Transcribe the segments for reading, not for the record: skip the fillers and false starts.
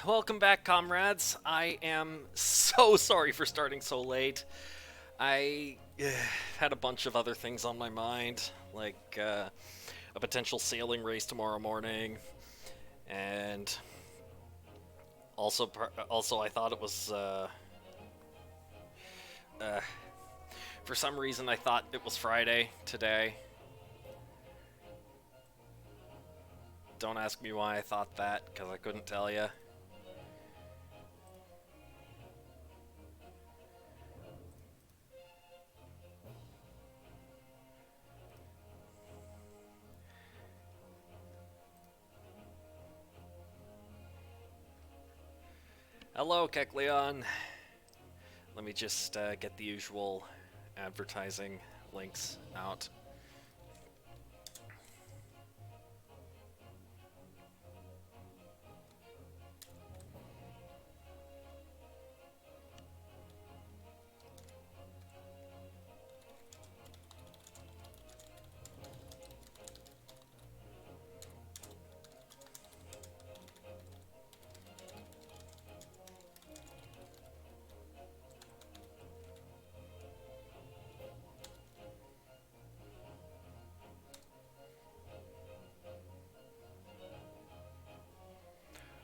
welcome back, comrades. I am so sorry for starting so late. I had a bunch of other things on my mind, like a potential sailing race tomorrow morning, and also I thought it was uh, for some reason I thought it was Friday today. Don't ask me why I thought that, because I couldn't tell you. Hello, Kekleon. Let me just get the usual advertising links out.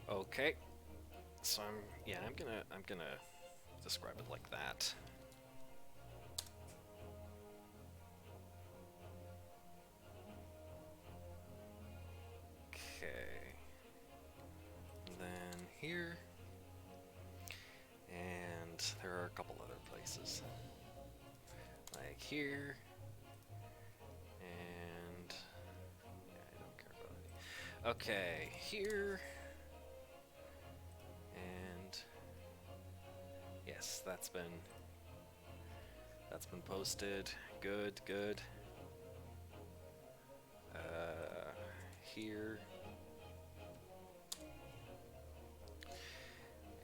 Okay, so I'm gonna describe it like that. Okay, and then here, and there are a couple other places, like here, and yeah, I don't care about it. Okay, here, and yes, that's been posted. Good, good. Here.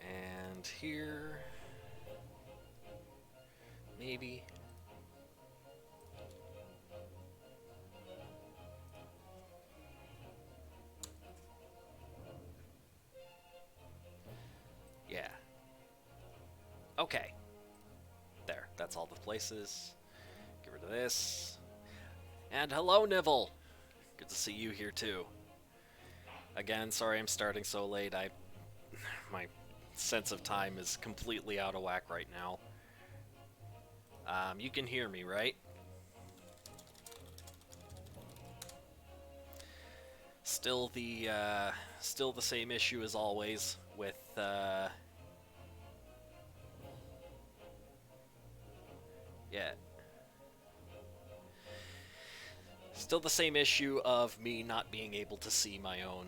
And here. Maybe. Yeah. Okay. There, that's all the places. Get rid of this. And hello, Nivell! Good to see you here too. Again, sorry I'm starting so late. My sense of time is completely out of whack right now. You can hear me, right? Still the same issue as always with yeah. Still the same issue of me not being able to see my own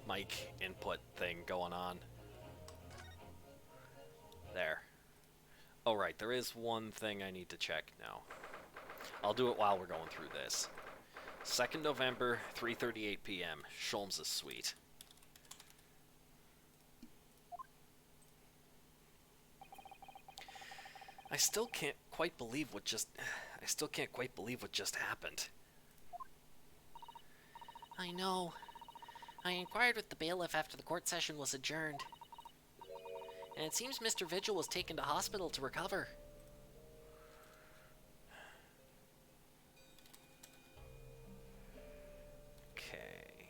mic input thing going on. There. Oh right, there is one thing I need to check now. I'll do it while we're going through this. 2nd November, 3:38 p.m. Sholmes' suite. I still can't quite believe what just happened. I know. I inquired with the bailiff after the court session was adjourned. And it seems Mr. Vigil was taken to hospital to recover. Okay.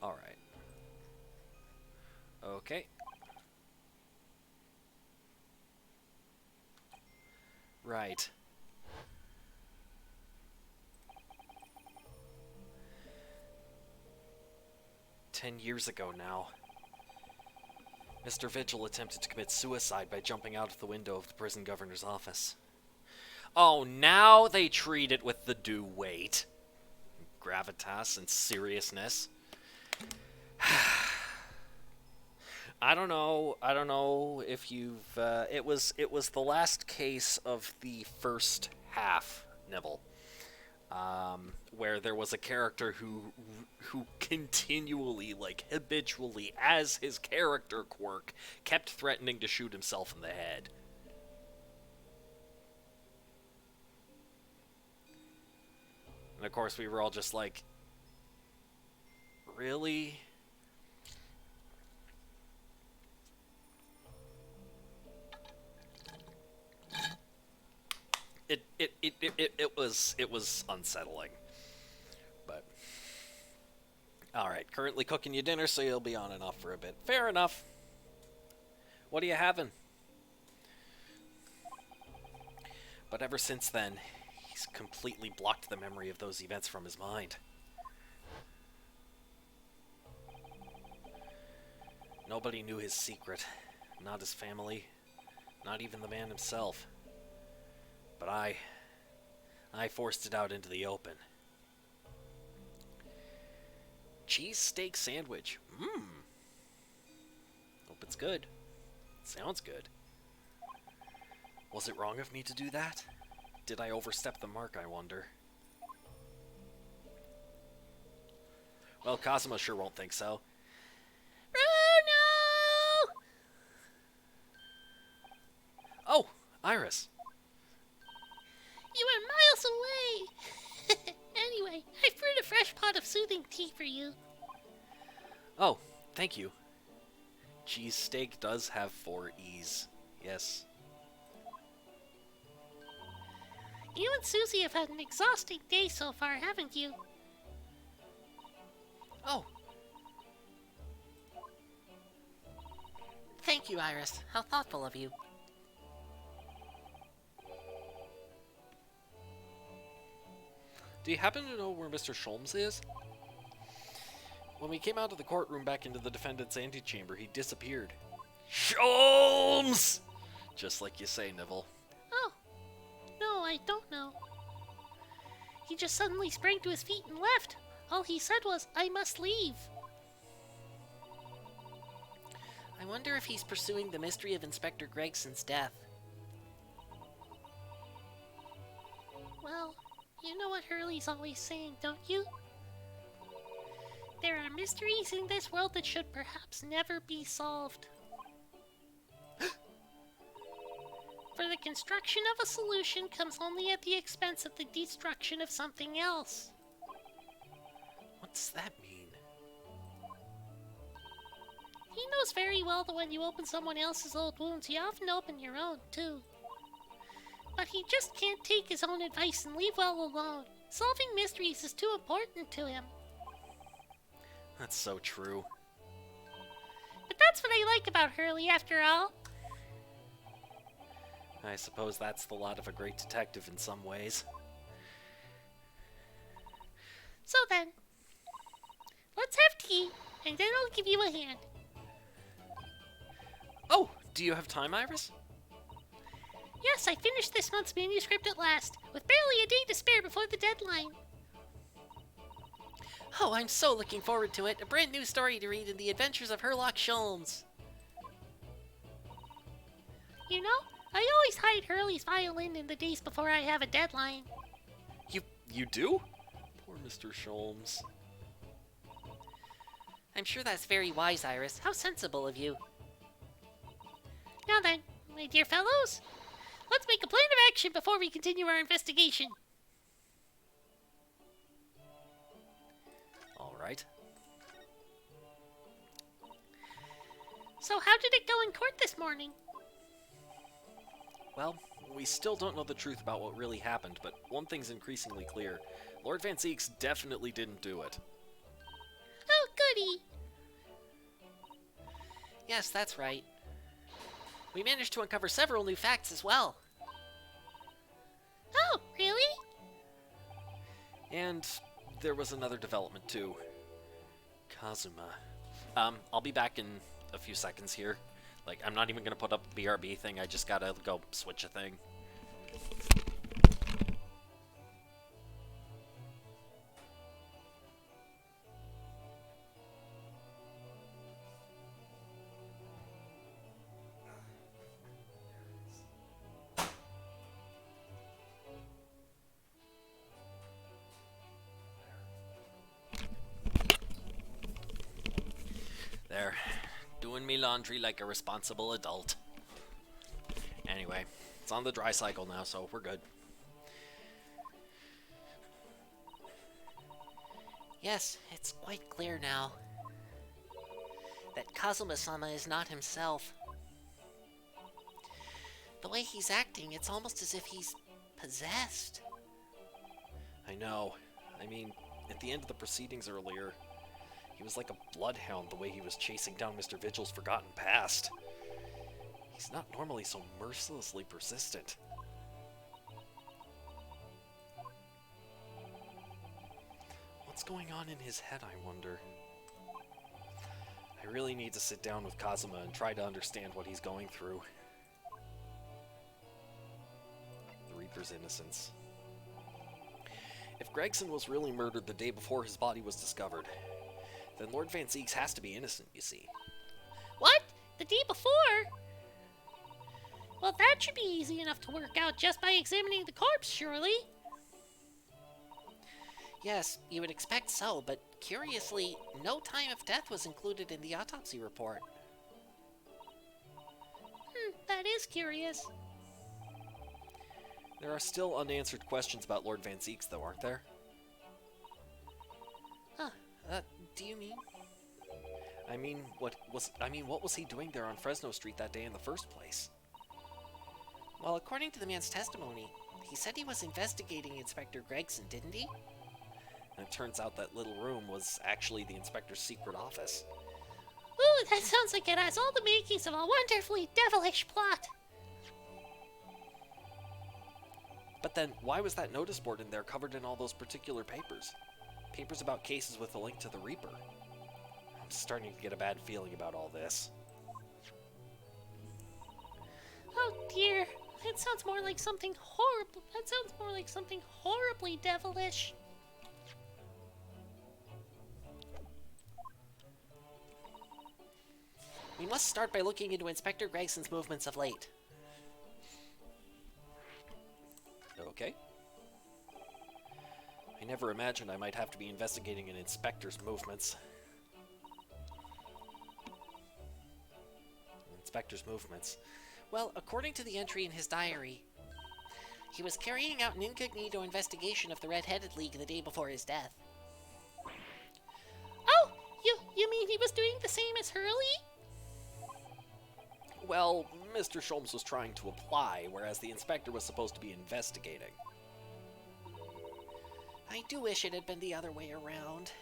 All right. Okay. Right. "10 years ago now, Mr. Vigil attempted to commit suicide by jumping out of the window of the prison governor's office." Oh, now they treat it with the due weight, gravitas, and seriousness. I don't know. I don't know if you've. It was the last case of the first half, Nibble, where there was a character who continually, like habitually, as his character quirk, kept threatening to shoot himself in the head. And of course, we were all just like, really? It was unsettling. But all right, currently cooking you dinner, so you'll be on and off for a bit. Fair enough. What are you having? But ever since then, he's completely blocked the memory of those events from his mind. Nobody knew his secret. Not his family. Not even the man himself. But I forced it out into the open. Cheesesteak sandwich. Hope it's good. Sounds good. Was it wrong of me to do that? Did I overstep the mark, I wonder? Well, Kazuma sure won't think so. Bruno! Oh, Iris. You were miles away! Anyway, I brewed a fresh pot of soothing tea for you. Oh, thank you. Cheesesteak does have 4 E's. Yes. You and Susie have had an exhausting day so far, haven't you? Oh. Thank you, Iris. How thoughtful of you. Do you happen to know where Mr. Sholmes is? When we came out of the courtroom back into the defendant's antechamber, he disappeared. Sholmes! Just like you say, Neville. Oh. No, I don't know. He just suddenly sprang to his feet and left. All he said was, "I must leave." I wonder if he's pursuing the mystery of Inspector Gregson's death. Well, you know what Hurley's always saying, don't you? There are mysteries in this world that should perhaps never be solved. For the construction of a solution comes only at the expense of the destruction of something else. What does that mean? He knows very well that when you open someone else's old wounds, you often open your own, too. But he just can't take his own advice and leave well alone. Solving mysteries is too important to him. That's so true. But that's what I like about Hurley, after all. I suppose that's the lot of a great detective in some ways. So then, let's have tea, and then I'll give you a hand. Oh, do you have time, Iris? Yes, I finished this month's manuscript at last, with barely a day to spare before the deadline. Oh, I'm so looking forward to it. A brand new story to read in the adventures of Herlock Sholmes. You know, I always hide Hurley's violin in the days before I have a deadline. You do? Poor Mr. Sholmes. I'm sure that's very wise, Iris. How sensible of you. Now then, my dear fellows, let's make a plan of action before we continue our investigation. All right. So how did it go in court this morning? Well, we still don't know the truth about what really happened, but one thing's increasingly clear. Lord Van Zieks definitely didn't do it. Oh, goody. Yes, that's right. We managed to uncover several new facts as well. Oh, really? And there was another development too. Kazuma. I'll be back in a few seconds here. Like, I'm not even gonna put up a BRB thing, I just gotta go switch a thing. There. Doing me laundry like a responsible adult. Anyway, it's on the dry cycle now, so we're good. Yes, it's quite clear now that Kazuma-sama is not himself. The way he's acting, it's almost as if he's possessed. I know. I mean, at the end of the proceedings earlier, he was like a bloodhound the way he was chasing down Mr. Vigil's forgotten past. He's not normally so mercilessly persistent. What's going on in his head, I wonder? I really need to sit down with Kazuma and try to understand what he's going through. The Reaper's innocence. If Gregson was really murdered the day before his body was discovered, then Lord Van Zieks has to be innocent, you see. What? The day before? Well, that should be easy enough to work out just by examining the corpse, surely. Yes, you would expect so, but curiously, no time of death was included in the autopsy report. That is curious. There are still unanswered questions about Lord Van Zieks, though, aren't there? Do you mean? What was he doing there on Fresno Street that day in the first place? Well, according to the man's testimony, he said he was investigating Inspector Gregson, didn't he? And it turns out that little room was actually the inspector's secret office. Ooh, that sounds like it has all the makings of a wonderfully devilish plot. But then, why was that notice board in there covered in all those particular papers? Papers about cases with a link to the Reaper. I'm starting to get a bad feeling about all this. Oh dear, that sounds more like something horrible. That sounds more like something horribly devilish. We must start by looking into Inspector Gregson's movements of late. Okay. I never imagined I might have to be investigating an inspector's movements. Inspector's movements. Well, according to the entry in his diary, he was carrying out an incognito investigation of the Red-Headed League the day before his death. Oh, you mean he was doing the same as Hurley? Well, Mr. Sholmes was trying to apply, whereas the inspector was supposed to be investigating. I do wish it had been the other way around.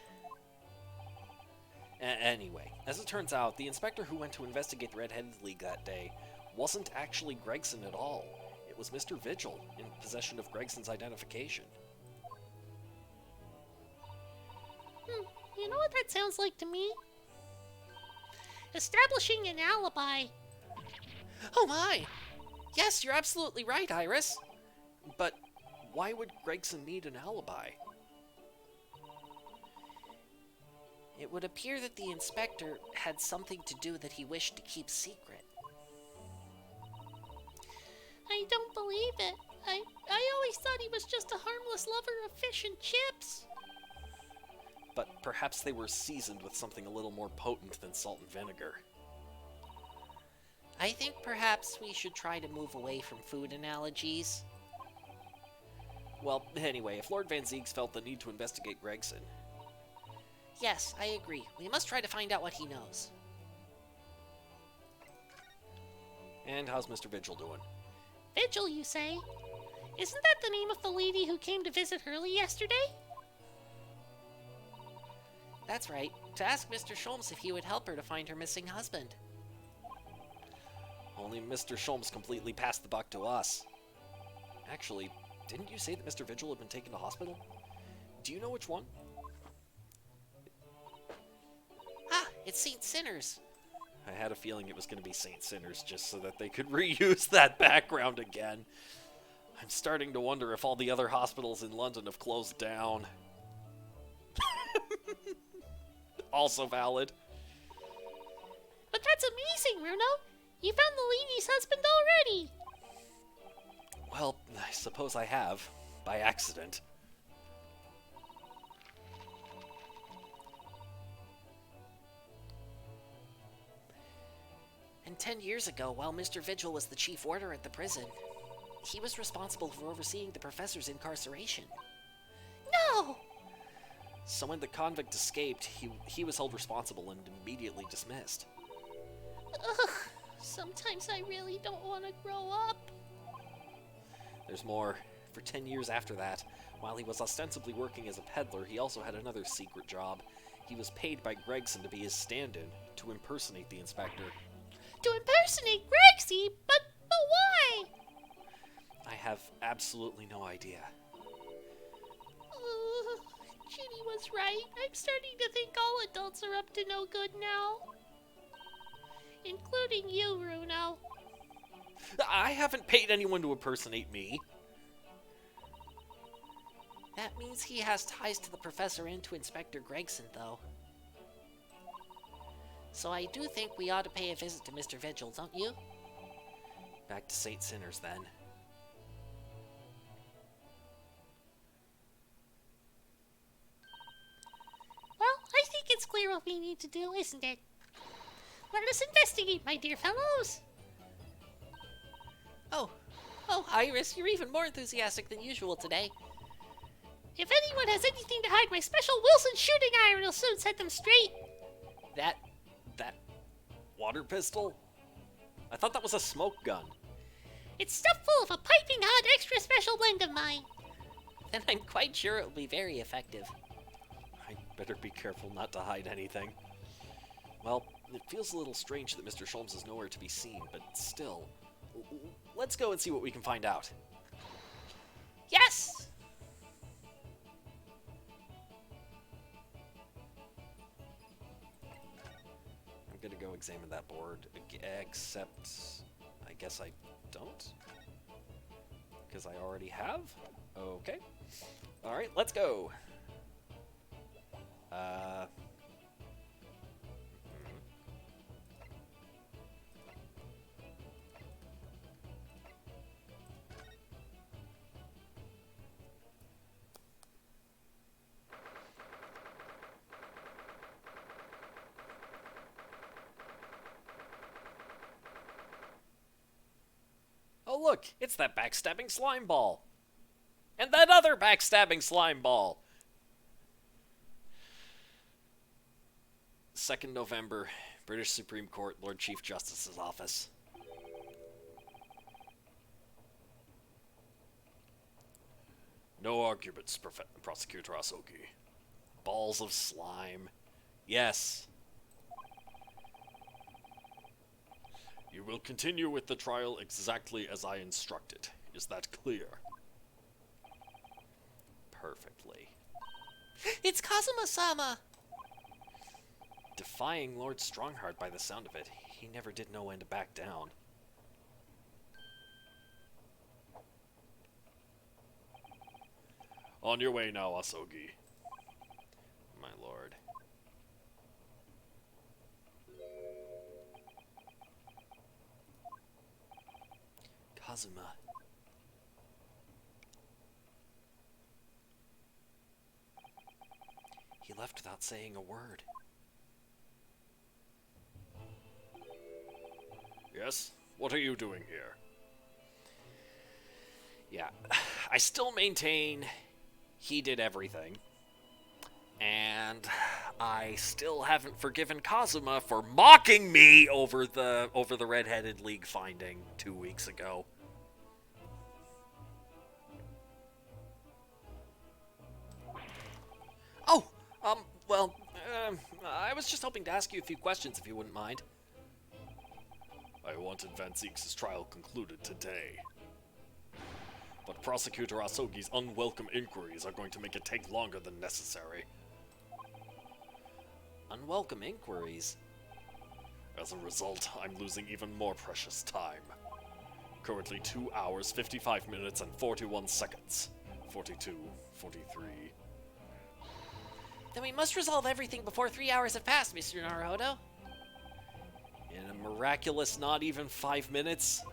Anyway, as it turns out, the inspector who went to investigate the Red-Headed League that day wasn't actually Gregson at all. It was Mr. Vigil, in possession of Gregson's identification. You know what that sounds like to me? Establishing an alibi. Oh my! Yes, you're absolutely right, Iris! But why would Gregson need an alibi? It would appear that the inspector had something to do that he wished to keep secret. I don't believe it. I always thought he was just a harmless lover of fish and chips. But perhaps they were seasoned with something a little more potent than salt and vinegar. I think perhaps we should try to move away from food analogies. Well, anyway, if Lord Van Zieks felt the need to investigate Gregson... Yes, I agree. We must try to find out what he knows. And how's Mr. Vigil doing? Vigil, you say? Isn't that the name of the lady who came to visit Hurley yesterday? That's right. To ask Mr. Sholmes if he would help her to find her missing husband. Only Mr. Sholmes completely passed the buck to us. Actually, didn't you say that Mr. Vigil had been taken to hospital? Do you know which one? Ah, it's St. Sinners. I had a feeling it was going to be St. Sinners just so that they could reuse that background again. I'm starting to wonder if all the other hospitals in London have closed down. Also valid. But that's amazing, Runo! You found the lady's husband already! Well, I suppose I have. By accident. And 10 years ago, while Mr. Vigil was the chief warder at the prison, he was responsible for overseeing the professor's incarceration. No! So when the convict escaped, he was held responsible and immediately dismissed. Ugh, sometimes I really don't want to grow up. There's more. For 10 years after that, while he was ostensibly working as a peddler, he also had another secret job. He was paid by Gregson to be his stand-in, to impersonate the inspector. To impersonate Gregsy? But why? I have absolutely no idea. Ginny was right. I'm starting to think all adults are up to no good now. Including you, Runo. I haven't paid anyone to impersonate me. That means he has ties to the professor and to Inspector Gregson, though. So I do think we ought to pay a visit to Mr. Vigil, don't you? Back to St. Sinners, then. Well, I think it's clear what we need to do, isn't it? Let us investigate, my dear fellows! Oh, Iris, you're even more enthusiastic than usual today. If anyone has anything to hide, my special Wilson shooting iron will soon set them straight. That water pistol? I thought that was a smoke gun. It's stuffed full of a piping hot extra special blend of mine. Then I'm quite sure it will be very effective. I'd better be careful not to hide anything. Well, it feels a little strange that Mr. Sholmes is nowhere to be seen, but still. Let's go and see what we can find out. Yes! I'm gonna go examine that board, except I guess I don't? Because I already have? Okay. Alright, let's go. Oh look, it's that backstabbing slime ball. And that other backstabbing slime ball. 2nd November, British Supreme Court, Lord Chief Justice's office. No arguments, Prosecutor Asogi. Balls of slime. Yes. You will continue with the trial exactly as I instructed. Is that clear? Perfectly. It's Kazuma-sama! Defying Lord Strongheart by the sound of it, he never did know when to back down. On your way now, Asogi. My lord. Kazuma. He left without saying a word. Yes? What are you doing here? Yeah, I still maintain he did everything. And I still haven't forgiven Kazuma for mocking me over the Red-Headed League finding 2 weeks ago. Oh, well, I was just hoping to ask you a few questions if you wouldn't mind. I wanted Van Zieks' trial concluded today. But Prosecutor Asogi's unwelcome inquiries are going to make it take longer than necessary. Unwelcome inquiries? As a result, I'm losing even more precious time. Currently 2 hours, 55 minutes, and 41 seconds. 42, 43... Then we must resolve everything before 3 hours have passed, Mr. Naruhodo. In a miraculous not even 5 minutes?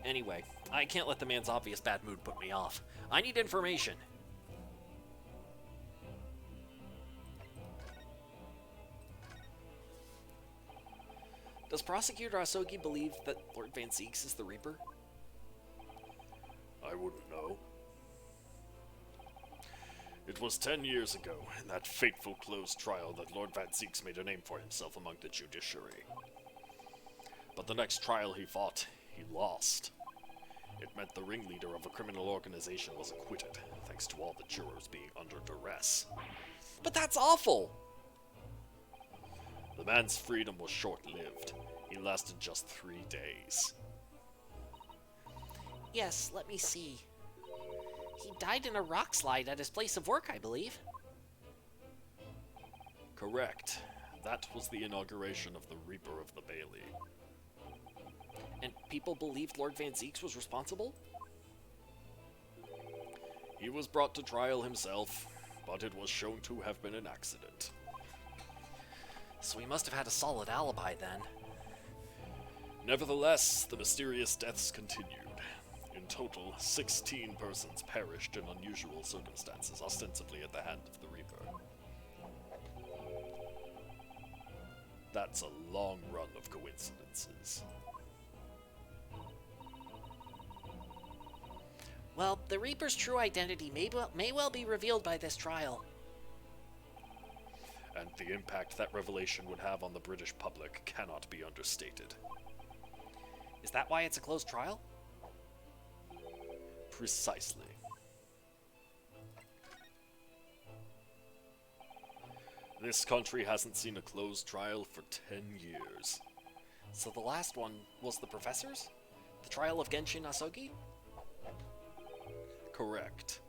Anyway, I can't let the man's obvious bad mood put me off. I need information. Does Prosecutor Asogi believe that Lord Van Zieks is the Reaper? I wouldn't know. It was 10 years ago, in that fateful closed trial, that Lord Van Zieks made a name for himself among the judiciary. But the next trial he fought, he lost. It meant the ringleader of a criminal organization was acquitted, thanks to all the jurors being under duress. But that's awful! The man's freedom was short-lived. He lasted just 3 days. Yes, let me see. He died in a rock slide at his place of work, I believe. Correct. That was the inauguration of the Reaper of the Bailey. And people believed Lord Van Zieks was responsible? He was brought to trial himself, but it was shown to have been an accident. So he must have had a solid alibi then. Nevertheless, the mysterious deaths continued. In total, 16 persons perished in unusual circumstances, ostensibly at the hand of the Reaper. That's a long run of coincidences. Well, the Reaper's true identity may well be revealed by this trial. And the impact that revelation would have on the British public cannot be understated. Is that why it's a closed trial? Precisely. This country hasn't seen a closed trial for 10 years. So the last one was the professor's? The trial of Genshin Asogi? Correct.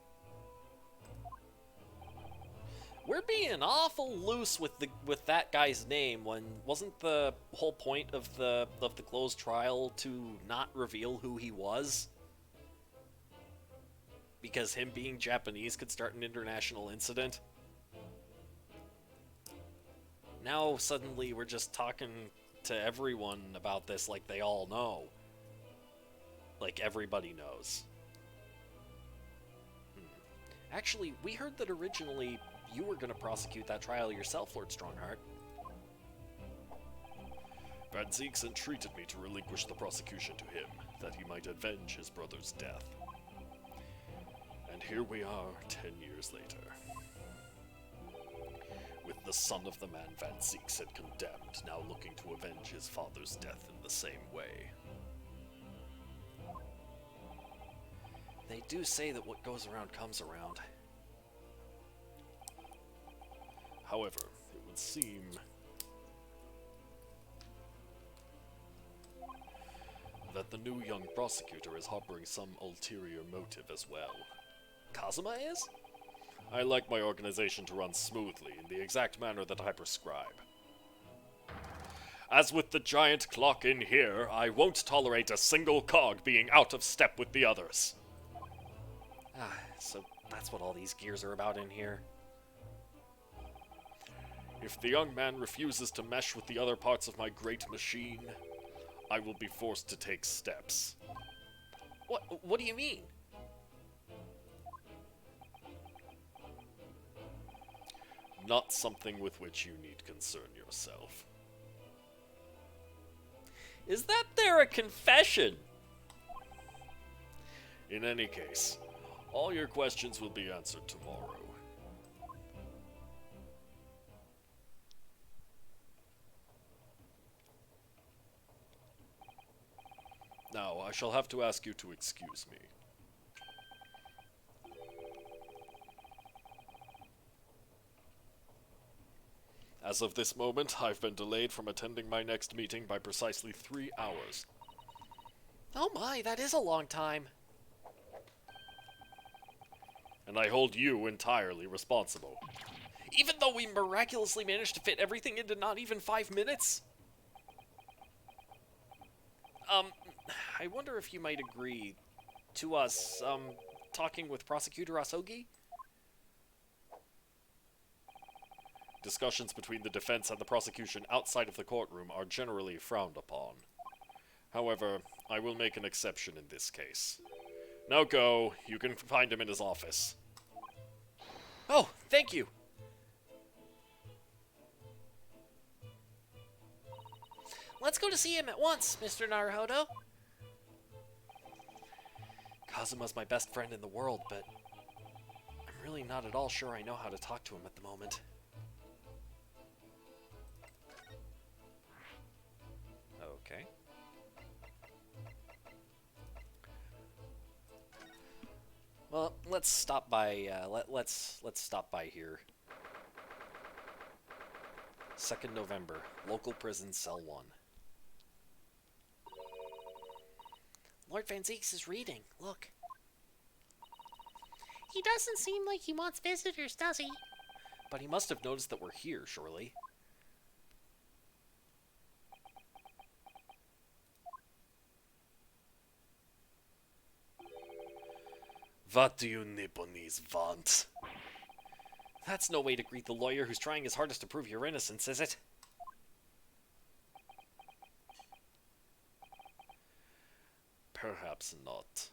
We're being awful loose with that guy's name when wasn't the whole point of the closed trial to not reveal who he was? Because him being Japanese could start an international incident. Now suddenly we're just talking to everyone about this like they all know. Like everybody knows. Actually, we heard that originally you were going to prosecute that trial yourself, Lord Strongheart. Van Zieks entreated me to relinquish the prosecution to him, that he might avenge his brother's death. And here we are, 10 years later. With the son of the man Van Zieks had condemned, now looking to avenge his father's death in the same way. They do say that what goes around comes around. However, it would seem that the new young prosecutor is harboring some ulterior motive as well. Kazuma is? I like my organization to run smoothly in the exact manner that I prescribe. As with the giant clock in here, I won't tolerate a single cog being out of step with the others. Ah, so that's what all these gears are about in here. If the young man refuses to mesh with the other parts of my great machine, I will be forced to take steps. What do you mean? Not something with which you need concern yourself. Is that there a confession? In any case, all your questions will be answered tomorrow. Now, I shall have to ask you to excuse me. As of this moment, I've been delayed from attending my next meeting by precisely 3 hours. Oh my, that is a long time. And I hold you entirely responsible. Even though we miraculously managed to fit everything into not even 5 minutes? I wonder if you might agree to us, talking with Prosecutor Asogi? Discussions between the defense and the prosecution outside of the courtroom are generally frowned upon. However, I will make an exception in this case. Now go, you can find him in his office. Oh, thank you! Let's go to see him at once, Mr. Naruhodo. Kazuma's my best friend in the world, but I'm really not at all sure I know how to talk to him at the moment. Okay. Well, let's stop by. Let's stop by here. 2nd November, local prison, cell 1. Lord Van Zeeks is reading. Look. He doesn't seem like he wants visitors, does he? But he must have noticed that we're here, surely. What do you Nipponese want? That's no way to greet the lawyer who's trying his hardest to prove your innocence, is it? Perhaps not.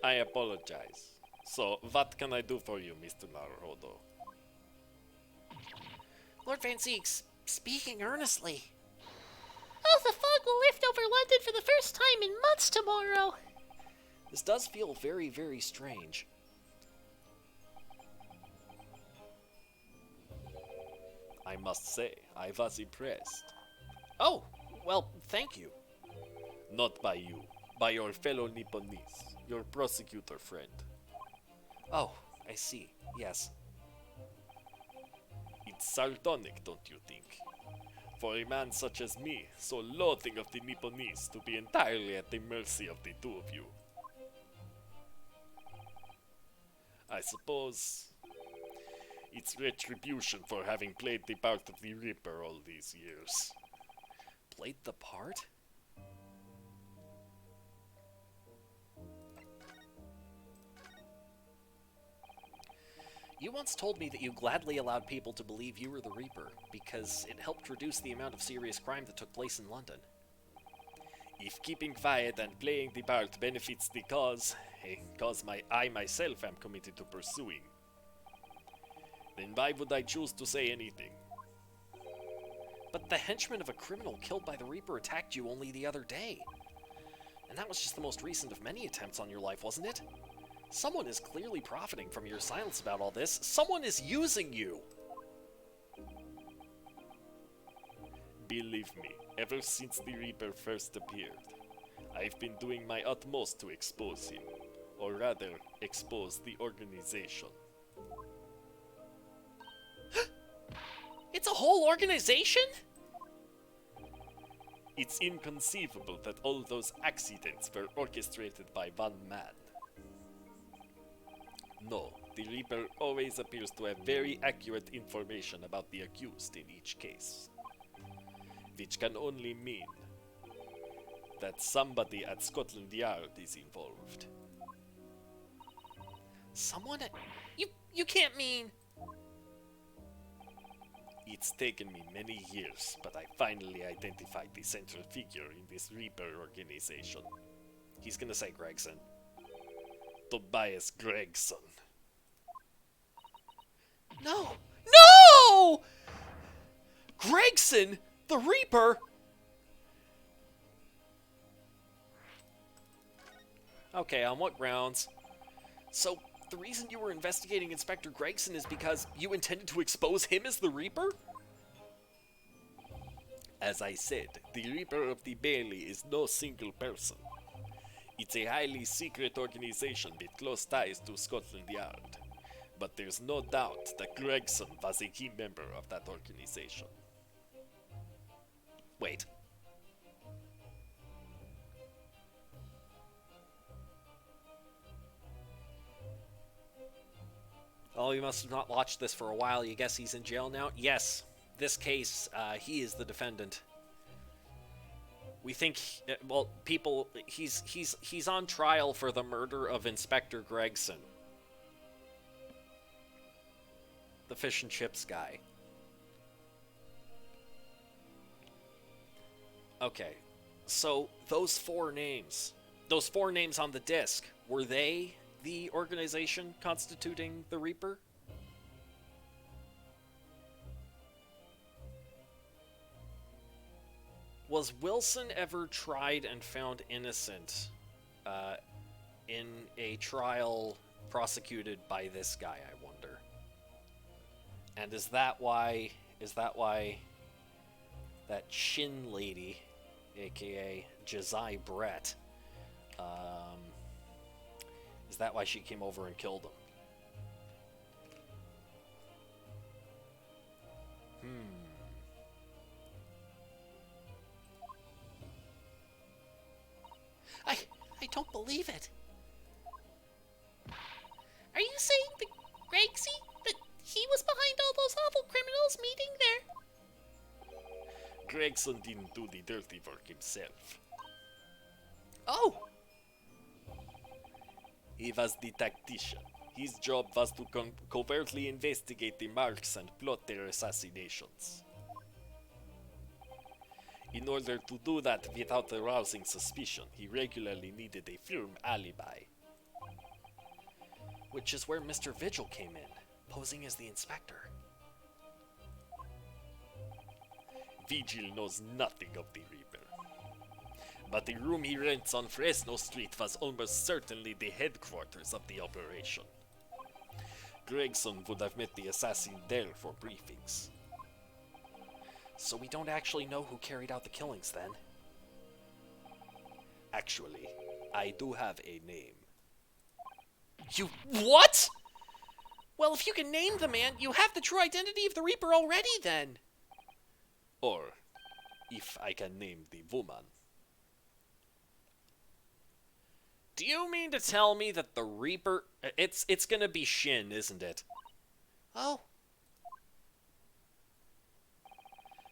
I apologize. So, what can I do for you, Mr. Naruhodo? Lord Van Zeeks, speaking earnestly. Oh, the fog will lift over London for the first time in months tomorrow. This does feel very, very strange. I must say, I was impressed. Oh, well, thank you. Not by you, by your fellow Nipponese, your prosecutor friend. Oh, I see. Yes. It's sardonic, don't you think? For a man such as me, so loathing of the Nipponese, to be entirely at the mercy of the two of you. I suppose it's retribution for having played the part of the Reaper all these years. Played the part? You once told me that you gladly allowed people to believe you were the Reaper, because it helped reduce the amount of serious crime that took place in London. If keeping quiet and playing the part benefits the cause, a cause I myself am committed to pursuing, then why would I choose to say anything? But the henchman of a criminal killed by the Reaper attacked you only the other day. And that was just the most recent of many attempts on your life, wasn't it? Someone is clearly profiting from your silence about all this. Someone is using you! Believe me, ever since the Reaper first appeared, I've been doing my utmost to expose him. Or rather, expose the organization. It's a whole organization? It's inconceivable that all those accidents were orchestrated by one man. No, the Reaper always appears to have very accurate information about the accused in each case. Which can only mean that somebody at Scotland Yard is involved. Someone at... You can't mean... It's taken me many years, but I finally identified the central figure in this Reaper organization. He's gonna say Gregson. Tobias Gregson. No! No! Gregson? The Reaper? Okay, on what grounds? So, the reason you were investigating Inspector Gregson is because you intended to expose him as the Reaper? As I said, the Reaper of the Bailey is no single person. It's a highly secret organization with close ties to Scotland Yard. But there's no doubt that Gregson was a key member of that organization. Wait. Oh, you must have not watched this for a while. You guess he's in jail now? Yes. This case, he is the defendant. We think, well, people, he's on trial for the murder of Inspector Gregson. The fish and chips guy. Okay, so those four names on the disc, were they the organization constituting the Reaper? Was Wilson ever tried and found innocent in a trial prosecuted by this guy, I wonder? And is that why that Shin lady, aka Jazai Brett, is that why she came over and killed him? I don't believe it. Are you saying that Gregsy, that he was behind all those awful criminals meeting there? Gregson didn't do the dirty work himself. Oh, He was the tactician. His job was to covertly investigate the marks and plot their assassinations. In order to do that without arousing suspicion, he regularly needed a firm alibi. Which is where Mr. Vigil came in, posing as the inspector. Vigil knows nothing of the Reaper. But the room he rents on Fresno Street was almost certainly the headquarters of the operation. Gregson would have met the assassin there for briefings. So we don't actually know who carried out the killings then. Actually, I do have a name. You what? Well, if you can name the man, you have the true identity of the Reaper already then. Or, if I can name the woman. Do you mean to tell me that the Reaper... It's gonna be Shin, isn't it? oh,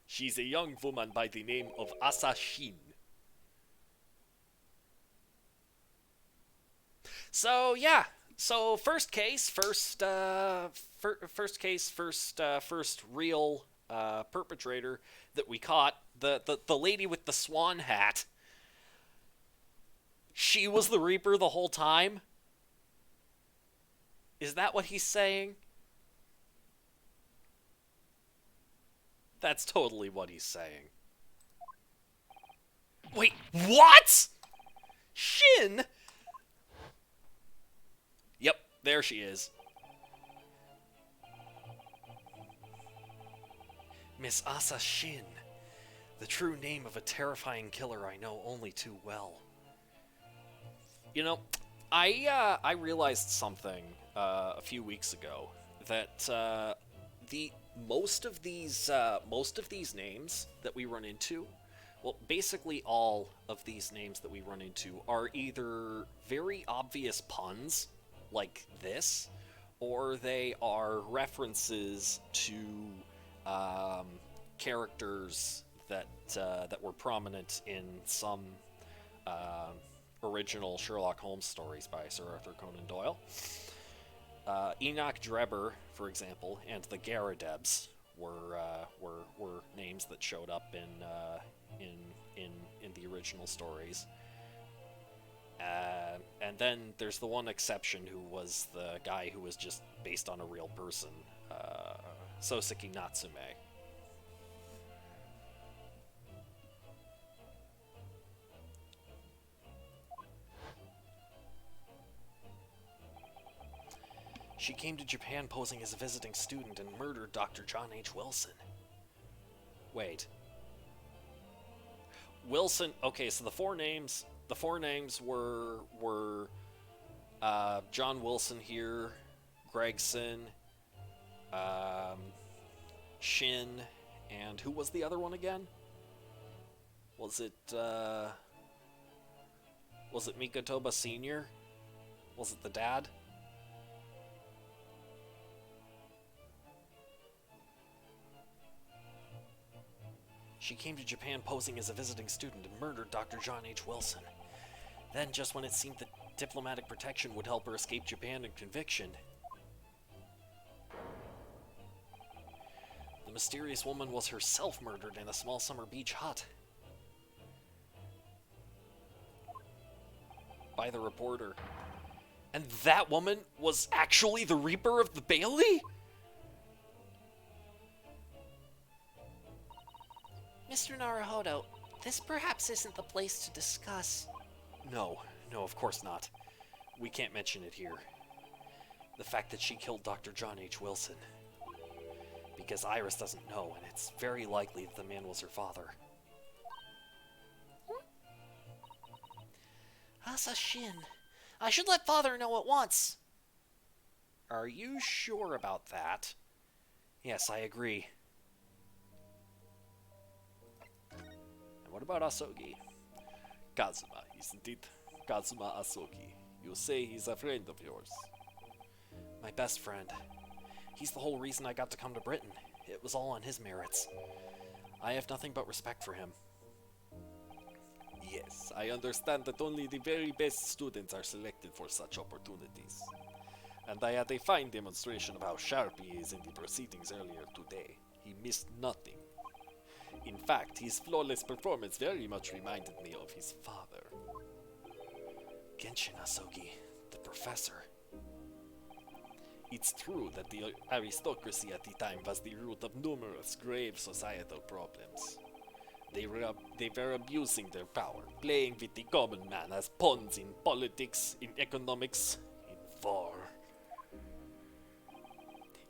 She's a young woman by the name of Asa Shin. So, yeah. So, first real perpetrator that we caught, the lady with the swan hat. She was the Reaper the whole time? Is that what he's saying? That's totally what he's saying. Wait, what? Shin? Yep, there she is. Miss Asa Shin. The true name of a terrifying killer I know only too well. You know, I realized something a few weeks ago that most of these names that we run into, well, basically all of these names that we run into are either very obvious puns like this, or they are references to characters that were prominent in some original Sherlock Holmes stories by Sir Arthur Conan Doyle. Enoch Drebber, for example, and the Garadebs were names that showed up in the original stories. And then there's the one exception, who was the guy who was just based on a real person, Soseki Natsume. She came to Japan posing as a visiting student and murdered Dr. John H. Wilson. Wait. Wilson, okay, so the four names were John Wilson here, Gregson, Shin, and who was the other one again? Was it Mikotoba Sr.? Was it the dad? She came to Japan posing as a visiting student and murdered Dr. John H. Wilson. Then, just when it seemed that diplomatic protection would help her escape Japan and conviction, the mysterious woman was herself murdered in a small summer beach hut. By the reporter. And that woman was actually the Reaper of the Bailey? Mr. Naruhodo, this perhaps isn't the place to discuss. No, of course not. we can't mention it here. The fact that she killed Dr. John H. Wilson. Because Iris doesn't know, and it's very likely that the man was her father. Asashin. I should let father know at once. Are you sure about that? Yes, I agree. And what about Asogi? Kazuma, isn't it? Kazuma Asogi. You say he's a friend of yours. My best friend. He's the whole reason I got to come to Britain. It was all on his merits. I have nothing but respect for him. Yes, I understand that only the very best students are selected for such opportunities. And I had a fine demonstration of how sharp he is in the proceedings earlier today. He missed nothing. In fact, his flawless performance very much reminded me of his father. Genshin Asogi, the professor. It's true that the aristocracy at the time was the root of numerous grave societal problems. They were abusing their power, playing with the common man as pawns in politics, in economics, in war.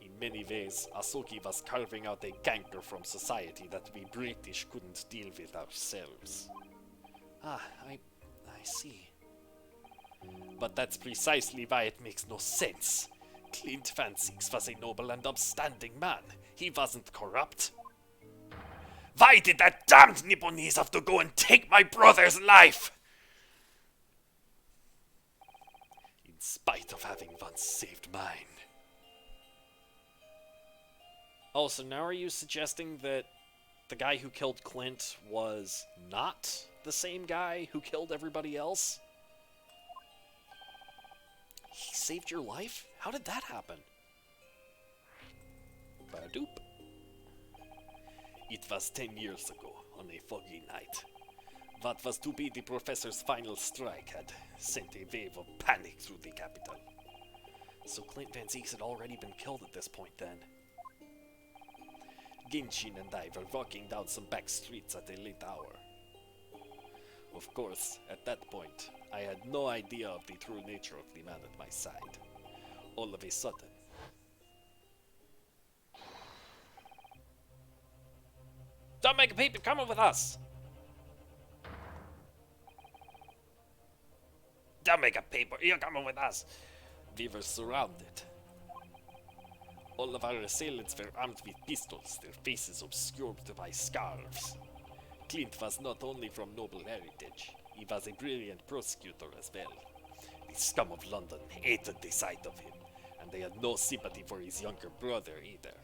In many ways, Asogi was carving out a canker from society that we British couldn't deal with ourselves. Ah, I see. But that's precisely why it makes no sense. Clint Van Six was a noble and upstanding man. He wasn't corrupt. Why did that damned Nipponese have to go and take my brother's life? In spite of having once saved mine. Oh, so now are you suggesting that the guy who killed Clint was not the same guy who killed everybody else? He saved your life? How did that happen? Badoop. It was 10 years ago, on a foggy night. What was to be the professor's final strike had sent a wave of panic through the capital. So Clint Van Zieks had already been killed at this point then. Genshin and I were walking down some back streets at a late hour. Of course, at that point, I had no idea of the true nature of the man at my side. All of a sudden, Don't make a peep, you're coming with us! don't make a paper, you're coming with us! We were surrounded. All of our assailants were armed with pistols, their faces obscured by scarves. Clint was not only from noble heritage, he was a brilliant prosecutor as well. The scum of London hated the sight of him, and they had no sympathy for his younger brother either.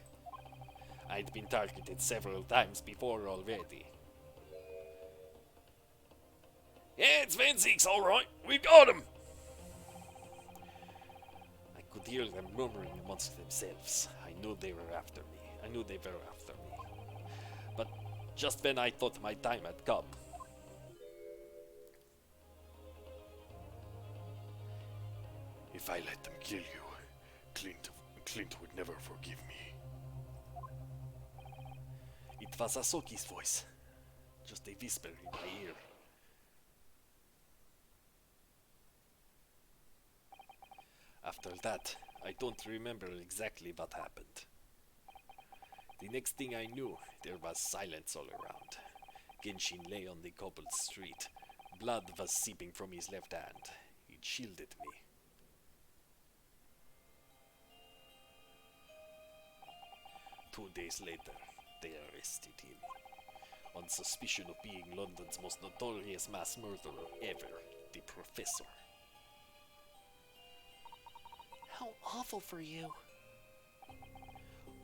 I'd been targeted several times before already. Yeah, it's Van Zieks, alright, we got him! I could hear them murmuring amongst themselves. I knew they were after me. But just when I thought my time had come, if I let them kill you, Clint would never forgive me. It was Asoki's voice, just a whisper in my ear. After that, I don't remember exactly what happened. The next thing I knew, there was silence all around. Genshin lay on the cobbled street. Blood was seeping from his left hand. It shielded me. 2 days later, they arrested him. On suspicion of being London's most notorious mass murderer ever, the Professor. How awful for you.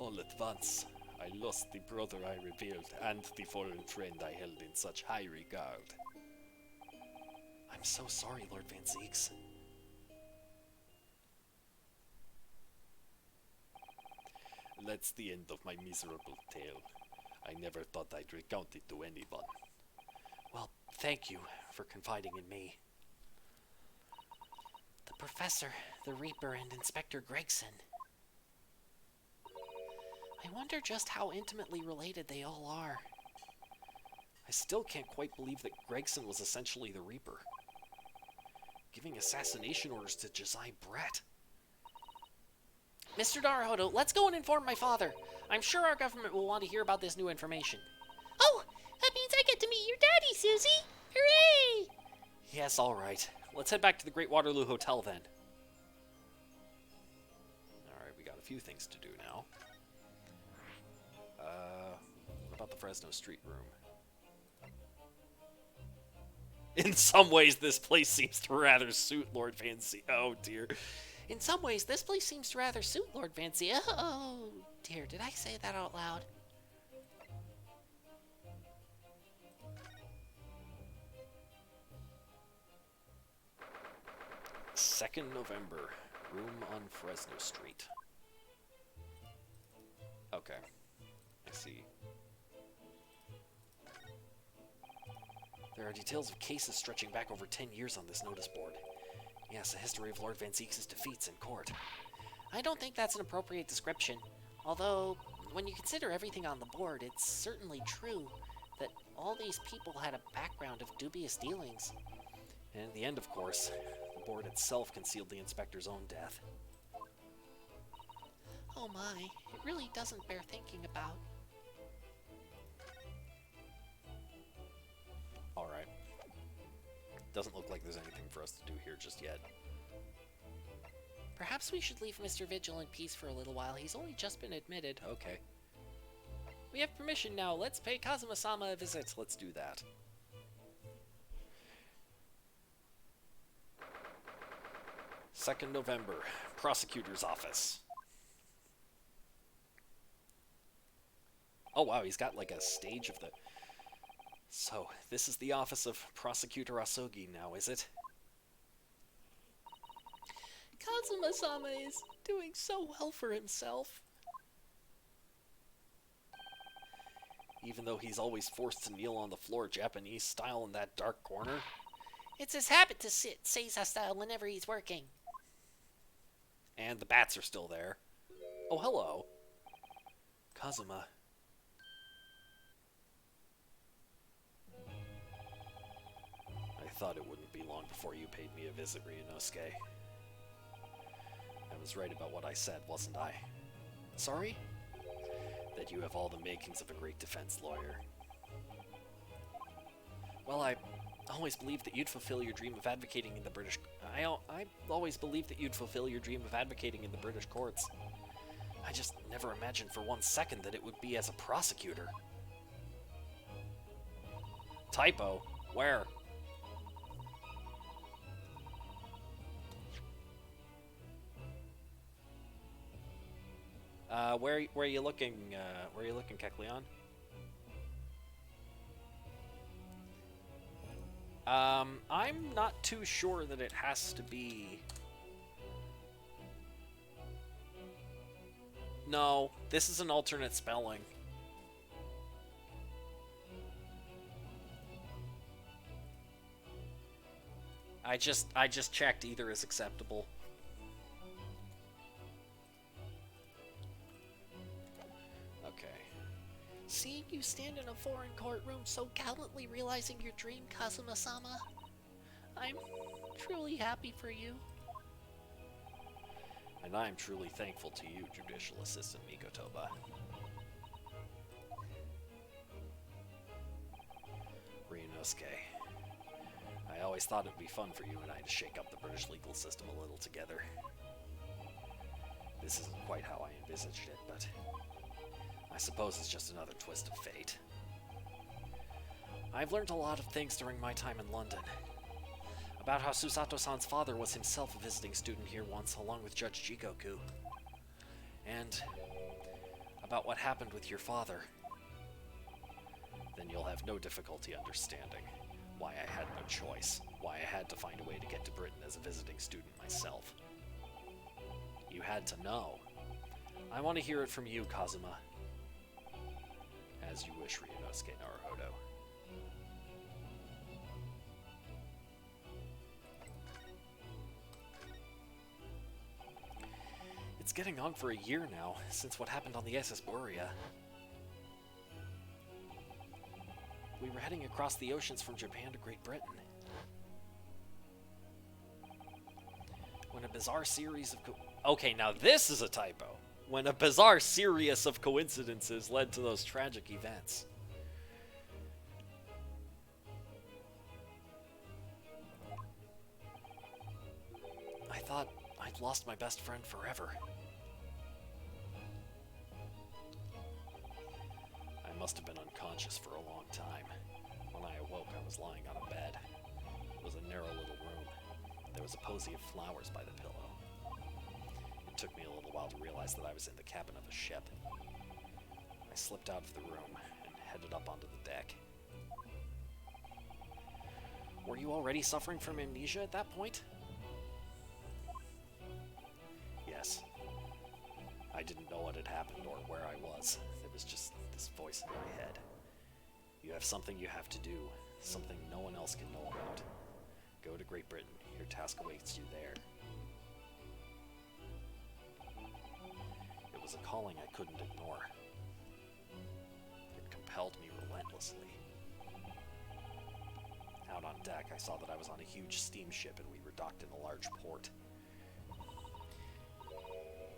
All at once, I lost the brother I revered and the foreign friend I held in such high regard. I'm so sorry, Lord Van Zieks. That's the end of my miserable tale. I never thought I'd recount it to anyone. Well, thank you for confiding in me. The Professor, the Reaper, and Inspector Gregson. I wonder just how intimately related they all are. I still can't quite believe that Gregson was essentially the Reaper. Giving assassination orders to Jazai Brett. Mr. Naruhodo, let's go and inform my father. I'm sure our government will want to hear about this new information. Oh, that means I get to meet your daddy, Susie! Hooray! Yes, all right. Let's head back to the Great Waterloo Hotel then. All right, we got a few things to do now. What about the Fresno Street room? In some ways, this place seems to rather suit Lord Fancy. Oh, dear. In some ways, this place seems to rather suit Lord Fancy. Oh, dear, did I say that out loud? 2nd November, room on Fresno Street. Okay, I see. There are details of cases stretching back over 10 years on this notice board. Yes, a history of Lord Van Zieks' defeats in court. I don't think that's an appropriate description. Although, when you consider everything on the board, it's certainly true that all these people had a background of dubious dealings. And in the end, of course, the board itself concealed the inspector's own death. Oh my, it really doesn't bear thinking about. Alright. Doesn't look like there's anything for us to do here just yet. Perhaps we should leave Mr. Vigil in peace for a little while. He's only just been admitted. Okay. We have permission now. Let's pay Kazuma-sama a visit. Let's do that. Second November, prosecutor's office. Oh wow, he's got like a stage of the... So, this is the office of Prosecutor Asogi now, is it? Kazuma-sama is doing so well for himself. Even though he's always forced to kneel on the floor Japanese style in that dark corner. It's his habit to sit Seiza style whenever he's working. And the bats are still there. Oh, hello. Kazuma. I thought it wouldn't be long before you paid me a visit, Ryunosuke. I was right about what I said, wasn't I? Sorry? That you have all the makings of a great defense lawyer. Well, I always believed that you'd fulfill your dream of advocating in the British... I always believed that you'd fulfill your dream of advocating in the British courts. I just never imagined for 1 second that it would be as a prosecutor. Typo? Where? Where are you looking, Kecleon? I'm not too sure that it has to be... No, this is an alternate spelling. I just checked, either is acceptable. Seeing you stand in a foreign courtroom so gallantly realizing your dream, Kazuma-sama, I'm truly happy for you. And I am truly thankful to you, Judicial Assistant Mikotoba. Ryunosuke, I always thought it would be fun for you and I to shake up the British legal system a little together. This isn't quite how I envisaged it, but... I suppose it's just another twist of fate. I've learned a lot of things during my time in London. About how Susato-san's father was himself a visiting student here once, along with Judge Jigoku. And about what happened with your father. Then you'll have no difficulty understanding why I had no choice, why I had to find a way to get to Britain as a visiting student myself. You had to know. I want to hear it from you, Kazuma. As you wish, Ryunosuke Naruhodo. It's getting on for a year now, since what happened on the SS Borea. We were heading across the oceans from Japan to Great Britain. When a bizarre series of okay, now this is a typo. When a bizarre series of coincidences led to those tragic events. I thought I'd lost my best friend forever. I must have been unconscious for a long time. When I awoke, I was lying on a bed. It was a narrow little room. There was a posy of flowers by the pillow. It took me a little while to realize that I was in the cabin of a ship. I slipped out of the room and headed up onto the deck. Were you already suffering from amnesia at that point? Yes. I didn't know what had happened or where I was. There was just this voice in my head. You have something you have to do, something no one else can know about. Go to Great Britain. Your task awaits you there. It was a calling I couldn't ignore. It compelled me relentlessly. Out on deck, I saw that I was on a huge steamship and we were docked in a large port.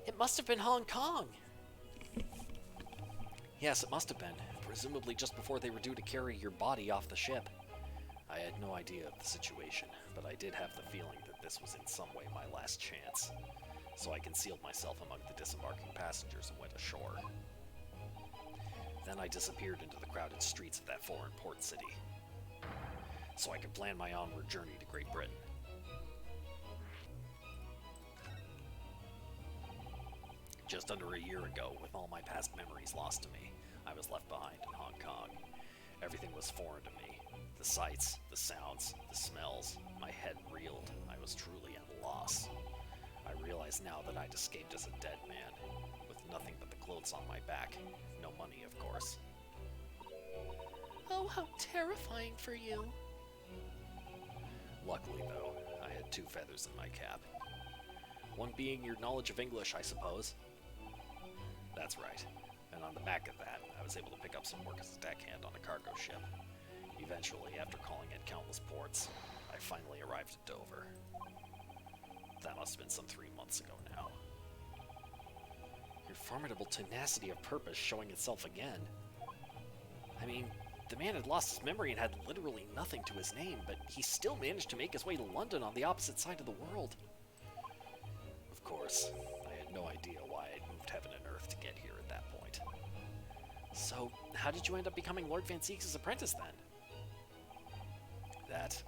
It must have been Hong Kong! Yes, it must have been. Presumably just before they were due to carry your body off the ship. I had no idea of the situation, but I did have the feeling that this was in some way my last chance. So I concealed myself among the disembarking passengers and went ashore. Then I disappeared into the crowded streets of that foreign port city, so I could plan my onward journey to Great Britain. Just under a year ago, with all my past memories lost to me, I was left behind in Hong Kong. Everything was foreign to me. The sights, the sounds, the smells. My head reeled. I was truly at a loss. I realize now that I'd escaped as a dead man, with nothing but the clothes on my back. No money, of course. Oh, how terrifying for you. Luckily, though, I had two feathers in my cap. One being your knowledge of English, I suppose. That's right. And on the back of that, I was able to pick up some work as a deckhand on a cargo ship. Eventually, after calling at countless ports, I finally arrived at Dover. That must have been some 3 months ago now. Your formidable tenacity of purpose showing itself again. I mean, the man had lost his memory and had literally nothing to his name, but he still managed to make his way to London on the opposite side of the world. Of course, I had no idea why I'd moved heaven and earth to get here at that point. So, how did you end up becoming Lord Van Zieks' apprentice then? That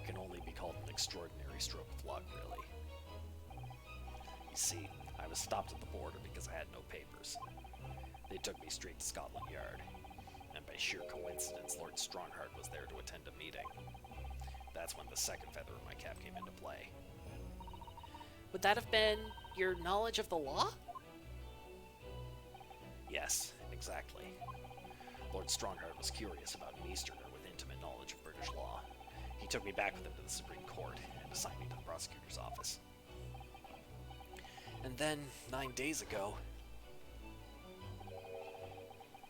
can only be called an extraordinary stroke of luck, really. You see, I was stopped at the border because I had no papers. They took me straight to Scotland Yard, and by sheer coincidence, Lord Strongheart was there to attend a meeting. That's when the second feather in my cap came into play. Would that have been your knowledge of the law? Yes, exactly. Lord Strongheart was curious about an Easterner with intimate knowledge of British law. He took me back with him to the Supreme Court and assigned me to the prosecutor's office. And then, 9 days ago,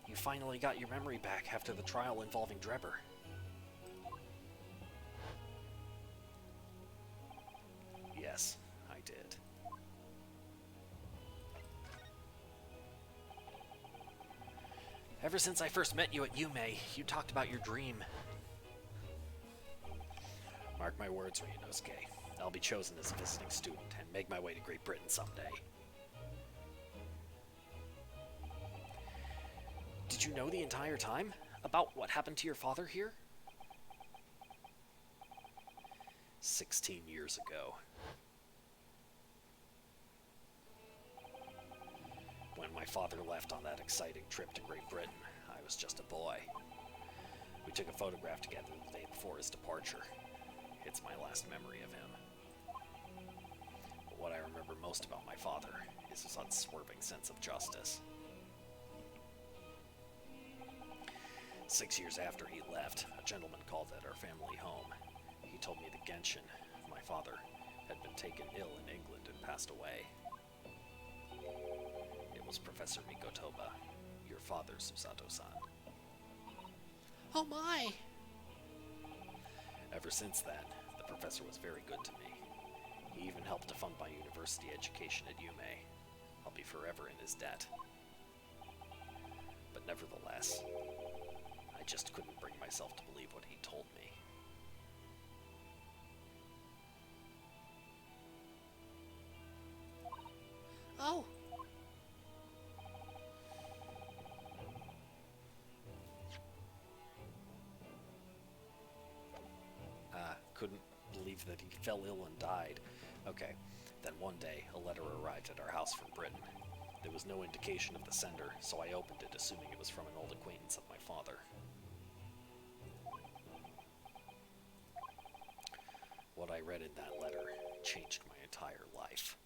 you finally got your memory back after the trial involving Drebber. Yes, I did. Ever since I first met you at Yume, you talked about your dream. Mark my words, Ryunosuke. I'll be chosen as a visiting student and make my way to Great Britain someday. Did you know the entire time about what happened to your father here? 16 years ago. When my father left on that exciting trip to Great Britain, I was just a boy. We took a photograph together the day before his departure. It's my last memory of him. But what I remember most about my father is his unswerving sense of justice. 6 years after he left, a gentleman called at our family home. He told me that Genshin, my father, had been taken ill in England and passed away. It was Professor Mikotoba, your father, Susato-san. Oh my! Ever since then, the professor was very good to me. He even helped to fund my university education at UMA. I'll be forever in his debt. But nevertheless, I just couldn't bring myself to believe what he told me. Oh. Couldn't believe that he fell ill and died. Okay, then one day, a letter arrived at our house from Britain. There was no indication of the sender, so I opened it assuming it was from an old acquaintance of my father. What I read in that letter changed my entire life.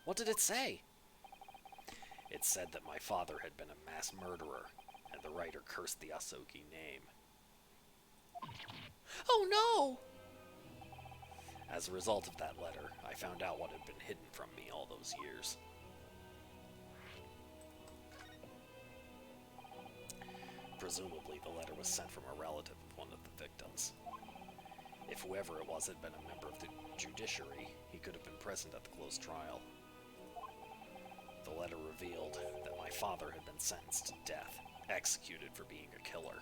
What did it say? It said that my father had been a mass murderer, and the writer cursed the Asogi name. Oh no! As a result of that letter, I found out what had been hidden from me all those years. Presumably, the letter was sent from a relative of one of the victims. If whoever it was had been a member of the judiciary, he could have been present at the closed trial. The letter revealed that my father had been sentenced to death, executed for being a killer.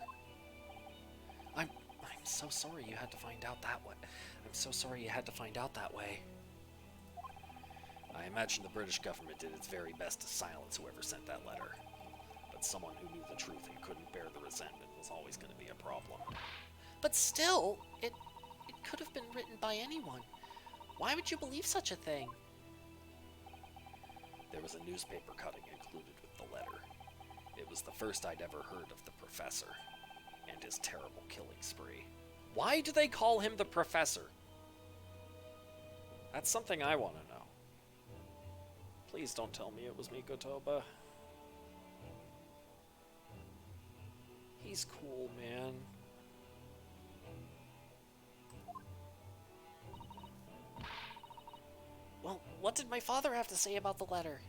I'm so sorry you had to find out that way. I'm so sorry you had to find out that way. I imagine the British government did its very best to silence whoever sent that letter. But someone who knew the truth and couldn't bear the resentment was always going to be a problem. But still, it could have been written by anyone. Why would you believe such a thing? There was a newspaper cutting included with the letter. It was the first I'd ever heard of the Professor and his terrible killing spree. Why do they call him the Professor? That's something I want to know. Please don't tell me it was Mikotoba. He's cool, man. Well, what did my father have to say about the letter?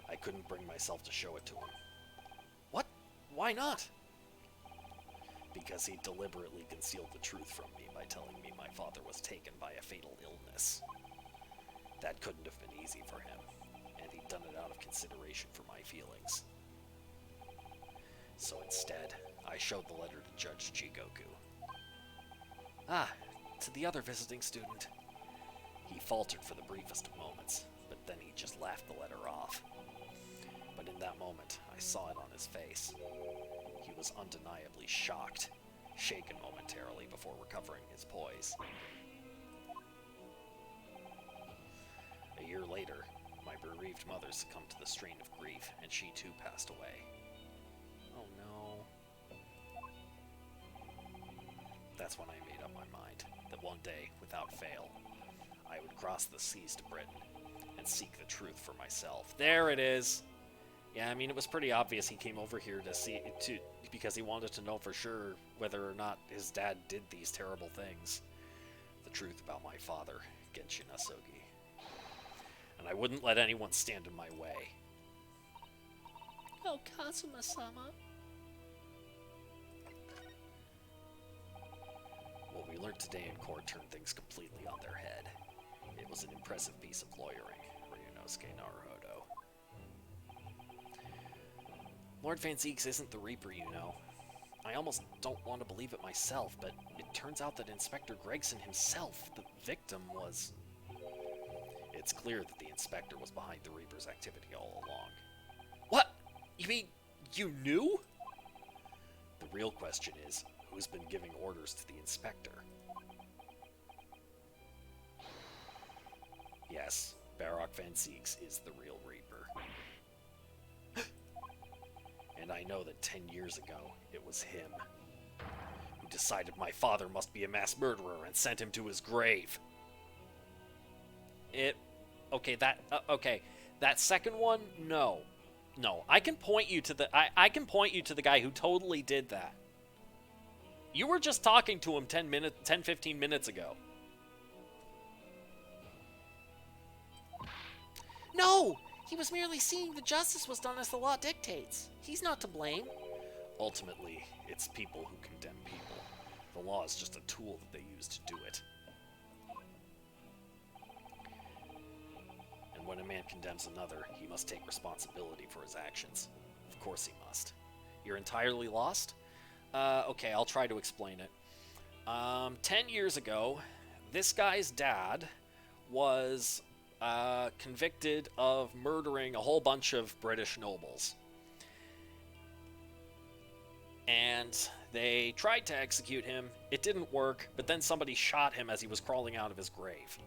I couldn't bring myself to show it to him. What? Why not? Because he deliberately concealed the truth from me by telling me my father was taken by a fatal illness. That couldn't have been easy for him, and he'd done it out of consideration for my feelings. So instead, I showed the letter to Judge Jigoku. Ah, to the other visiting student. He faltered for the briefest of moments, but then he just laughed the letter off. But in that moment, I saw it on his face. He was undeniably shocked, shaken momentarily before recovering his poise. A year later, my bereaved mother succumbed to the strain of grief, and she too passed away. Oh no. That's when I made up my mind that one day, without fail, I would cross the seas to Britain and seek the truth for myself. There it is! Yeah, I mean, it was pretty obvious he came over here because he wanted to know for sure whether or not his dad did these terrible things. The truth about my father, Genshin Asogi. And I wouldn't let anyone stand in my way. Oh, Kazuma-sama. What we learned today in court turned things completely on their head. It was an impressive piece of lawyering, Ryunosuke Naruhodo. Lord Van Zieks isn't the Reaper, you know. I almost don't want to believe it myself, but it turns out that Inspector Gregson himself, the victim, was... It's clear that the Inspector was behind the Reaper's activity all along. What? You mean you knew? The real question is, who's been giving orders to the Inspector? Yes, Barok Van Zieks is the real Reaper. And I know that 10 years ago, it was him who decided my father must be a mass murderer and sent him to his grave. Okay, that second one, no. I can point you to the guy who totally did that. You were just talking to him 15 minutes ago. No! He was merely seeing that justice was done as the law dictates. He's not to blame. Ultimately, it's people who condemn people. The law is just a tool that they use to do it. And when a man condemns another, he must take responsibility for his actions. Of course he must. You're entirely lost? Okay, I'll try to explain it. 10 years ago, this guy's dad was convicted of murdering a whole bunch of British nobles. And they tried to execute him. It didn't work, but then somebody shot him as he was crawling out of his grave.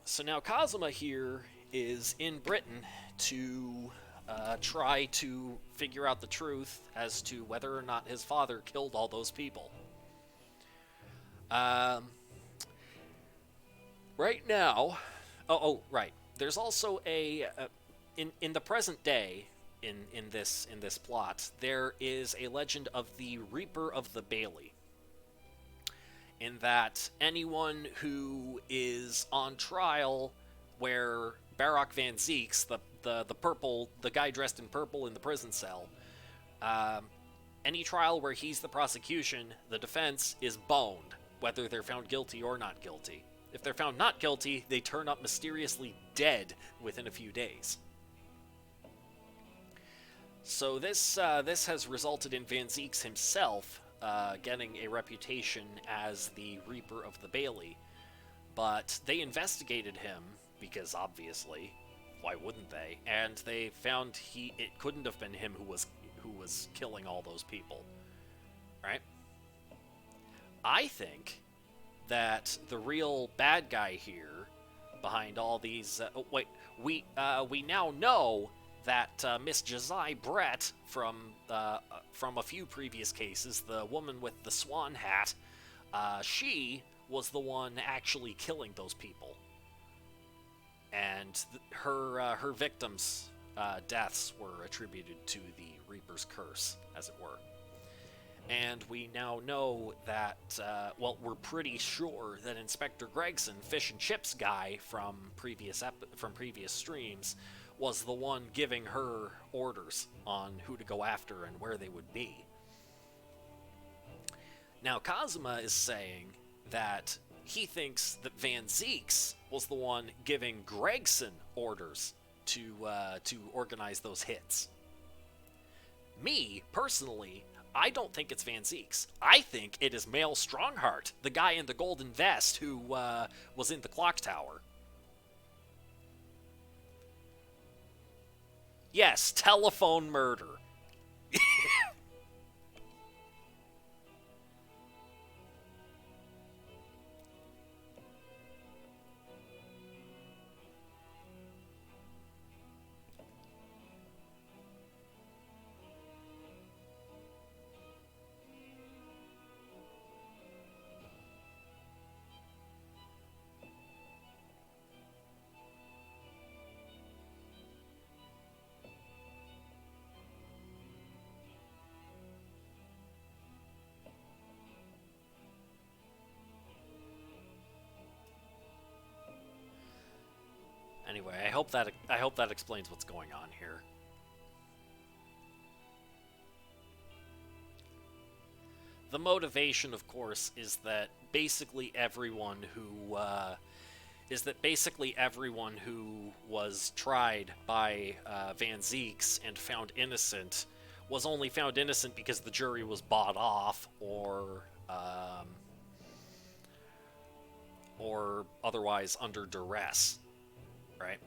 So now Kazuma here is in Britain to try to figure out the truth as to whether or not his father killed all those people. Right now, right. There's also in the present day, in this plot, there is a legend of the Reaper of the Bailey. In that anyone who is on trial where Baroque Van Zieks, the guy dressed in purple in the prison cell, any trial where he's the prosecution, the defense is boned, whether they're found guilty or not guilty. If they're found not guilty, they turn up mysteriously dead within a few days. So this has resulted in Van Zieks himself getting a reputation as the Reaper of the Bailey, but they investigated him because obviously, why wouldn't they? And they found it couldn't have been him who was killing all those people, right? I think that the real bad guy here behind all these we now know that Miss Jazai Brett from a few previous cases, the woman with the swan hat, she was the one actually killing those people, and her victims' deaths were attributed to the Reaper's curse, as it were. And we now know that, we're pretty sure that Inspector Gregson, Fish and Chips guy from previous streams, was the one giving her orders on who to go after and where they would be. Now, Kazuma is saying that he thinks that Van Zieks was the one giving Gregson orders to organize those hits. Me, personally, I don't think it's Van Zieks. I think it is Mael Strongheart, the guy in the golden vest who was in the clock tower. Yes, telephone murder. Anyway, I hope that explains what's going on here. The motivation, of course, is that basically everyone who was tried by Van Zieks and found innocent was only found innocent because the jury was bought off or otherwise under duress. Right?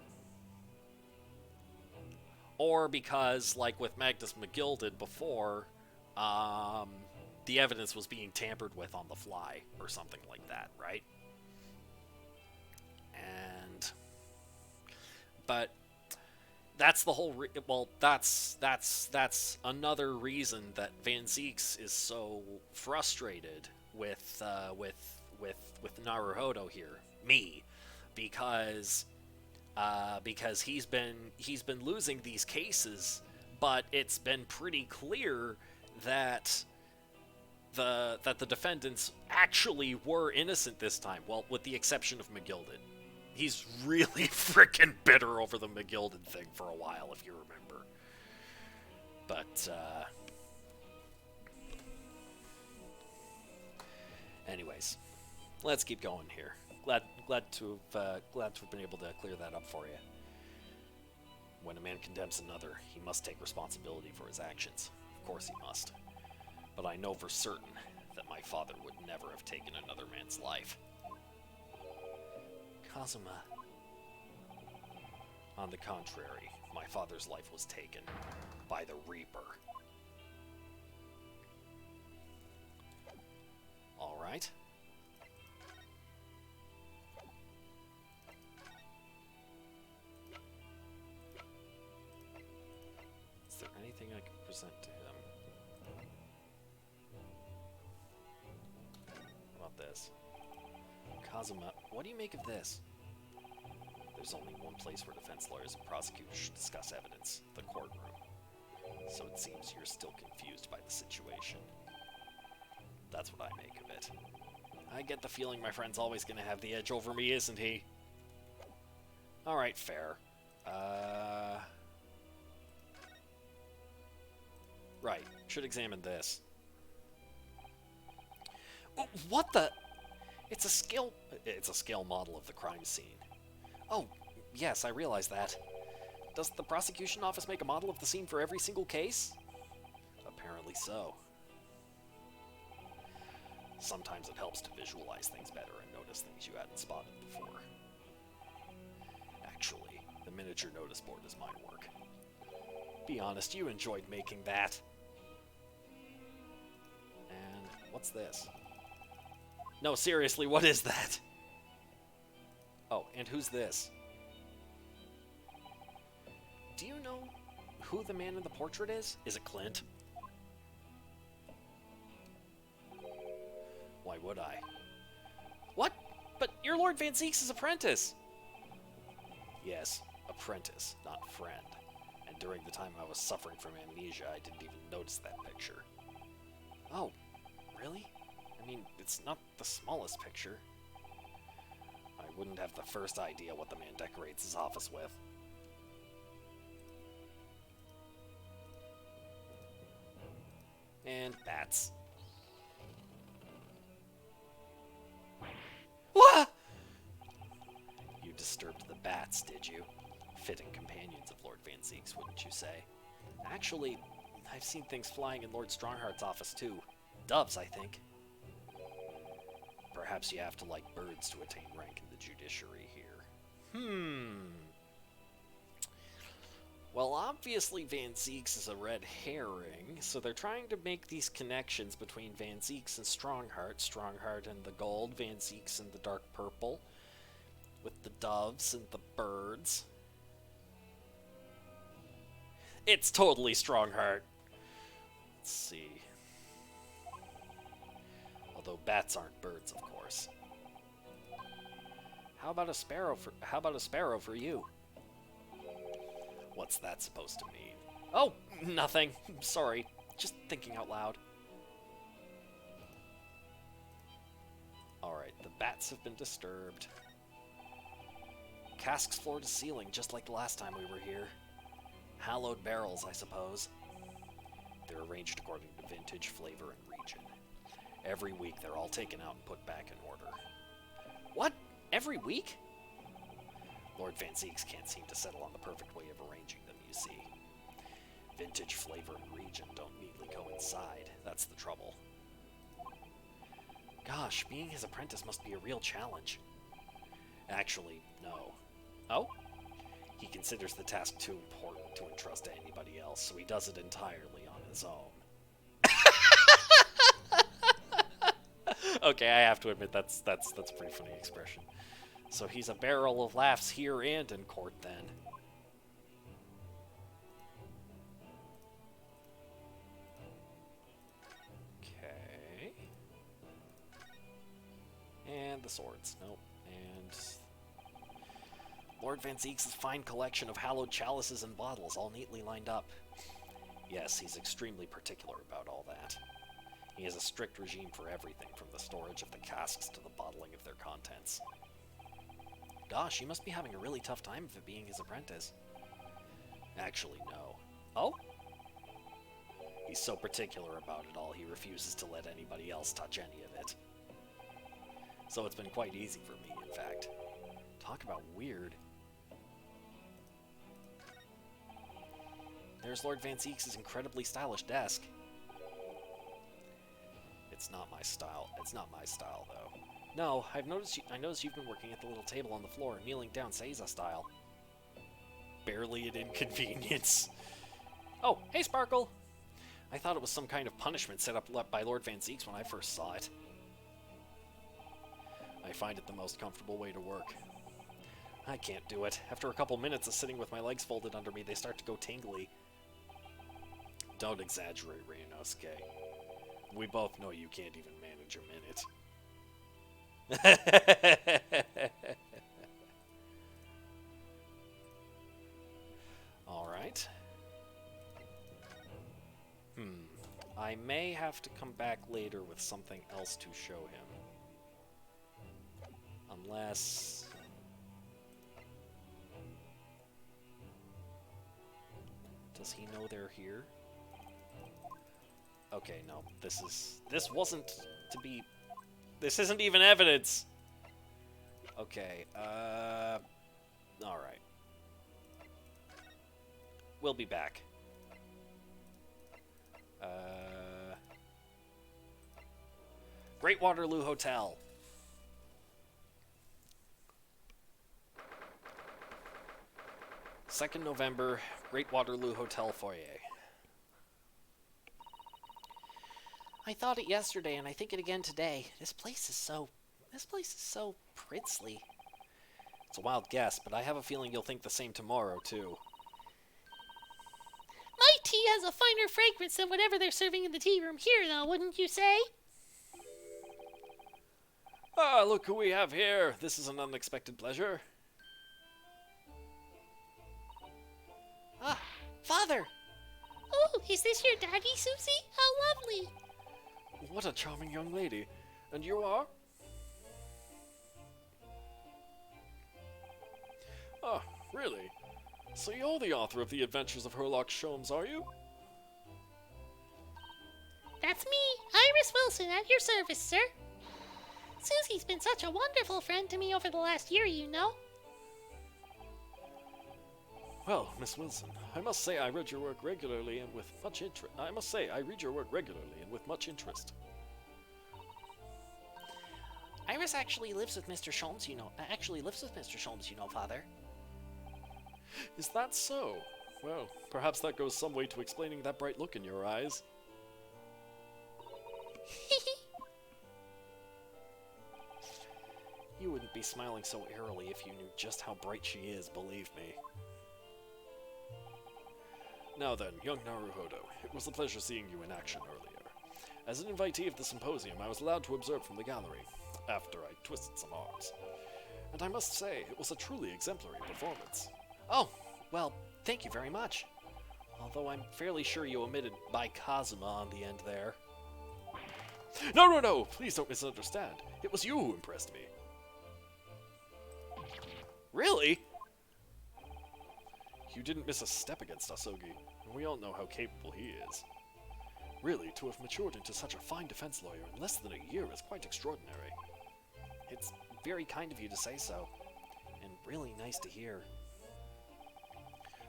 Or because, like with Magnus McGilded before, the evidence was being tampered with on the fly, or something like that, right? But that's the whole. That's another reason that Van Zieks is so frustrated with Naruhodo here, me, because he's been losing these cases, but it's been pretty clear that the defendants actually were innocent this time. Well, with the exception of McGilded. He's really freaking bitter over the McGilded thing for a while, if you remember. But Anyways, let's keep going here. Glad to have been able to clear that up for you. When a man condemns another, he must take responsibility for his actions. Of course he must. But I know for certain that my father would never have taken another man's life. Kazuma. On the contrary, my father's life was taken by the Reaper. Alright. Is there anything I can present to him? How about this? Kazuma, what do you make of this? There's only one place where defense lawyers and prosecutors should discuss evidence, the courtroom. So it seems you're still confused by the situation. That's what I make of it. I get the feeling my friend's always gonna have the edge over me, isn't he? Alright, fair. Right, should examine this. Oh, what the? It's a scale model of the crime scene. Oh, yes, I realize that. Does the prosecution office make a model of the scene for every single case? Apparently so. Sometimes it helps to visualize things better and notice things you hadn't spotted before. Actually, the miniature notice board is my work. Be honest, you enjoyed making that. And what's this? No, seriously, what is that? Oh, and who's this? Do you know who the man in the portrait is? Is it Clint? Why would I? What? But you're Lord Van Zieks' apprentice! Yes, apprentice, not friend. And during the time I was suffering from amnesia, I didn't even notice that picture. Oh, really? I mean, it's not the smallest picture. I wouldn't have the first idea what the man decorates his office with. And bats. What? You disturbed the bats, did you? Fitting companions of Lord Van Zieks, wouldn't you say? Actually, I've seen things flying in Lord Strongheart's office too. Doves, I think. Perhaps you have to like birds to attain rank in the judiciary here. Well, obviously Van Zieks is a red herring, so they're trying to make these connections between Van Zieks and Strongheart, Strongheart and the gold, Van Zieks and the dark purple, with the doves and the birds. It's totally Strongheart. Let's see. Although bats aren't birds, of course. How about a sparrow for you? What's that supposed to mean? Oh, nothing. Sorry. Just thinking out loud. Alright, the bats have been disturbed. Casks floor to ceiling, just like the last time we were here. Hallowed barrels, I suppose. They're arranged according to vintage, flavor, and region. Every week, they're all taken out and put back in order. What? Every week? Lord Van Zieks can't seem to settle on the perfect way of arranging them, you see. Vintage, flavor, and region don't neatly coincide. That's the trouble. Gosh, being his apprentice must be a real challenge. Actually, no. Oh? He considers the task too important to entrust to anybody else, so he does it entirely on his own. Okay, I have to admit that's a pretty funny expression. So he's a barrel of laughs here and in court, then. Okay. And the swords. Nope. And Lord Van Zieks' fine collection of hallowed chalices and bottles, all neatly lined up. Yes, he's extremely particular about all that. He has a strict regime for everything, from the storage of the casks to the bottling of their contents. Gosh, he must be having a really tough time of it being his apprentice. Actually, no. Oh? He's so particular about it all, he refuses to let anybody else touch any of it. So it's been quite easy for me, in fact. Talk about weird. There's Lord Van Zeeks' incredibly stylish desk. It's not my style. It's not my style, though. No, I noticed you've been working at the little table on the floor, kneeling down Seiza style. Barely an inconvenience. Oh, hey, Sparkle! I thought it was some kind of punishment set up by Lord Van Zeeks when I first saw it. I find it the most comfortable way to work. I can't do it. After a couple minutes of sitting with my legs folded under me, they start to go tingly. Don't exaggerate, Ryunosuke. We both know you can't even manage a minute. Alright. I may have to come back later with something else to show him. Unless... Does he know they're here? Okay, no. This wasn't to be... This isn't even evidence! Okay, alright. We'll be back. Great Waterloo Hotel. Second November, Great Waterloo Hotel foyer. I thought it yesterday, and I think it again today. This place is so princely. It's a wild guess, but I have a feeling you'll think the same tomorrow, too. My tea has a finer fragrance than whatever they're serving in the tea room here, though, wouldn't you say? Ah, look who we have here. This is an unexpected pleasure. Ah, Father! Oh, is this your daddy, Susie? How lovely! What a charming young lady. And you are? Ah, really? So you're the author of The Adventures of Herlock Sholmes, are you? That's me, Iris Wilson, at your service, sir. Susie's been such a wonderful friend to me over the last year, you know. Well, Miss Wilson, I must say I read your work regularly and with much interest. Iris actually lives with Mr. Sholmes, you know. Father. Is that so? Well, perhaps that goes some way to explaining that bright look in your eyes. You wouldn't be smiling so airily if you knew just how bright she is, believe me. Now then, young Naruhodo, it was a pleasure seeing you in action earlier. As an invitee of the symposium, I was allowed to observe from the gallery, after I twisted some arms. And I must say, it was a truly exemplary performance. Oh, well, thank you very much. Although I'm fairly sure you omitted by Kazuma on the end there. No, please don't misunderstand. It was you who impressed me. Really? You didn't miss a step against Asogi, and we all know how capable he is. Really, to have matured into such a fine defense lawyer in less than a year is quite extraordinary. It's very kind of you to say so, and really nice to hear.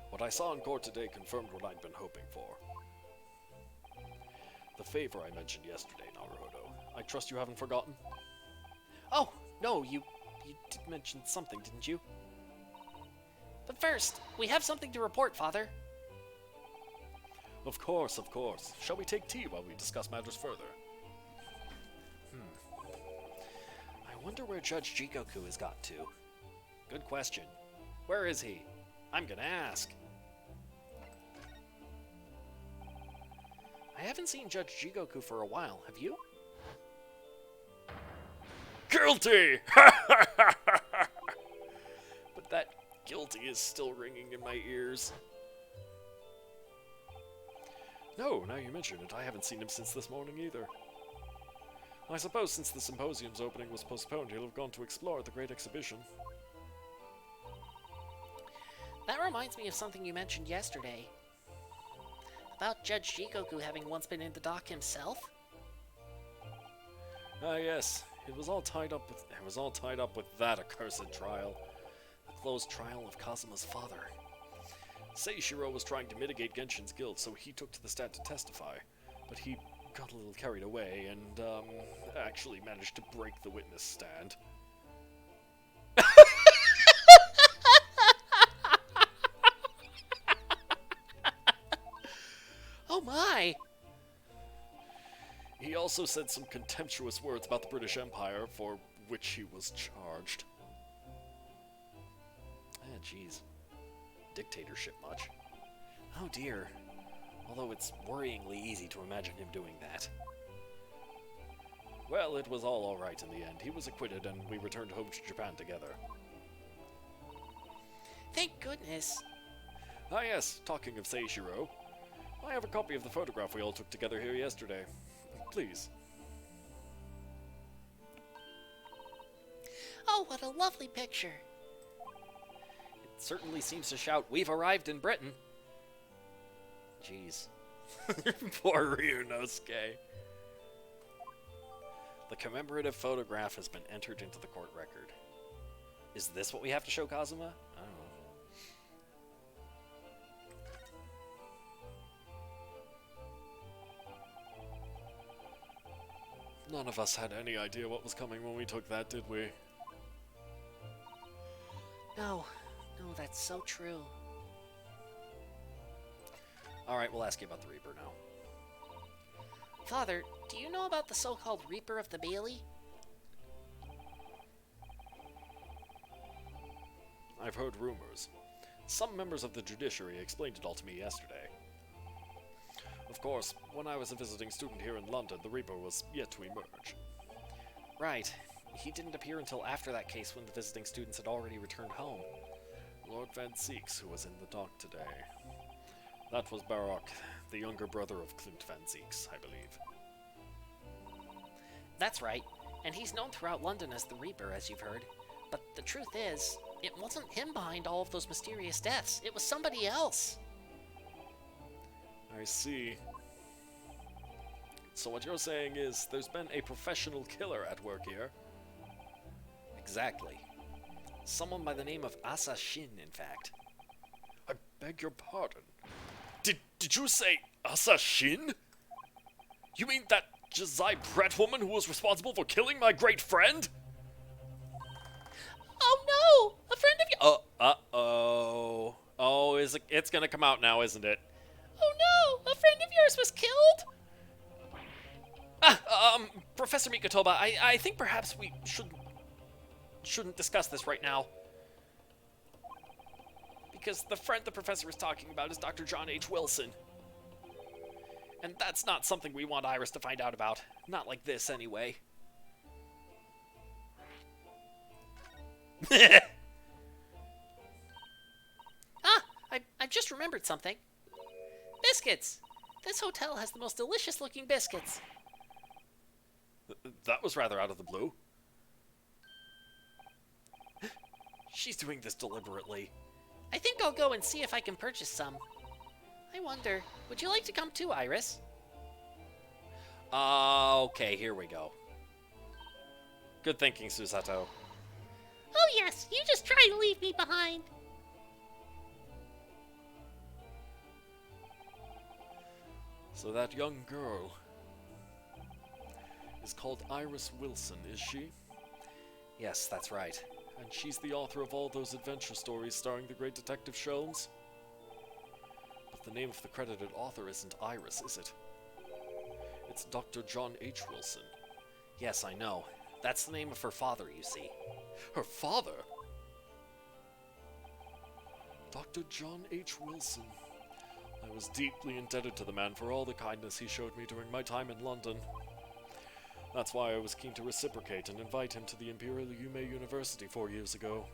What I saw in court today confirmed what I'd been hoping for. The favor I mentioned yesterday, Naruhodo. I trust you haven't forgotten? Oh, no, you did mention something, didn't you? But first, we have something to report, Father. Of course. Shall we take tea while we discuss matters further? I wonder where Judge Jigoku has got to. Good question. Where is he? I'm gonna ask. I haven't seen Judge Jigoku for a while, have you? Guilty! But that guilty is still ringing in my ears. No, now you mention it, I haven't seen him since this morning either. I suppose since the symposium's opening was postponed, he'll have gone to explore the great exhibition. That reminds me of something you mentioned yesterday. About Judge Jigoku having once been in the dock himself? Ah, yes. It was all tied up with that accursed trial. The closed trial of Kazuma's father. Seishiro was trying to mitigate Genshin's guilt, so he took to the stand to testify. But he got a little carried away and, actually managed to break the witness stand. Oh my! He also said some contemptuous words about the British Empire, for which he was charged. Ah, jeez. Dictatorship much? Oh dear. Although it's worryingly easy to imagine him doing that. Well, it was all alright in the end. He was acquitted and we returned home to Japan together. Thank goodness. Ah yes, talking of Seishiro, I have a copy of the photograph we all took together here yesterday. Please. Oh, what a lovely picture. It certainly seems to shout, "We've arrived in Britain!" Jeez. Poor Ryunosuke. The commemorative photograph has been entered into the court record. Is this what we have to show Kazuma? I don't know. None of us had any idea what was coming when we took that, did we? No, that's so true. Alright, we'll ask you about the Reaper now. Father, do you know about the so-called Reaper of the Bailey? I've heard rumors. Some members of the judiciary explained it all to me yesterday. Of course, when I was a visiting student here in London, the Reaper was yet to emerge. Right. He didn't appear until after that case when the visiting students had already returned home. Lord Van Zieks, who was in the dock today. That was Barak, the younger brother of Clint Van Zieks, I believe. That's right, and he's known throughout London as the Reaper, as you've heard. But the truth is, it wasn't him behind all of those mysterious deaths. It was somebody else. I see. So what you're saying is there's been a professional killer at work here? Exactly. Someone by the name of Asa Shin, in fact. I beg your pardon. Did you say Asa Shin? You mean that Jazai Brett woman who was responsible for killing my great friend? Oh no! A friend of yours! Uh-oh. Oh, it's gonna come out now, isn't it? Oh no! A friend of yours was killed? Professor Mikotoba, I think perhaps we shouldn't discuss this right now. Because the friend the professor is talking about is Dr. John H. Wilson. And that's not something we want Iris to find out about. Not like this, anyway. I've just remembered something. Biscuits! This hotel has the most delicious looking biscuits. That was rather out of the blue. She's doing this deliberately. I think I'll go and see if I can purchase some. I wonder, would you like to come too, Iris? Okay, here we go. Good thinking, Susato. Oh yes, you just try to leave me behind. So that young girl is called Iris Wilson, is she? Yes, that's right. And she's the author of all those adventure stories starring the great Detective Sholmes? But the name of the credited author isn't Iris, is it? It's Dr. John H. Wilson. Yes, I know. That's the name of her father, you see. Her father? Dr. John H. Wilson. I was deeply indebted to the man for all the kindness he showed me during my time in London. That's why I was keen to reciprocate and invite him to the Imperial Yume University 4 years ago.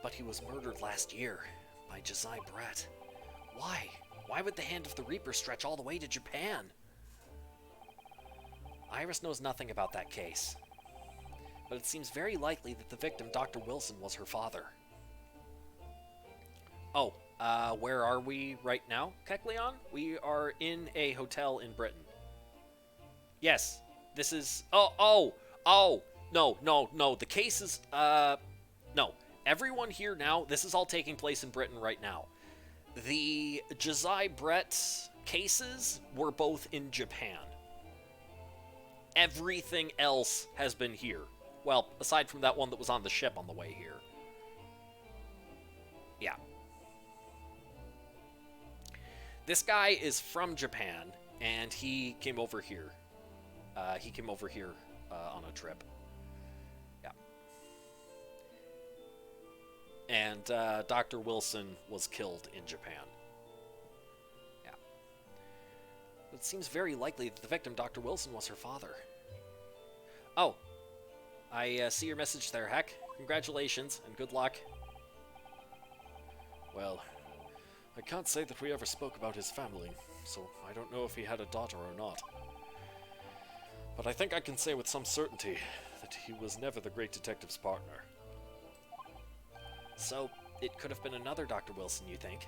But he was murdered last year by Jazai Brett. Why? Why would the hand of the Reaper stretch all the way to Japan? Iris knows nothing about that case. But it seems very likely that the victim, Dr. Wilson, was her father. Oh, where are we right now, Kecleon? We are in a hotel in Britain. Yes, this is. Oh. No. The case is. No. Everyone here now. This is all taking place in Britain right now. The Jazai Brett cases were both in Japan. Everything else has been here. Well, aside from that one that was on the ship on the way here. Yeah. This guy is from Japan, and he came over here. On a trip. Yeah. And Dr. Wilson was killed in Japan. Yeah. It seems very likely that the victim, Dr. Wilson, was her father. Oh. I see your message there, Heck. Congratulations, and good luck. Well, I can't say that we ever spoke about his family, so I don't know if he had a daughter or not. But I think I can say with some certainty that he was never the great detective's partner. So, it could have been another Dr. Wilson, you think?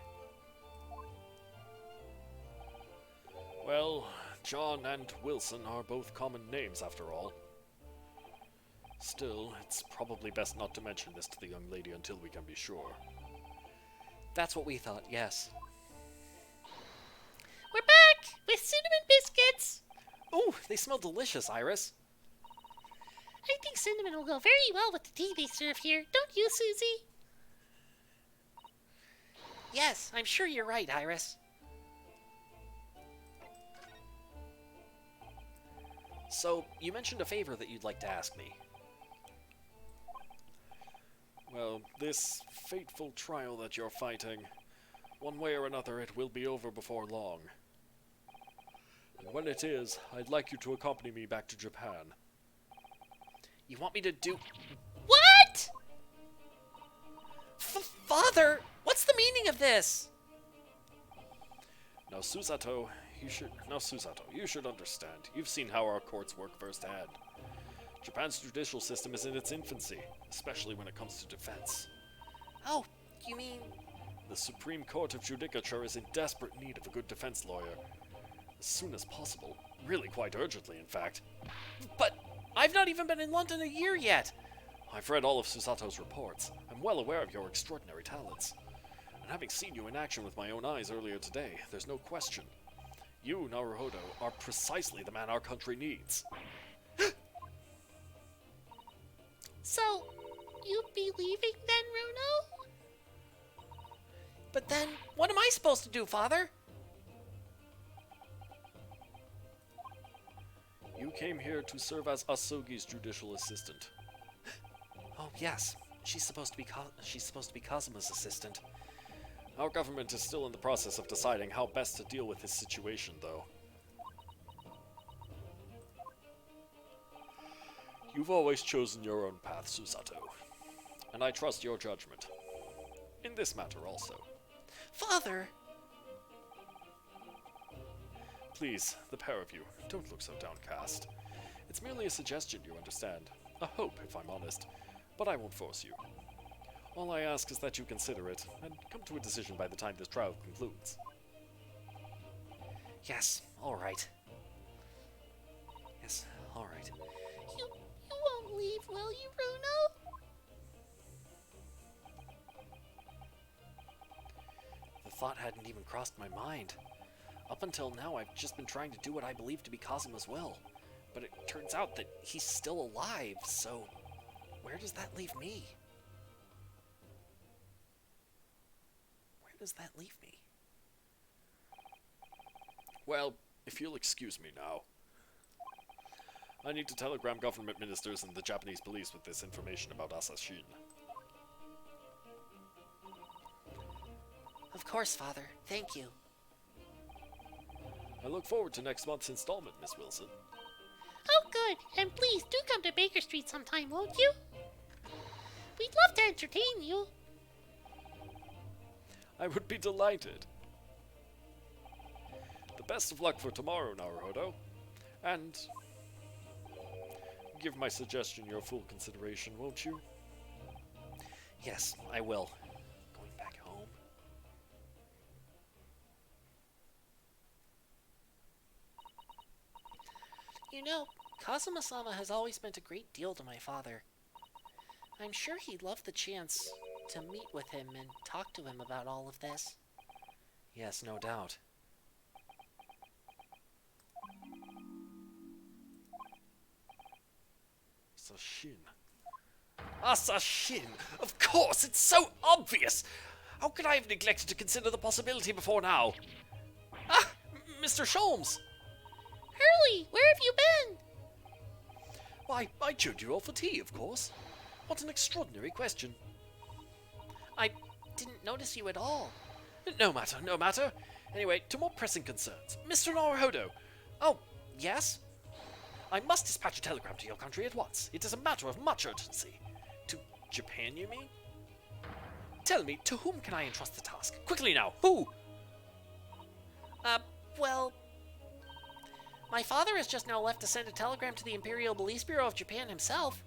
Well, John and Wilson are both common names after all. Still, it's probably best not to mention this to the young lady until we can be sure. That's what we thought, yes. We're back with cinnamon biscuits. Oh, they smell delicious, Iris. I think cinnamon will go very well with the tea they serve here. Don't you, Susie? Yes, I'm sure you're right, Iris. So, you mentioned a favor that you'd like to ask me. Well, this fateful trial that you're fighting, one way or another it will be over before long. And when it is, I'd like you to accompany me back to Japan. You want me to do... What? Father, what's the meaning of this? Now, Susato, you should understand. You've seen how our courts work firsthand. Japan's judicial system is in its infancy, especially when it comes to defense. Oh, you mean... The Supreme Court of Judicature is in desperate need of a good defense lawyer. As soon as possible. Really quite urgently, in fact. But I've not even been in London a year yet. I've read all of Susato's reports. I'm well aware of your extraordinary talents. And having seen you in action with my own eyes earlier today, there's no question. You, Naruhodo, are precisely the man our country needs. So, you'd be leaving then, Runo? But then, what am I supposed to do, Father? You came here to serve as Asogi's judicial assistant. Oh, yes. She's supposed to be Kazuma's assistant. Our government is still in the process of deciding how best to deal with this situation, though. You've always chosen your own path, Susato, and I trust your judgment. In this matter also. Father! Please, the pair of you, don't look so downcast. It's merely a suggestion, you understand. A hope, if I'm honest, but I won't force you. All I ask is that you consider it, and come to a decision by the time this trial concludes. Yes, all right. Yes, all right. You won't leave, will you, Runo? The thought hadn't even crossed my mind. Up until now, I've just been trying to do what I believe to be Kazuma's will. But it turns out that he's still alive, so where does that leave me? Where does that leave me? Well, if you'll excuse me now. I need to telegram government ministers and the Japanese police with this information about Asashin. Of course, Father. Thank you. I look forward to next month's installment, Miss Wilson. Oh, good. And please do come to Baker Street sometime, won't you? We'd love to entertain you. I would be delighted. The best of luck for tomorrow, Naruhodo. And give my suggestion your full consideration, won't you? Yes, I will. Going back home. You know, Kazuma-sama has always meant a great deal to my father. I'm sure he'd love the chance to meet with him and talk to him about all of this. Yes, no doubt. Sashin. Sashin! Of course, it's so obvious! How could I have neglected to consider the possibility before now? Mr. Sholmes! Hurley, where have you been? Why, I joined you all for tea, of course. What an extraordinary question. I didn't notice you at all. No matter, no matter. Anyway, to more pressing concerns. Mr. Naruhodo! Oh, yes? I must dispatch a telegram to your country at once. It is a matter of much urgency. To Japan, you mean? Tell me, to whom can I entrust the task? Quickly now, who? Well... My father has just now left to send a telegram to the Imperial Police Bureau of Japan himself.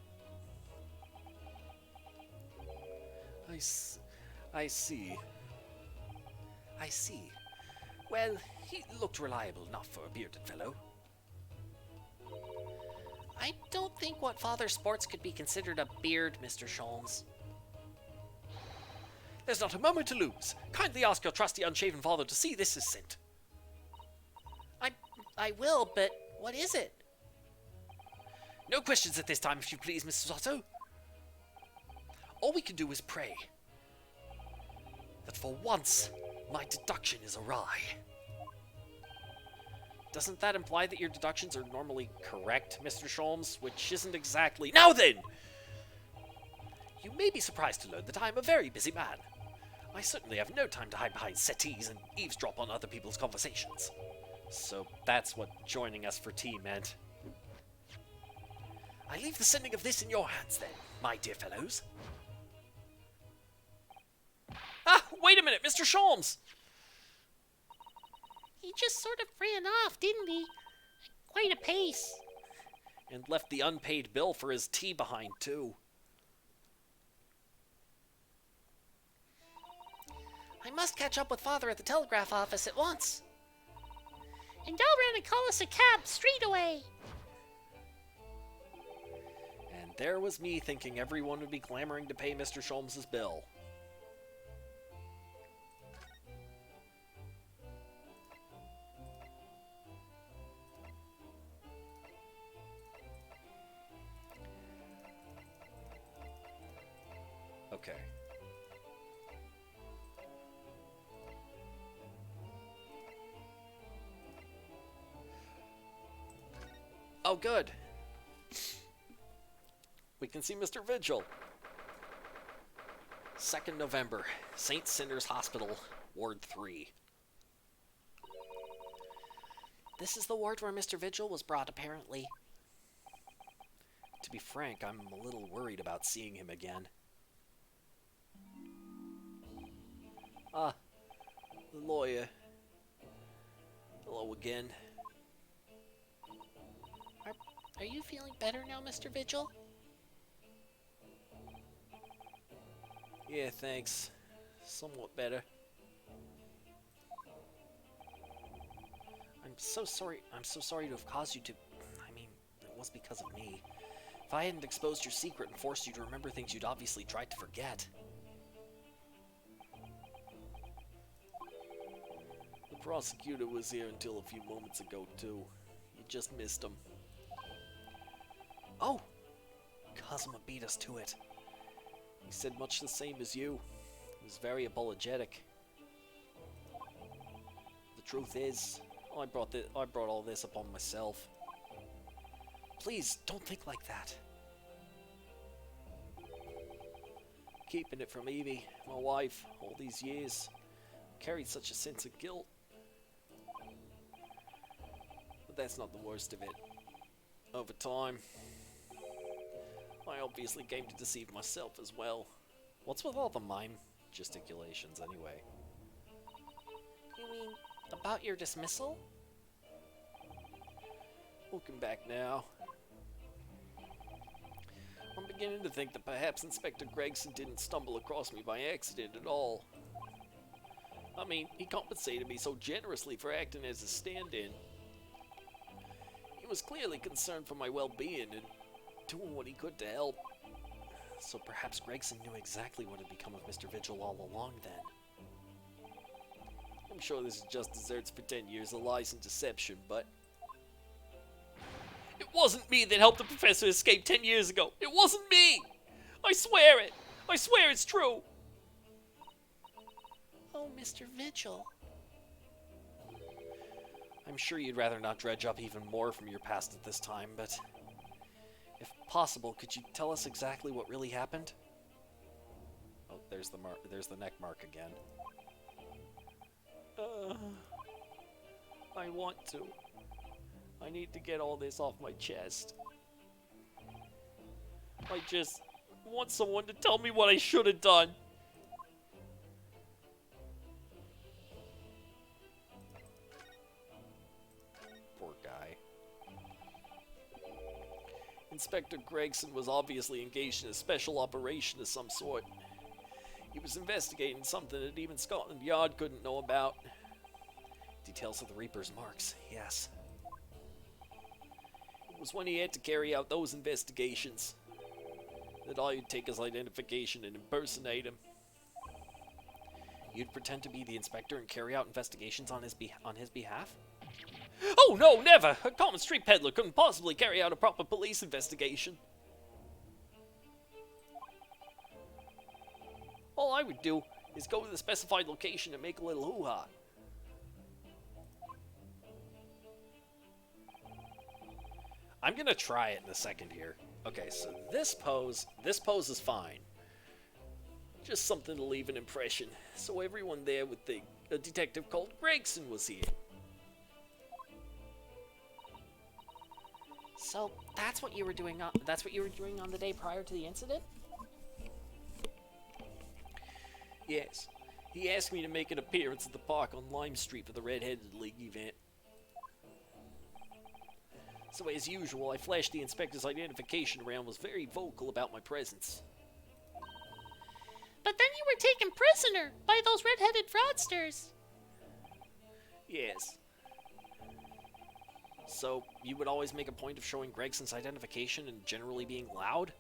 I see. I see. Well, he looked reliable enough for a bearded fellow. I don't think what father sports could be considered a beard, Mr. Sholmes. There's not a moment to lose. Kindly ask your trusty unshaven father to see this is sent. I will, but what is it? No questions at this time, if you please, Mr. Sato. All we can do is pray that for once, my deduction is awry. Doesn't that imply that your deductions are normally correct, Mr. Sholmes? Which isn't exactly... Now then! You may be surprised to learn that I am a very busy man. I certainly have no time to hide behind settees and eavesdrop on other people's conversations. So that's what joining us for tea meant. I leave the sending of this in your hands then, my dear fellows. Wait a minute, Mr. Sholmes! He just sort of ran off, didn't he? At quite a pace. And left the unpaid bill for his tea behind, too. I must catch up with father at the telegraph office at once. And I'll run and call us a cab straight away. And there was me thinking everyone would be clamoring to pay Mr. Sholmes' bill. Okay. Oh, good. We can see Mr. Vigil. 2nd November, St. Cinder's Hospital, Ward 3. This is the ward where Mr. Vigil was brought, apparently. To be frank, I'm a little worried about seeing him again. Ah, the lawyer. Hello again. Are you feeling better now, Mr. Vigil? Yeah, thanks. Somewhat better. I'm so sorry to have caused you to... I mean, it was because of me. If I hadn't exposed your secret and forced you to remember things you'd obviously tried to forget. The prosecutor was here until a few moments ago, too. You just missed him. Oh! Kazuma beat us to it. He said much the same as you. He was very apologetic. The truth is, I brought all this upon myself. Please, don't think like that. Keeping it from Evie, my wife, all these years, carried such a sense of guilt. But that's not the worst of it. Over time, I obviously came to deceive myself as well. What's with all the mime gesticulations, anyway? You mean about your dismissal? Looking back now, I'm beginning to think that perhaps Inspector Gregson didn't stumble across me by accident at all. I mean, he compensated me so generously for acting as a stand-in. He was clearly concerned for my well-being and doing what he could to help. So perhaps Gregson knew exactly what had become of Mr. Vigil all along then. I'm sure this is just desserts for 10 years of lies and deception, but... It wasn't me that helped the professor escape 10 years ago! It wasn't me! I swear it! I swear it's true! Oh, Mr. Vigil. I'm sure you'd rather not dredge up even more from your past at this time, but... if possible, could you tell us exactly what really happened? Oh, there's the neck mark again. I want to. I need to get all this off my chest. I just want someone to tell me what I should have done. Poor guy. Inspector Gregson was obviously engaged in a special operation of some sort. He was investigating something that even Scotland Yard couldn't know about. Details of the Reaper's marks, yes. It was when he had to carry out those investigations that I'd take his identification and impersonate him. You'd pretend to be the inspector and carry out investigations on his behalf? Oh no, never! A common street peddler couldn't possibly carry out a proper police investigation. All I would do is go to the specified location and make a little hoo-ha. I'm gonna try it in a second here. Okay, so this pose is fine. Just something to leave an impression, so everyone there would think a detective called Gregson was here. So that's what you were doing on the day prior to the incident? Yes. He asked me to make an appearance at the park on Lime Street for the Red-Headed League event. So as usual, I flashed the inspector's identification around and was very vocal about my presence. But then you were taken prisoner by those red-headed fraudsters. Yes. So, you would always make a point of showing Gregson's identification and generally being loud?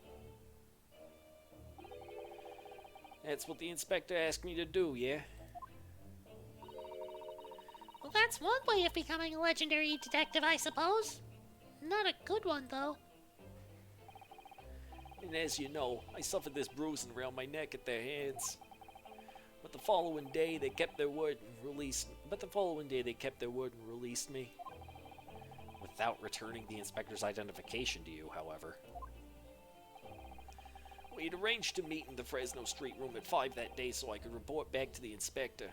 That's what the inspector asked me to do, yeah? Well, that's one way of becoming a legendary detective, I suppose. Not a good one, though. And as you know, I suffered this bruising around my neck at their hands. But the following day, they kept their word and released me. Without returning the inspector's identification to you, however. We'd arranged to meet in the Fresno Street room at 5 that day so I could report back to the inspector.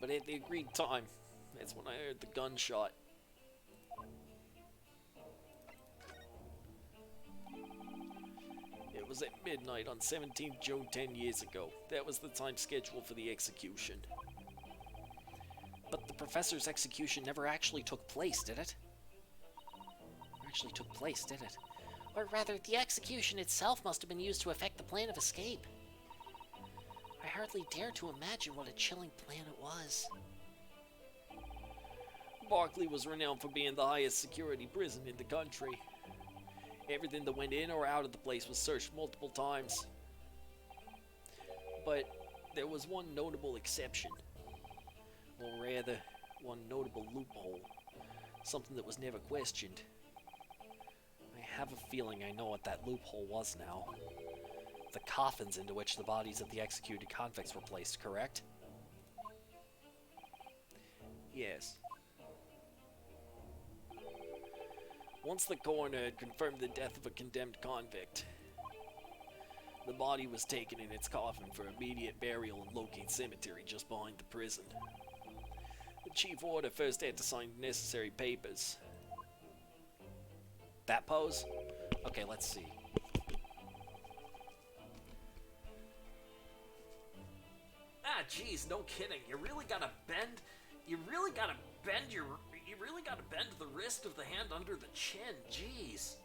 But at the agreed time, that's when I heard the gunshot. It was at midnight on 17th June 10 years ago. That was the time scheduled for the execution. But the professor's execution never actually took place, did it? Or rather, the execution itself must have been used to effect the plan of escape. I hardly dare to imagine what a chilling plan it was. Barclay was renowned for being the highest security prison in the country. Everything that went in or out of the place was searched multiple times. But there was one notable exception. Or rather, one notable loophole. Something that was never questioned. I have a feeling I know what that loophole was now. The coffins into which the bodies of the executed convicts were placed, correct? Yes. Once the coroner had confirmed the death of a condemned convict, the body was taken in its coffin for immediate burial in Locane Cemetery just behind the prison. The chief warder first had to sign necessary papers. That pose? Okay, let's see. Ah, jeez, no kidding. You really gotta bend the wrist of the hand under the chin. Jeez.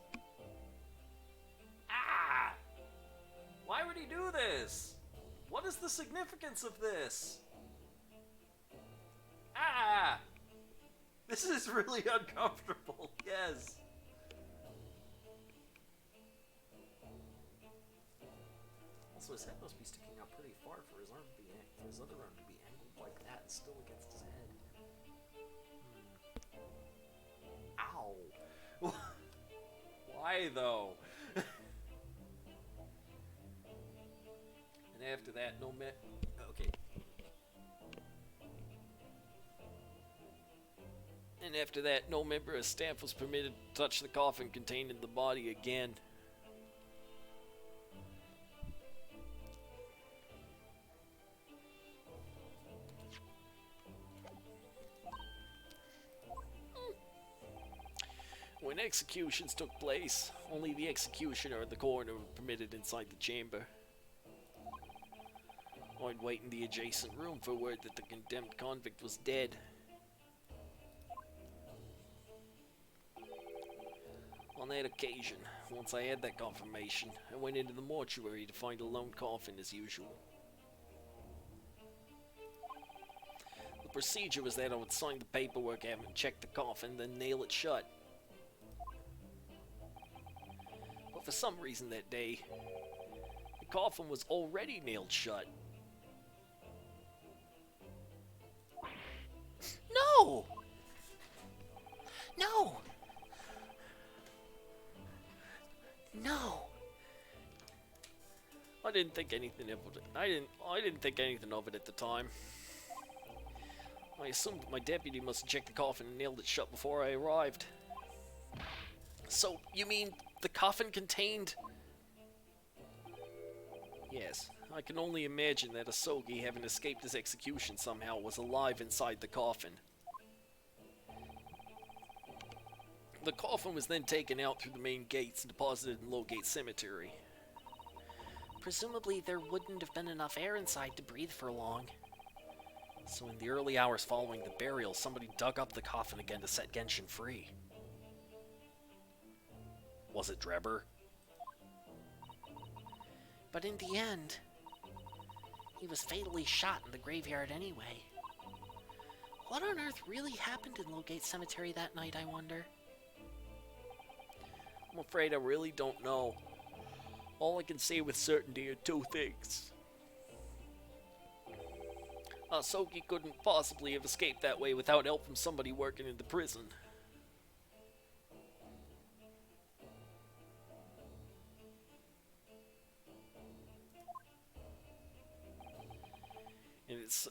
Ah! do this? What is the significance of this? Ah! This is really uncomfortable. Yes. Also, his head must be sticking out pretty far for his arm to be for his other arm to be angled like that and still against his head. Ow! Why though? And after that, okay. And after that, no member of staff was permitted to touch the coffin contained in the body again. When executions took place, only the executioner and the coroner were permitted inside the chamber. I'd wait in the adjacent room for word that the condemned convict was dead. On that occasion, once I had that confirmation, I went into the mortuary to find a lone coffin as usual. The procedure was that I would sign the paperwork, have him check the coffin, then nail it shut. But for some reason that day, the coffin was already nailed shut. No! No! No! I didn't think anything of it. I didn't think anything of it at the time. I assumed that my deputy must have checked the coffin and nailed it shut before I arrived. So, you mean the coffin contained... Yes, I can only imagine that Asogi, having escaped his execution somehow, was alive inside the coffin. The coffin was then taken out through the main gates and deposited in Lowgate Cemetery. Presumably there wouldn't have been enough air inside to breathe for long. So in the early hours following the burial, somebody dug up the coffin again to set Genshin free. Was it Drebber? But in the end, he was fatally shot in the graveyard anyway. What on earth really happened in Lowgate Cemetery that night, I wonder? I'm afraid I really don't know. All I can say with certainty are two things. Asogi couldn't possibly have escaped that way without help from somebody working in the prison.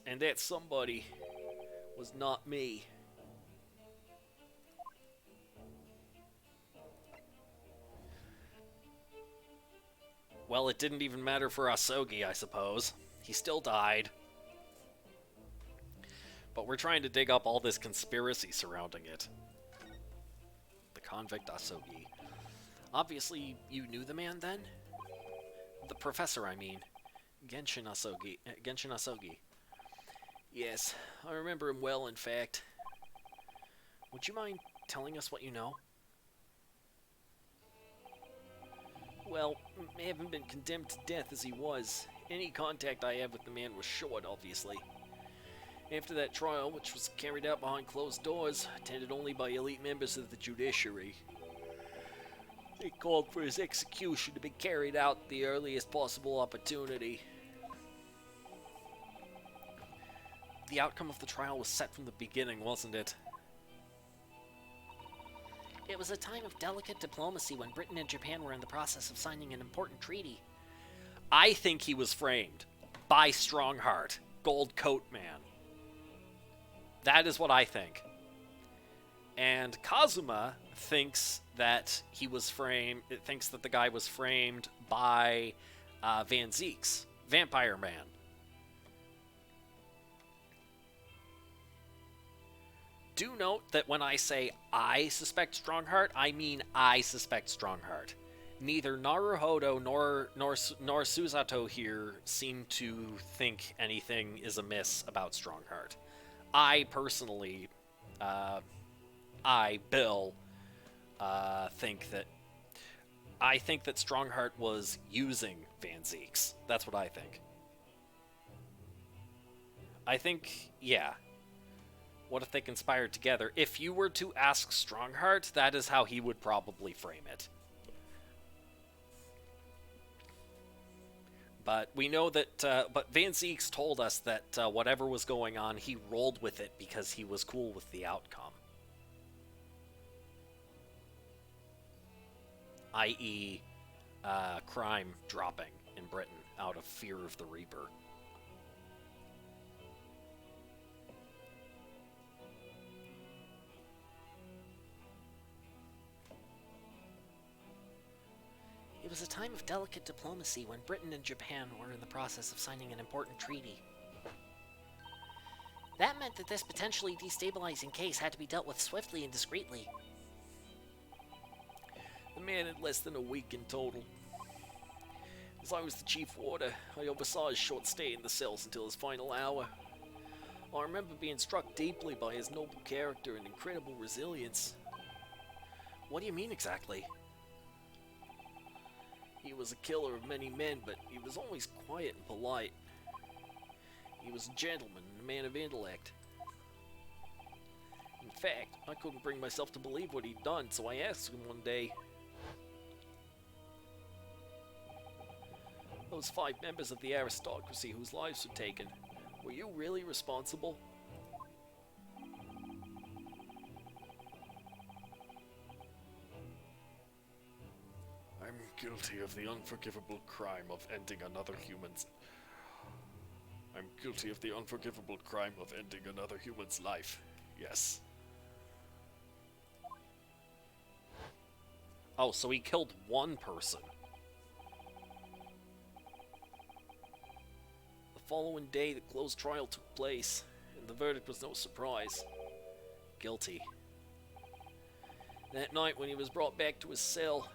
And that somebody was not me. Well, it didn't even matter for Asogi, I suppose. He still died. But we're trying to dig up all this conspiracy surrounding it. The convict Asogi. Obviously, you knew the man then? The professor, I mean. Genshin Asogi. Yes, I remember him well, in fact. Would you mind telling us what you know? Well, having been condemned to death as he was, any contact I had with the man was short, obviously. After that trial, which was carried out behind closed doors, attended only by elite members of the judiciary, they called for his execution to be carried out at the earliest possible opportunity. The outcome of the trial was set from the beginning, wasn't it? It was a time of delicate diplomacy when Britain and Japan were in the process of signing an important treaty. I think he was framed by Strongheart, Gold Coat Man. That is what I think. And Kazuma thinks that the guy was framed by Van Zieks, Vampire Man. Do note that when I say I suspect Strongheart, I mean I suspect Strongheart. Neither Naruhodo nor Susato here seem to think anything is amiss about Strongheart. I personally, Bill, think that I think that Strongheart was using Van Zieks. That's what I think. I think, yeah. What if they conspired together? If you were to ask Strongheart, that is how he would probably frame it. But we know that, but Van Zieks told us that whatever was going on, he rolled with it because he was cool with the outcome. I.e., crime dropping in Britain out of fear of the Reaper. It was a time of delicate diplomacy when Britain and Japan were in the process of signing an important treaty. That meant that this potentially destabilizing case had to be dealt with swiftly and discreetly. The man had less than a week in total. As I was the chief warder, I oversaw his short stay in the cells until his final hour. I remember being struck deeply by his noble character and incredible resilience. What do you mean exactly? He was a killer of many men, but he was always quiet and polite. He was a gentleman and a man of intellect. In fact, I couldn't bring myself to believe what he'd done, so I asked him one day, "Those 5 members of the aristocracy whose lives were taken, were you really responsible?" "I'm guilty of the unforgivable crime of ending another human's life. Yes." Oh, so he killed one person. The following day, the closed trial took place, and the verdict was no surprise. Guilty. That night, when he was brought back to his cell,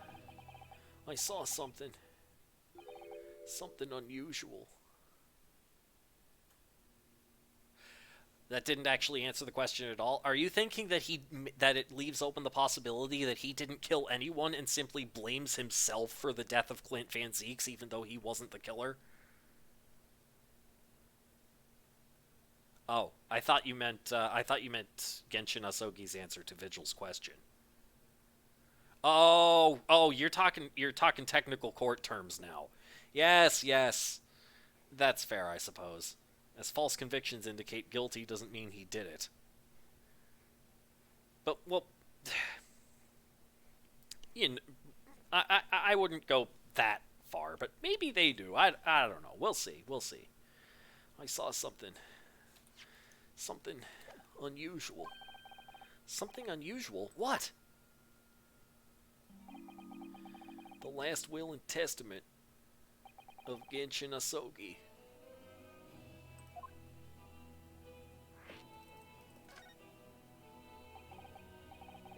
I saw something unusual. That didn't actually answer the question at all. Are you thinking that it leaves open the possibility that he didn't kill anyone and simply blames himself for the death of Clint Van Zieks, even though he wasn't the killer? Oh, I thought you meant Genshin Asogi's answer to Vigil's question. Oh, you're talking technical court terms now. Yes. That's fair, I suppose. As false convictions indicate, guilty doesn't mean he did it. But, well, I wouldn't go that far, but maybe they do. I don't know. We'll see. I saw something unusual. Something unusual? What? The last will and testament of Genshin Asogi.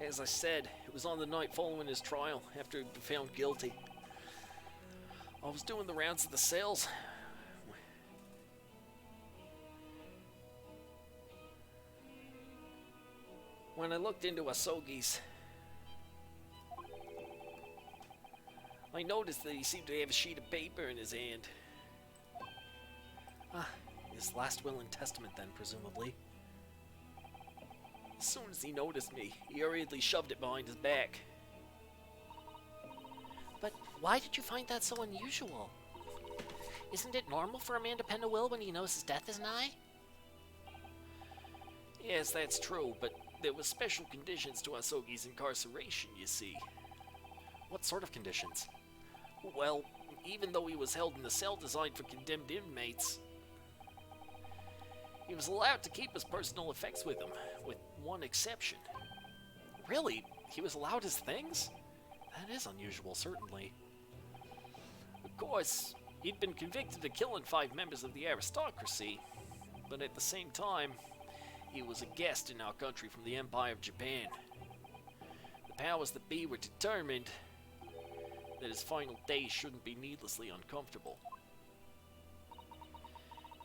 As I said, it was on the night following his trial, after he'd been found guilty. I was doing the rounds of the cells. When I looked into Asogi's, I noticed that he seemed to have a sheet of paper in his hand. His last will and testament then, presumably. As soon as he noticed me, he hurriedly shoved it behind his back. But why did you find that so unusual? Isn't it normal for a man to pen a will when he knows his death is nigh? Yes, that's true, but there were special conditions to Asogi's incarceration, you see. What sort of conditions? Well, even though he was held in a cell designed for condemned inmates, he was allowed to keep his personal effects with him, with one exception. Really? He was allowed his things? That is unusual, certainly. Of course, he'd been convicted of killing 5 members of the aristocracy, but at the same time, he was a guest in our country from the Empire of Japan. The powers that be were determined that his final days shouldn't be needlessly uncomfortable.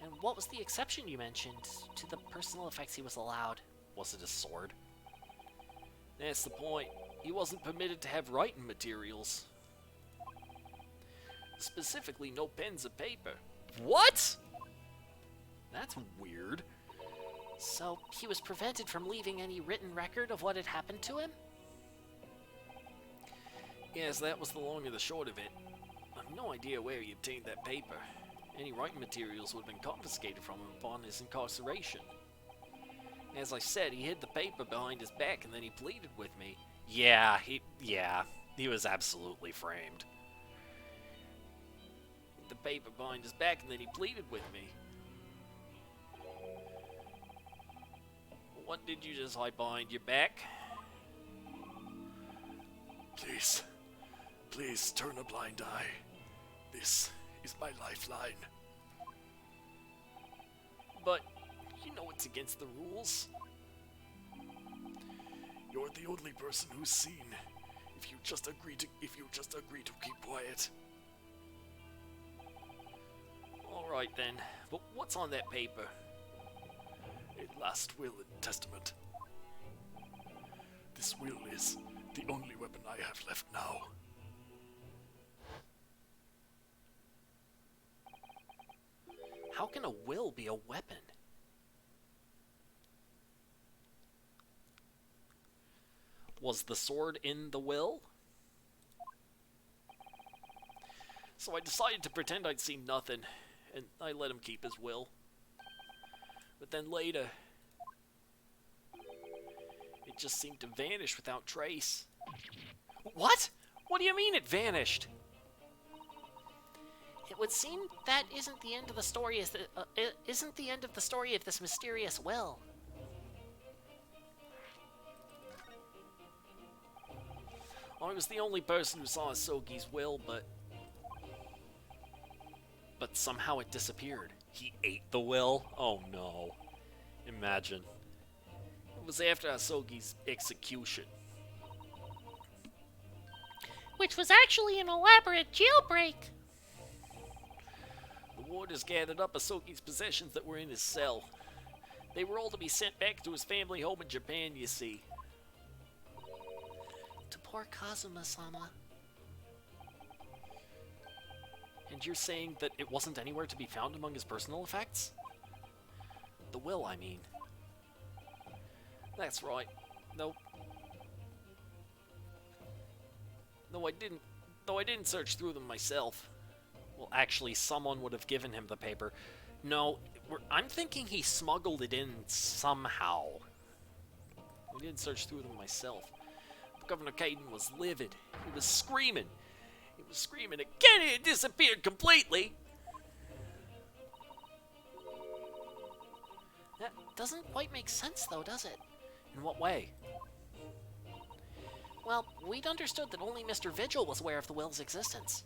And what was the exception you mentioned to the personal effects he was allowed? Was it a sword? That's the point. He wasn't permitted to have writing materials. Specifically, no pens or paper. What? That's weird. So, he was prevented from leaving any written record of what had happened to him? Yes, that was the long and the short of it. I've no idea where he obtained that paper. Any writing materials would have been confiscated from him upon his incarceration. As I said, he hid the paper behind his back and then he pleaded with me. Yeah, he was absolutely framed. The paper behind his back and then he pleaded with me. What did you just hide behind your back? Please, please turn a blind eye. This is my lifeline. But you know it's against the rules. You're the only person who's seen. If you just agree to keep quiet. All right then. But what's on that paper? A last will and testament. This will is the only weapon I have left now. How can a will be a weapon? Was the sword in the will? So I decided to pretend I'd seen nothing, and I let him keep his will. But then later, it just seemed to vanish without trace. What? What do you mean it vanished? It would seem that isn't the end of the story. Isn't the end of the story of this mysterious will? I was the only person who saw Asogi's will, But somehow it disappeared. He ate the will? Oh no. Imagine. it was after Asogi's execution. Which was actually an elaborate jailbreak. The warders gathered up Asogi's possessions that were in his cell. They were all to be sent back to his family home in Japan, you see. To poor Kazuma-sama. And you're saying that it wasn't anywhere to be found among his personal effects? The will, I mean. That's right. Nope. No, I didn't. Though I didn't search through them myself. Well, actually, someone would have given him the paper. No, I'm thinking he smuggled it in somehow. I didn't search through them myself. But Governor Caden was livid. He was screaming. He was screaming again. It had disappeared completely. That doesn't quite make sense, though, does it? In what way? Well, we'd understood that only Mr. Vigil was aware of the will's existence.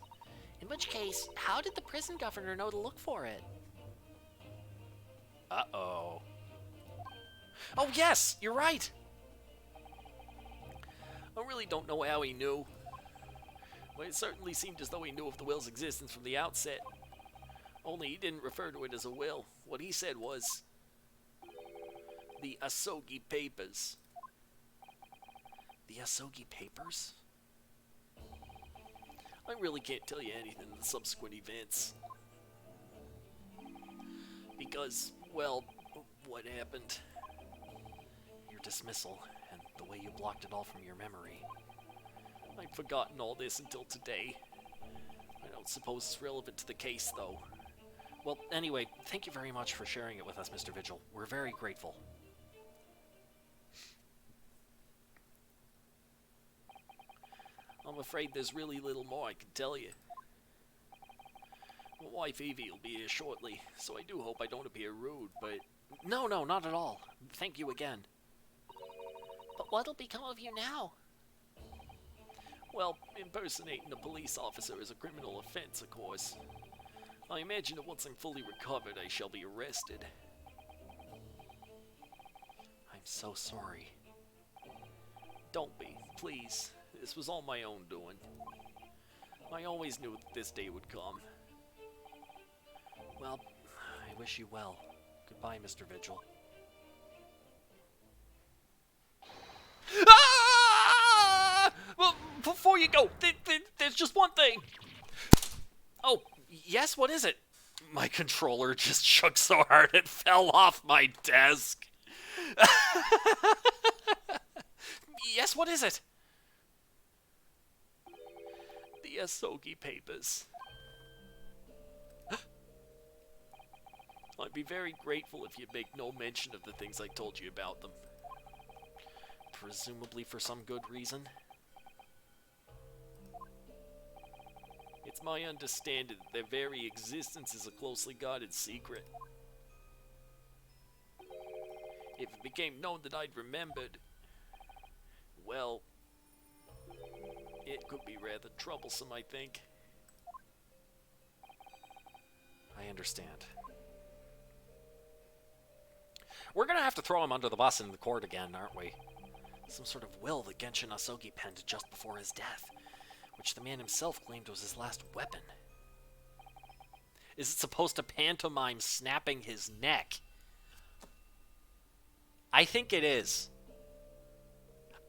In which case, how did the prison governor know to look for it? Uh-oh. Oh, yes! You're right! I really don't know how he knew. But it certainly seemed as though he knew of the will's existence from the outset. Only he didn't refer to it as a will. What he said was the Asogi Papers. The Asogi Papers? I really can't tell you anything of the subsequent events. Because, well, what happened? Your dismissal, and the way you blocked it all from your memory. I'd forgotten all this until today. I don't suppose it's relevant to the case, though. Well, anyway, thank you very much for sharing it with us, Mr. Vigil. We're very grateful. I'm afraid there's really little more I can tell you. My wife Evie will be here shortly, so I do hope I don't appear rude, but... No, not at all. Thank you again. But what'll become of you now? Well, impersonating a police officer is a criminal offense, of course. I imagine that once I'm fully recovered, I shall be arrested. I'm so sorry. Don't be, please. This was all my own doing. I always knew that this day would come. Well, I wish you well. Goodbye, Mr. Vigil. Ah! Well, before you go, there's just one thing. Oh, yes, what is it? My controller just shook so hard it fell off my desk. Yes, what is it? The Asogi papers. I'd be very grateful if you'd make no mention of the things I told you about them. Presumably for some good reason. It's my understanding that their very existence is a closely guarded secret. If it became known that I'd remembered, well, it could be rather troublesome, I think. I understand. We're gonna have to throw him under the bus in the court again, aren't we? Some sort of will that Genshin Asogi penned just before his death, which the man himself claimed was his last weapon. Is it supposed to pantomime snapping his neck? I think it is.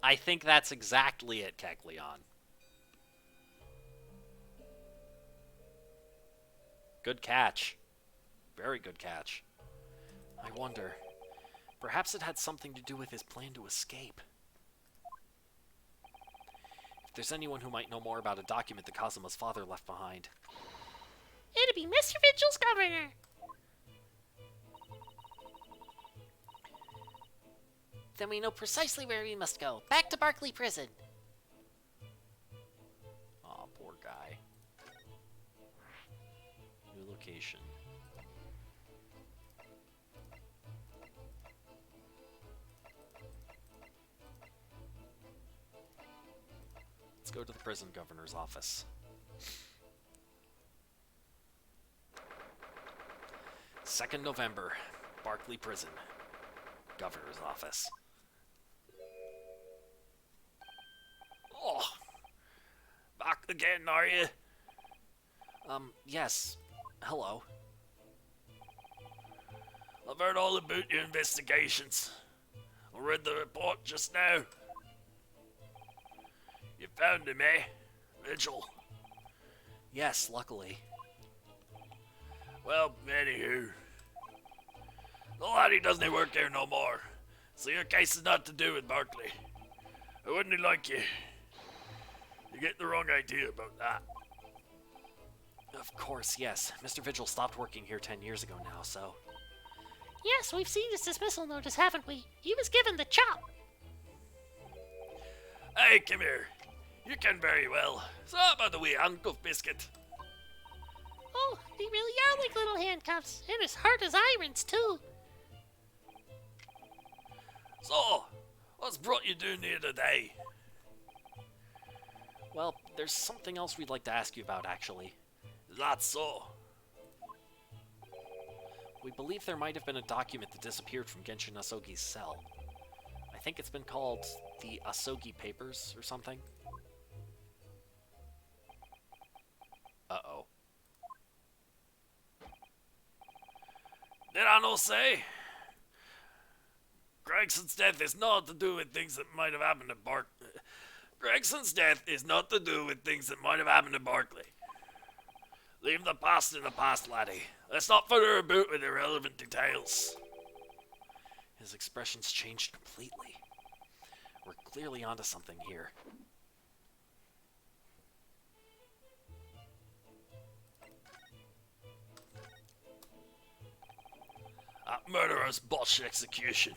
I think that's exactly it, Kecleon. Good catch. Very good catch. I wonder, perhaps it had something to do with his plan to escape. If there's anyone who might know more about a document that Kazuma's father left behind. It'd be Mr. Vigil's governor. Then we know precisely where we must go. Back to Barclay Prison. Aw, poor guy. New location. Let's go to the prison governor's office. 2nd November, Barclay Prison. Governor's office. Oh! Back again, are you? Yes. Hello. I've heard all about your investigations. I read the report just now. You found him, eh? Vigil. Yes, luckily. Well, anywho. The laddie doesn't work here no more, so your case is not to do with Barclay. I wouldn't like you. You get the wrong idea about that. Of course, yes. Mr. Vigil stopped working here 10 years ago now, so... Yes, we've seen his dismissal notice, haven't we? He was given the chop. Hey, come here. You can very well. So how about the wee handcuff biscuit? Oh, they really are like little handcuffs, and as hard as irons, too. So, what's brought you down here today? Well, there's something else we'd like to ask you about, actually. Is that so? We believe there might have been a document that disappeared from Genshin Asogi's cell. I think it's been called the Asogi Papers or something. Uh-oh. Did I no say? Gregson's death is not to do with things that might have happened to Barclay. Gregson's death is not to do with things that might have happened to Barclay. Leave the past in the past, laddie. Let's not further about with irrelevant details. His expressions changed completely. We're clearly onto something here. That murderous botched execution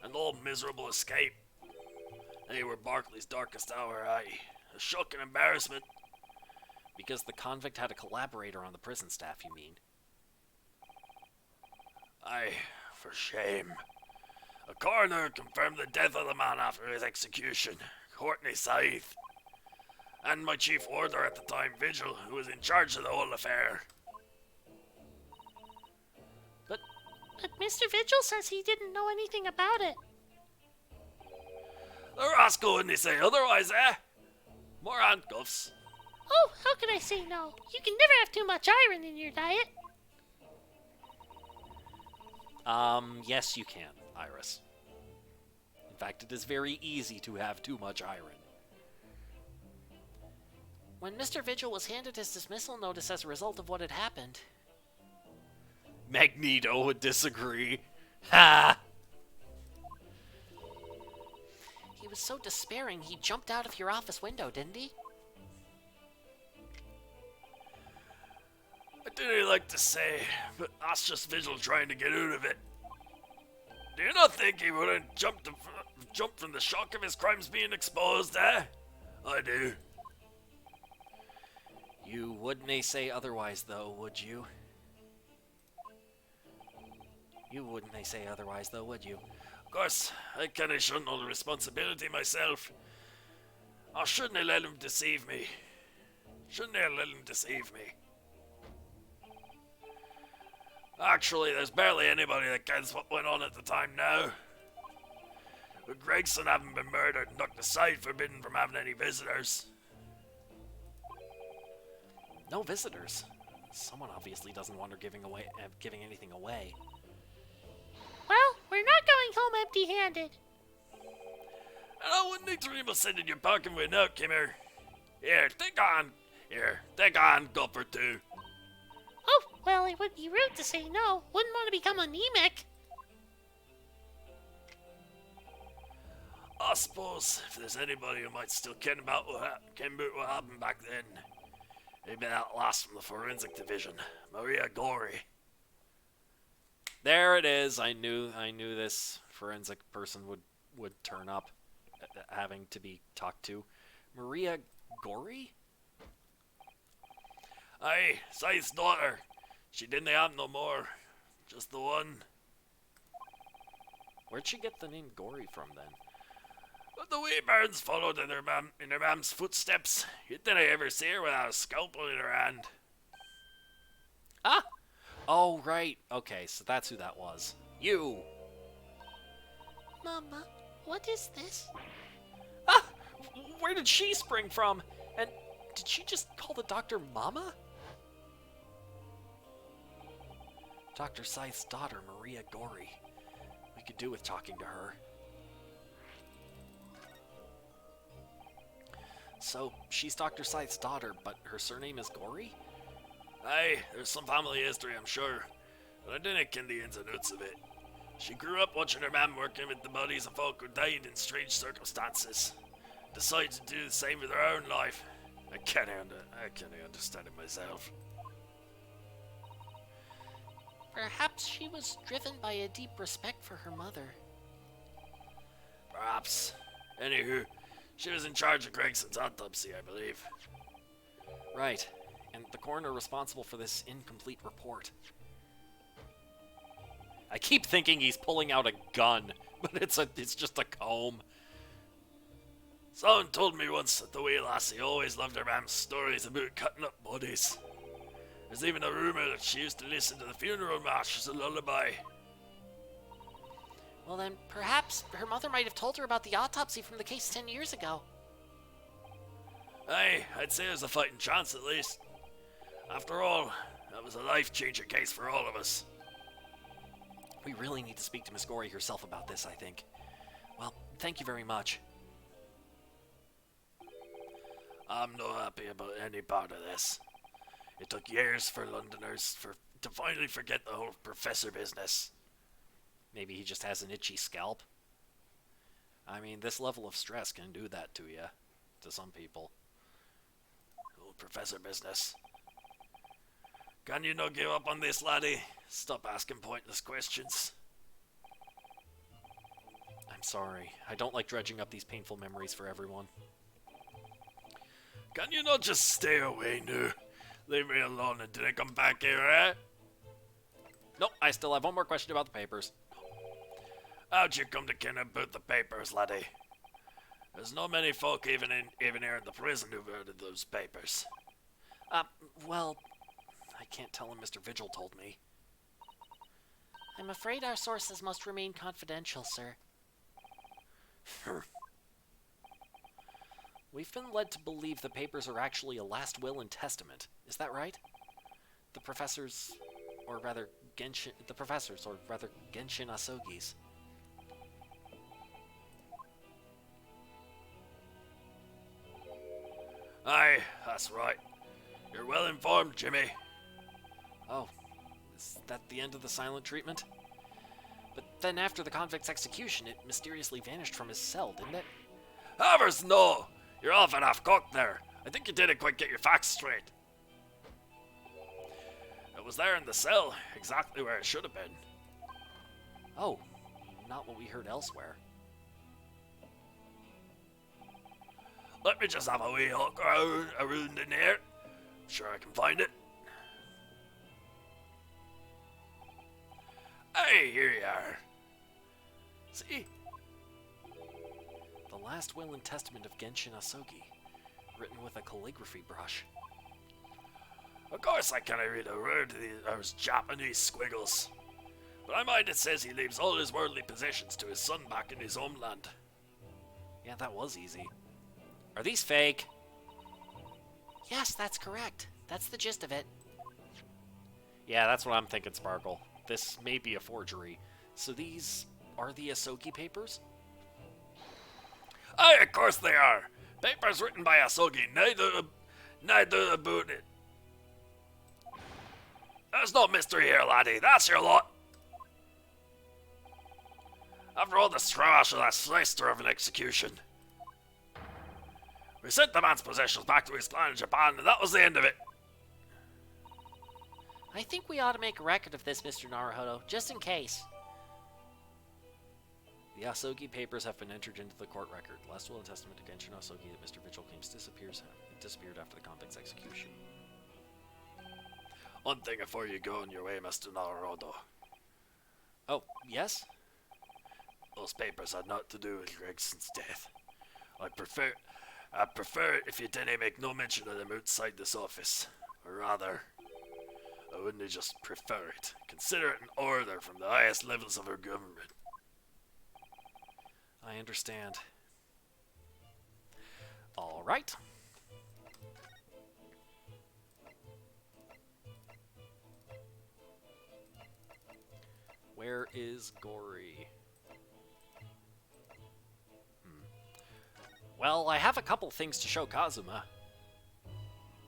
and the old miserable escape. They were Barclay's darkest hour, aye. A shock and embarrassment. Because the convict had a collaborator on the prison staff, you mean? Aye, for shame. A coroner confirmed the death of the man after his execution, Courtney Scythe. And my chief warder at the time, Vigil, who was in charge of the whole affair. But Mr. Vigil says he didn't know anything about it. The rascal wouldn't say otherwise, eh? More handcuffs. Oh, how can I say no? You can never have too much iron in your diet. Yes you can, Iris. In fact, it is very easy to have too much iron. When Mr. Vigil was handed his dismissal notice as a result of what had happened, Magneto would disagree. Ha! he was so despairing he jumped out of your office window, didn't he? I didn't like to say, but that's just Vigil trying to get out of it. Do you not think he wouldn't jump from the shock of his crimes being exposed, eh? I do. You wouldn't say otherwise, though, would you? You wouldn't say otherwise, though, would you? Of course, I kinda shouldn't all the responsibility myself. Or shouldn't I let him deceive me? Shouldn't I let him deceive me? Actually, there's barely anybody that gets what went on at the time now. With Gregson having been murdered and knocked aside, forbidden from having any visitors. No visitors. Someone obviously doesn't want her giving anything away. Well, we're not going home empty-handed. And I wouldn't need to dream of sending you packing with a note, Kimmer. Here, take on. Here, take on, go for two. Oh, well, it would be rude to say no. Wouldn't want to become anemic. I suppose if there's anybody who might still ken about what happened back then, it'd be that last from the forensic division, Maria Gorey. There it is. I knew this forensic person would turn up, having to be talked to. Maria Gorey? Aye, Scythe's daughter. She didn't have no more. Just the one. Where'd she get the name Gorey from, then? But the wee bairns followed in their mam's footsteps. You didn't ever see her without a scalpel in her hand. Ah! Oh, right. Okay, so that's who that was. You! Mama, what is this? Ah! Where did she spring from? And did she just call the doctor Mama? Dr. Scythe's daughter, Maria Gorey. We could do with talking to her. So, she's Dr. Scythe's daughter, but her surname is Gorey? Aye, there's some family history, I'm sure. But I didn't ken the ins and outs of it. She grew up watching her mum working with the bodies of folk who died in strange circumstances. Decided to do the same with her own life. I can't understand it myself. Perhaps she was driven by a deep respect for her mother. Perhaps. Anywho, she was in charge of Gregson's autopsy, I believe. Right. And the coroner responsible for this incomplete report. I keep thinking he's pulling out a gun, but it's just a comb. Someone told me once that the wee lassie always loved her mam's stories about cutting up bodies. There's even a rumour that she used to listen to the funeral march as a lullaby. Well then, perhaps her mother might have told her about the autopsy from the case 10 years ago. Aye, I'd say there's a fighting chance at least. After all, that was a life-changer case for all of us. We really need to speak to Miss Gorey herself about this, I think. Well, thank you very much. I'm not happy about any part of this. It took years for Londoners to finally forget the whole professor business. Maybe he just has an itchy scalp. I mean, this level of stress can do that to you. To some people. Whole professor business. Can you not give up on this, laddie? Stop asking pointless questions. I'm sorry. I don't like dredging up these painful memories for everyone. Can you not just stay away now? Leave me alone and didn't come back here, eh? Nope, I still have one more question about the papers. How'd you come to ken about the papers, laddie? There's not many folk even here in the prison who've heard of those papers. Well, I can't tell him Mr. Vigil told me. I'm afraid our sources must remain confidential, sir. We've been led to believe the papers are actually a last will and testament. Is that right? The professors, or rather Genshin Asogi's. Aye, that's right. You're well informed, Jimmy. Oh, is that the end of the silent treatment? But then after the convict's execution, it mysteriously vanished from his cell, didn't it? Havers, no! You're off and half cocked there. I think you didn't quite get your facts straight. It was there in the cell, exactly where it should have been. Oh, not what we heard elsewhere. Let me just have a wee look around in here. Sure I can find it. Hey, here you are. See? The last will and testament of Genshin Asogi, written with a calligraphy brush. Of course I can't read a word of those Japanese squiggles. But I mind it says he leaves all his worldly possessions to his son back in his homeland. Yeah, that was easy. Are these fake? Yes, that's correct. That's the gist of it. Yeah, that's what I'm thinking, Sparkle. This may be a forgery. So these are the Asogi papers? Aye, of course they are. Papers written by Asogi, neither about it. There's no mystery here, laddie. That's your lot. After all the trash of that slicer of an execution, we sent the man's possessions back to his clan in Japan, and that was the end of it. I think we ought to make a record of this, Mr. Naruhodo, just in case. The Asogi papers have been entered into the court record. Last will and testament to Genshin Asogi that Mr. Vigil claims disappeared after the convict's execution. One thing before you go on your way, Mr. Naruhodo. Oh, yes? Those papers had naught to do with Gregson's death. I'd prefer it if you didn't make no mention of them outside this office. Or rather, I wouldn't just prefer it. Consider it an order from the highest levels of our government. I understand. All right. Where is Gory? Well, I have a couple things to show Kazuma.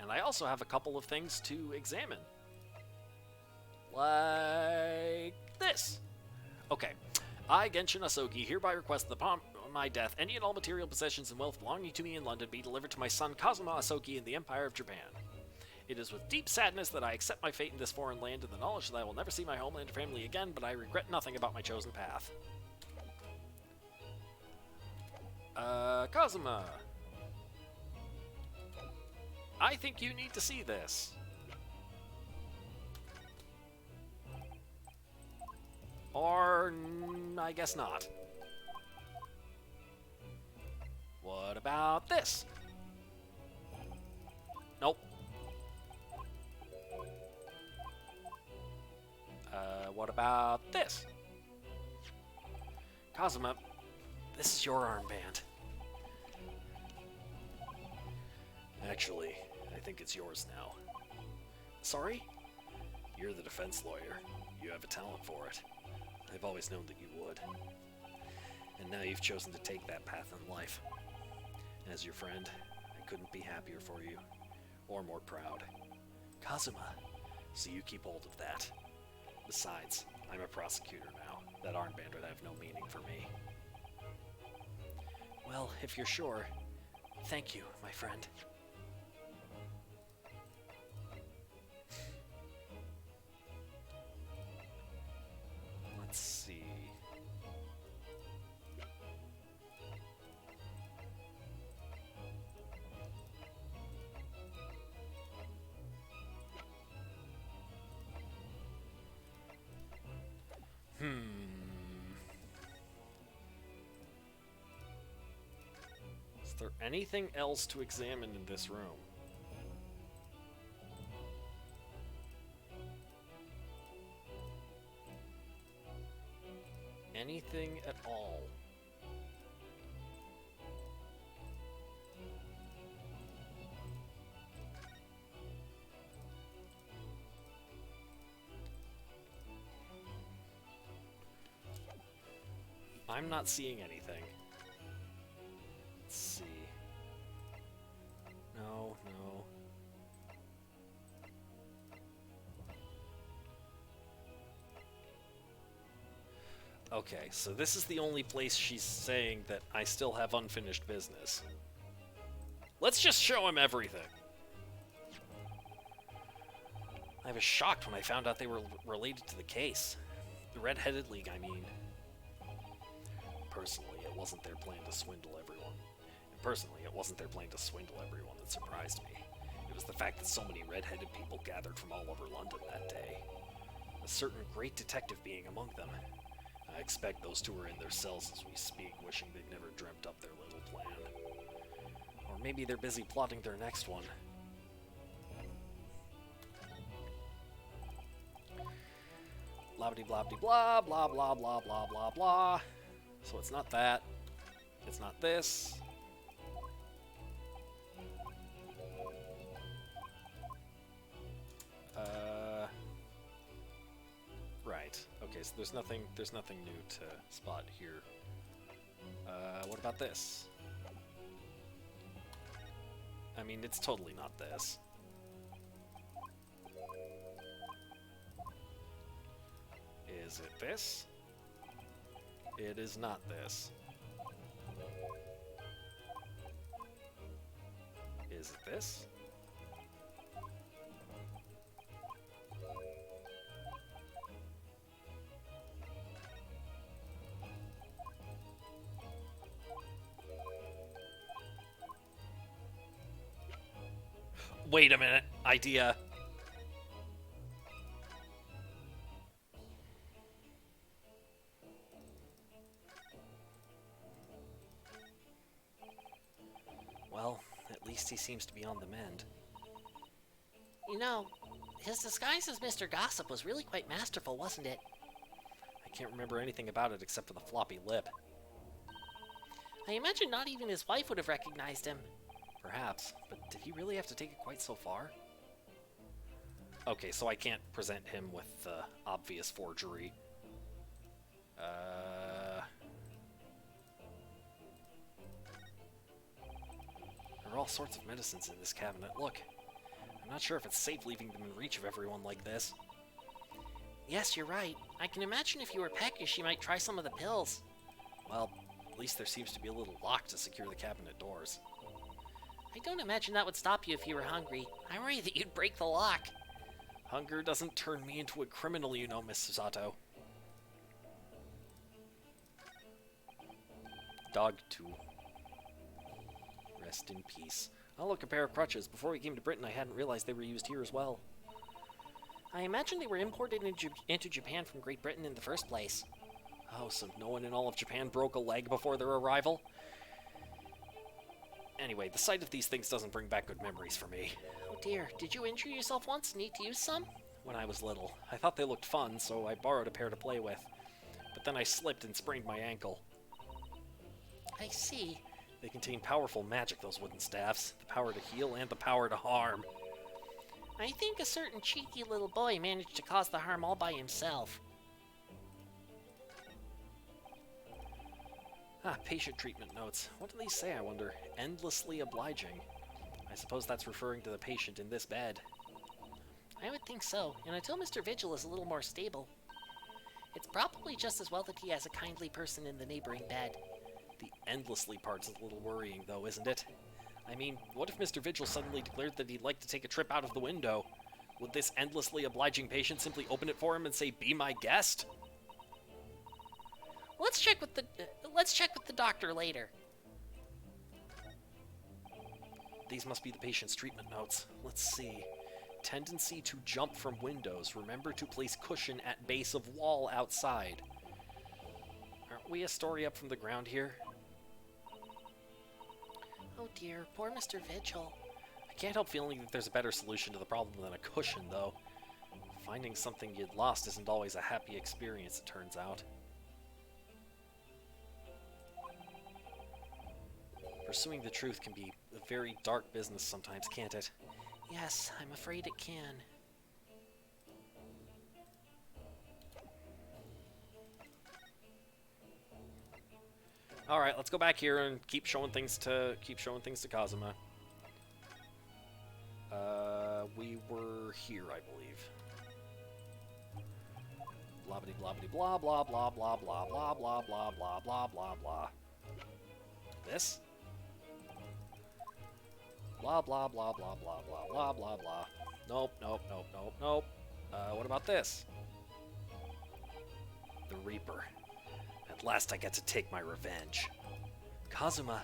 And I also have a couple of things to examine. Like this. Okay. I, Genshin Asogi, hereby request that upon my death, any and all material possessions and wealth belonging to me in London be delivered to my son Kazuma Asogi in the Empire of Japan. It is with deep sadness that I accept my fate in this foreign land and the knowledge that I will never see my homeland or family again, but I regret nothing about my chosen path. Kazuma. I think you need to see this. Or, I guess not. What about this? Nope. What about this? Kazuma, this is your armband. Actually, I think it's yours now. Sorry? You're the defense lawyer. You have a talent for it. I've always known that you would. And now you've chosen to take that path in life. As your friend, I couldn't be happier for you, or more proud. Kazuma. So you keep hold of that. Besides, I'm a prosecutor now. That armband would have no meaning for me. Well, if you're sure, thank you, my friend. Let's see. Is there anything else to examine in this room? Anything at all? I'm not seeing anything. Let's see. No, Okay, so this is the only place she's saying that I still have unfinished business. Let's just show him everything. I was shocked when I found out they were related to the case. The Red-Headed League, I mean. Personally, it wasn't their plan to swindle everyone. And personally, it wasn't their plan to swindle everyone that surprised me. It was the fact that so many red-headed people gathered from all over London that day. A certain great detective being among them. I expect those two are in their cells as we speak, wishing they'd never dreamt up their little plan. Or maybe they're busy plotting their next one. Blah-blah-blah-blah, blah, blah, blah, blah, blah, blah. So it's not that. It's not this. Right. Okay, so there's nothing new to spot here. What about this? I mean, it's totally not this. Is it this? It is not this. Is it this? Wait a minute. Idea. Well, at least he seems to be on the mend. You know, his disguise as Mr. Gossip was really quite masterful, wasn't it? I can't remember anything about it except for the floppy lip. I imagine not even his wife would have recognized him. Perhaps, but did he really have to take it quite so far? Okay, so I can't present him with obvious forgery. There are all sorts of medicines in this cabinet. Look, I'm not sure if it's safe leaving them in reach of everyone like this. Yes, you're right. I can imagine if you were peckish, you might try some of the pills. Well, at least there seems to be a little lock to secure the cabinet doors. I don't imagine that would stop you if you were hungry. I worry that you'd break the lock. Hunger doesn't turn me into a criminal, you know, Miss Susato. Dog 2. Rest in peace. Oh, look, a pair of crutches. Before we came to Britain, I hadn't realized they were used here as well. I imagine they were imported into Japan from Great Britain in the first place. Oh, so no one in all of Japan broke a leg before their arrival? Anyway, the sight of these things doesn't bring back good memories for me. Oh dear, did you injure yourself once? Need to use some? When I was little. I thought they looked fun, so I borrowed a pair to play with. But then I slipped and sprained my ankle. I see. They contain powerful magic, those wooden staffs. The power to heal and the power to harm. I think a certain cheeky little boy managed to cause the harm all by himself. Ah, patient treatment notes. What do these say, I wonder? Endlessly obliging. I suppose that's referring to the patient in this bed. I would think so, and until Mr. Vigil is a little more stable. It's probably just as well that he has a kindly person in the neighboring bed. The endlessly part's a little worrying, though, isn't it? I mean, what if Mr. Vigil suddenly declared that he'd like to take a trip out of the window? Would this endlessly obliging patient simply open it for him and say, "Be my guest"? Let's check with the doctor later. These must be the patient's treatment notes. Let's see. Tendency to jump from windows. Remember to place cushion at base of wall outside. Aren't we a story up from the ground here? Oh dear, poor Mr. Vigil. I can't help feeling that there's a better solution to the problem than a cushion, though. Finding something you'd lost isn't always a happy experience, it turns out. Pursuing the truth can be a very dark business sometimes, can't it? Yes, I'm afraid it can. All right, let's go back here and keep showing things to Kazuma. We were here, I believe. blah blah blah blah blah blah blah blah blah blah blah blah blah blah. This? Blah blah blah blah blah blah blah blah blah. Nope, nope, nope, nope, nope. What about this? The Reaper. At last I get to take my revenge. Kazuma,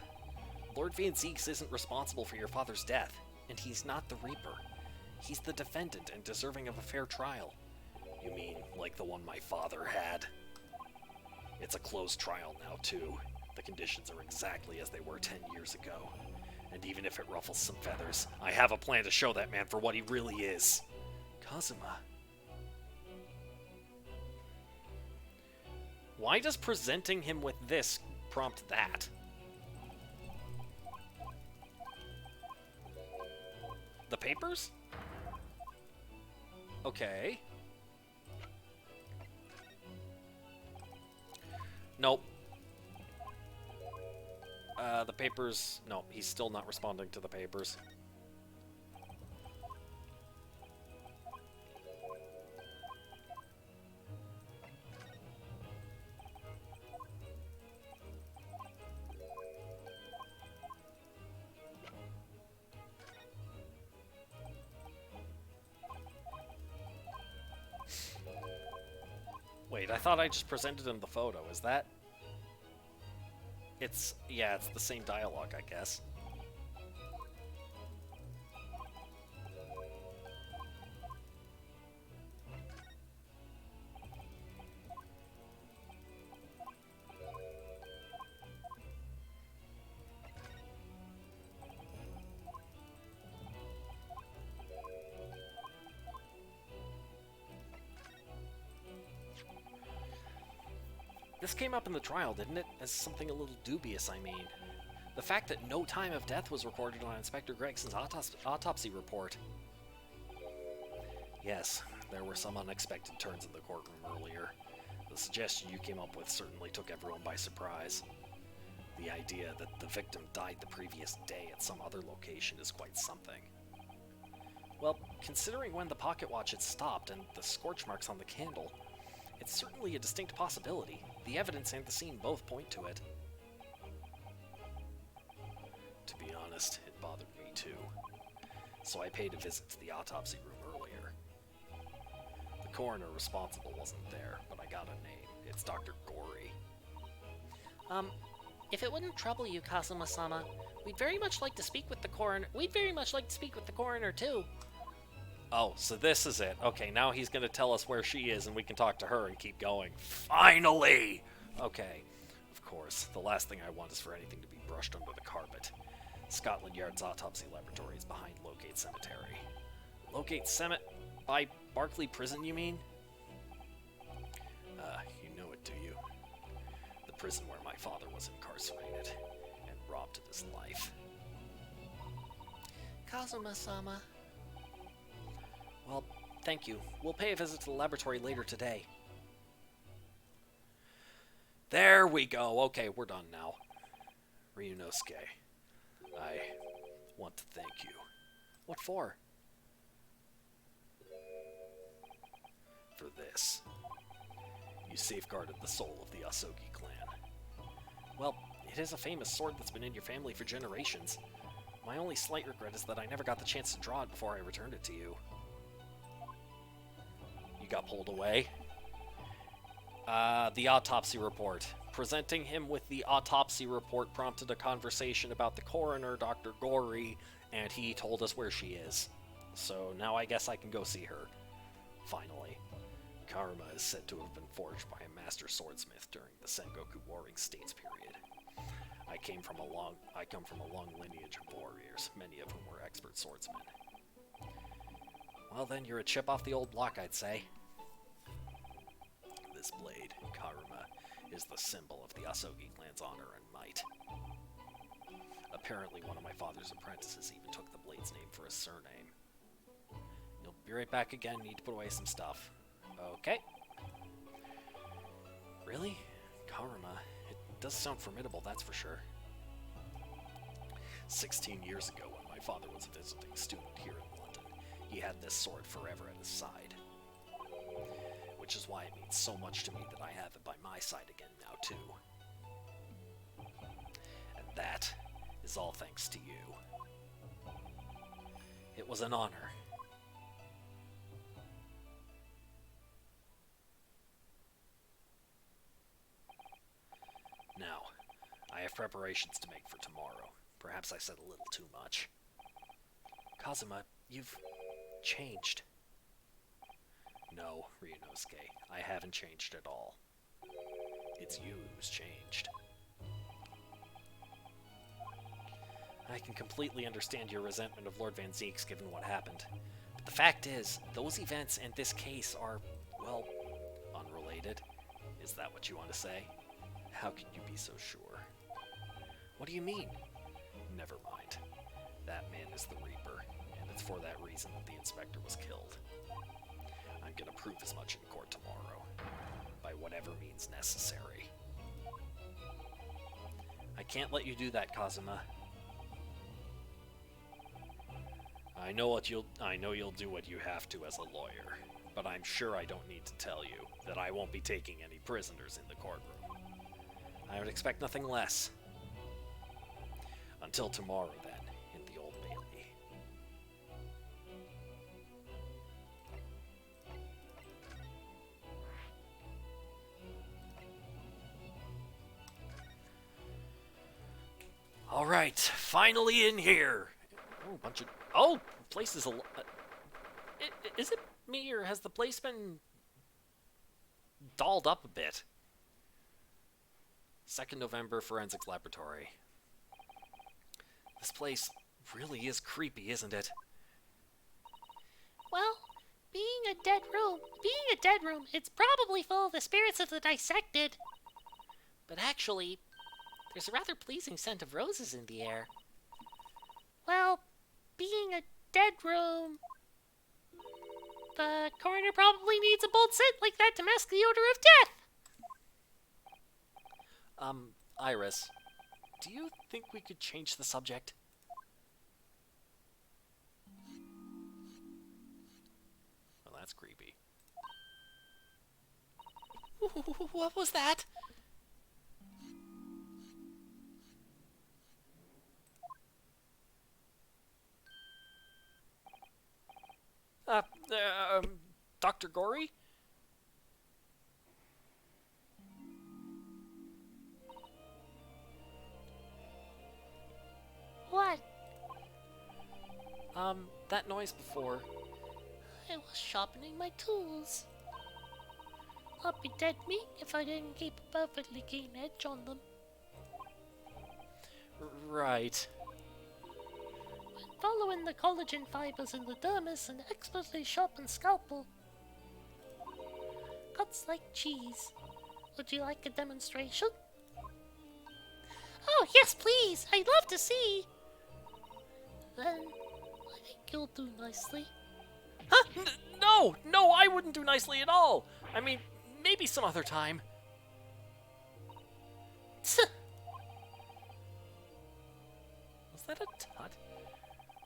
Lord Van Zieks isn't responsible for your father's death, and he's not the Reaper. He's the defendant and deserving of a fair trial. You mean, like the one my father had? It's a closed trial now, too. The conditions are exactly as they were 10 years ago. And even if it ruffles some feathers, I have a plan to show that man for what he really is. Kazuma. Why does presenting him with this prompt that? The papers? Okay. Nope. The papers... No, he's still not responding to the papers. Wait, I thought I just presented him the photo. Is that... It's... Yeah, it's the same dialogue, I guess. This came up in the trial, didn't it? As something a little dubious, I mean. The fact that no time of death was recorded on Inspector Gregson's autopsy report. Yes, there were some unexpected turns in the courtroom earlier. The suggestion you came up with certainly took everyone by surprise. The idea that the victim died the previous day at some other location is quite something. Well, considering when the pocket watch had stopped and the scorch marks on the candle, it's certainly a distinct possibility. The evidence and the scene both point to it. To be honest, it bothered me too. So I paid a visit to the autopsy room earlier. The coroner responsible wasn't there, but I got a name. It's Dr. Gory. If it wouldn't trouble you, Kazuma-sama, we'd very much like to speak with the coroner. We'd very much like to speak with the coroner, too. Oh, so this is it. Okay, now he's going to tell us where she is and we can talk to her and keep going. Finally! Okay, of course, the last thing I want is for anything to be brushed under the carpet. Scotland Yard's autopsy laboratory is behind Logate Cemetery. Logate by Barclay Prison, you mean? You know it, do you? The prison where my father was incarcerated and robbed of his life. Kazuma-sama. Well, thank you. We'll pay a visit to the laboratory later today. There we go. Okay, we're done now. Ryunosuke, I want to thank you. What for? For this. You safeguarded the soul of the Asogi clan. Well, it is a famous sword that's been in your family for generations. My only slight regret is that I never got the chance to draw it before I returned it to you. You got pulled away. The autopsy report. Presenting him with the autopsy report prompted a conversation about the coroner, Dr. Gory, and he told us where she is. So now I guess I can go see her. Finally. Karuma is said to have been forged by a master swordsmith during the Sengoku Warring States period. I come from a long lineage of warriors, many of whom were expert swordsmen. Well then, you're a chip off the old block, I'd say. This blade, Karuma, is the symbol of the Asogi clan's honor and might. Apparently one of my father's apprentices even took the blade's name for his surname. You'll be right back again, need to put away some stuff. Okay. Really? Karuma? It does sound formidable, that's for sure. 16 years ago, when my father was a visiting student here in London, he had this sword forever at his side. which is why it means so much to me that I have it by my side again now, too. And that is all thanks to you. It was an honor. Now, I have preparations to make for tomorrow. Perhaps I said a little too much. Kazuma, you've changed. No, Ryunosuke, I haven't changed at all. It's you who's changed. I can completely understand your resentment of Lord Van Zieks given what happened. But the fact is, those events and this case are, well, unrelated. Is that what you want to say? How can you be so sure? What do you mean? Never mind. That man is the Reaper, and it's for that reason that the Inspector was killed. I'm gonna prove as much in court tomorrow, by whatever means necessary. I can't let you do that, Kazuma. I know you'll do what you have to as a lawyer, but I'm sure I don't need to tell you that I won't be taking any prisoners in the courtroom. I would expect nothing less. Until tomorrow, then, in the Old Bailey. All right, finally in here. Oh, bunch of place is is it me, or has the place been dolled up a bit? 2nd November, Forensics Laboratory. This place really is creepy, isn't it? Well, being a dead room, it's probably full of the spirits of the dissected. But actually, there's a rather pleasing scent of roses in the air. Well, being a dead room, the coroner probably needs a bold scent like that to mask the odor of death. Iris, do you think we could change the subject? Well, that's creepy. What was that? Dr. Gory? What? That noise before. I was sharpening my tools. I'd be dead meat if I didn't keep a perfectly keen edge on them. Right. When following the collagen fibers in the dermis, an expertly sharpened scalpel cuts like cheese. Would you like a demonstration? Oh, yes, please! I'd love to see! Then, I think you'll do nicely. Huh? No, I wouldn't do nicely at all. I mean, maybe some other time. Was that a tut?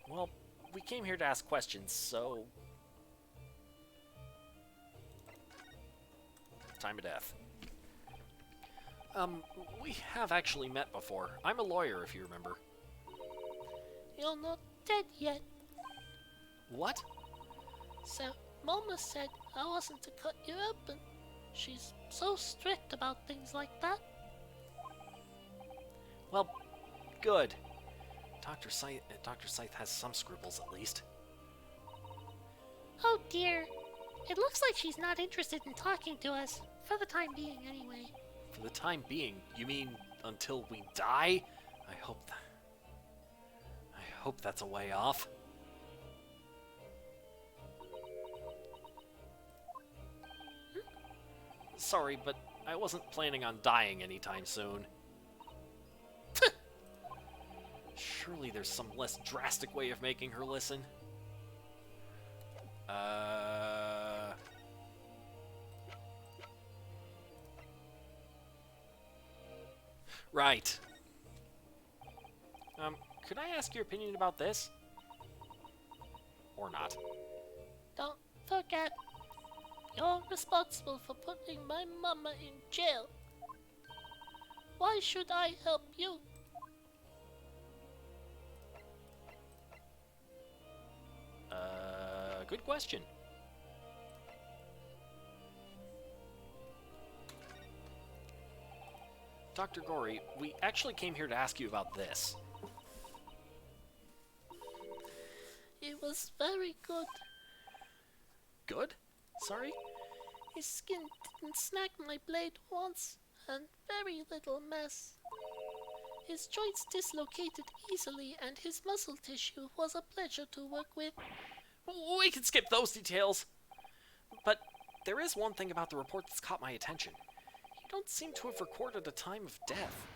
Well, we came here to ask questions, so... Time of death. We have actually met before. I'm a lawyer, if you remember. You're not dead yet. What? So, Mama said I wasn't to cut you open. She's so strict about things like that. Well, good. Dr. Scythe has some scruples, at least. Oh dear. It looks like she's not interested in talking to us. For the time being, anyway. For the time being? You mean until we die? I hope that's a way off. Sorry, but I wasn't planning on dying anytime soon. Surely there's some less drastic way of making her listen. Right. Could I ask your opinion about this? Or not? Don't forget, You're responsible for putting my mama in jail. Why should I help you? Good question. Dr. Gory, we actually came here to ask you about this. It was very good. Good? Sorry? His skin didn't snag my blade once, and very little mess. His joints dislocated easily, and his muscle tissue was a pleasure to work with. We can skip those details. But there is one thing about the report that's caught my attention. You don't seem to have recorded a time of death.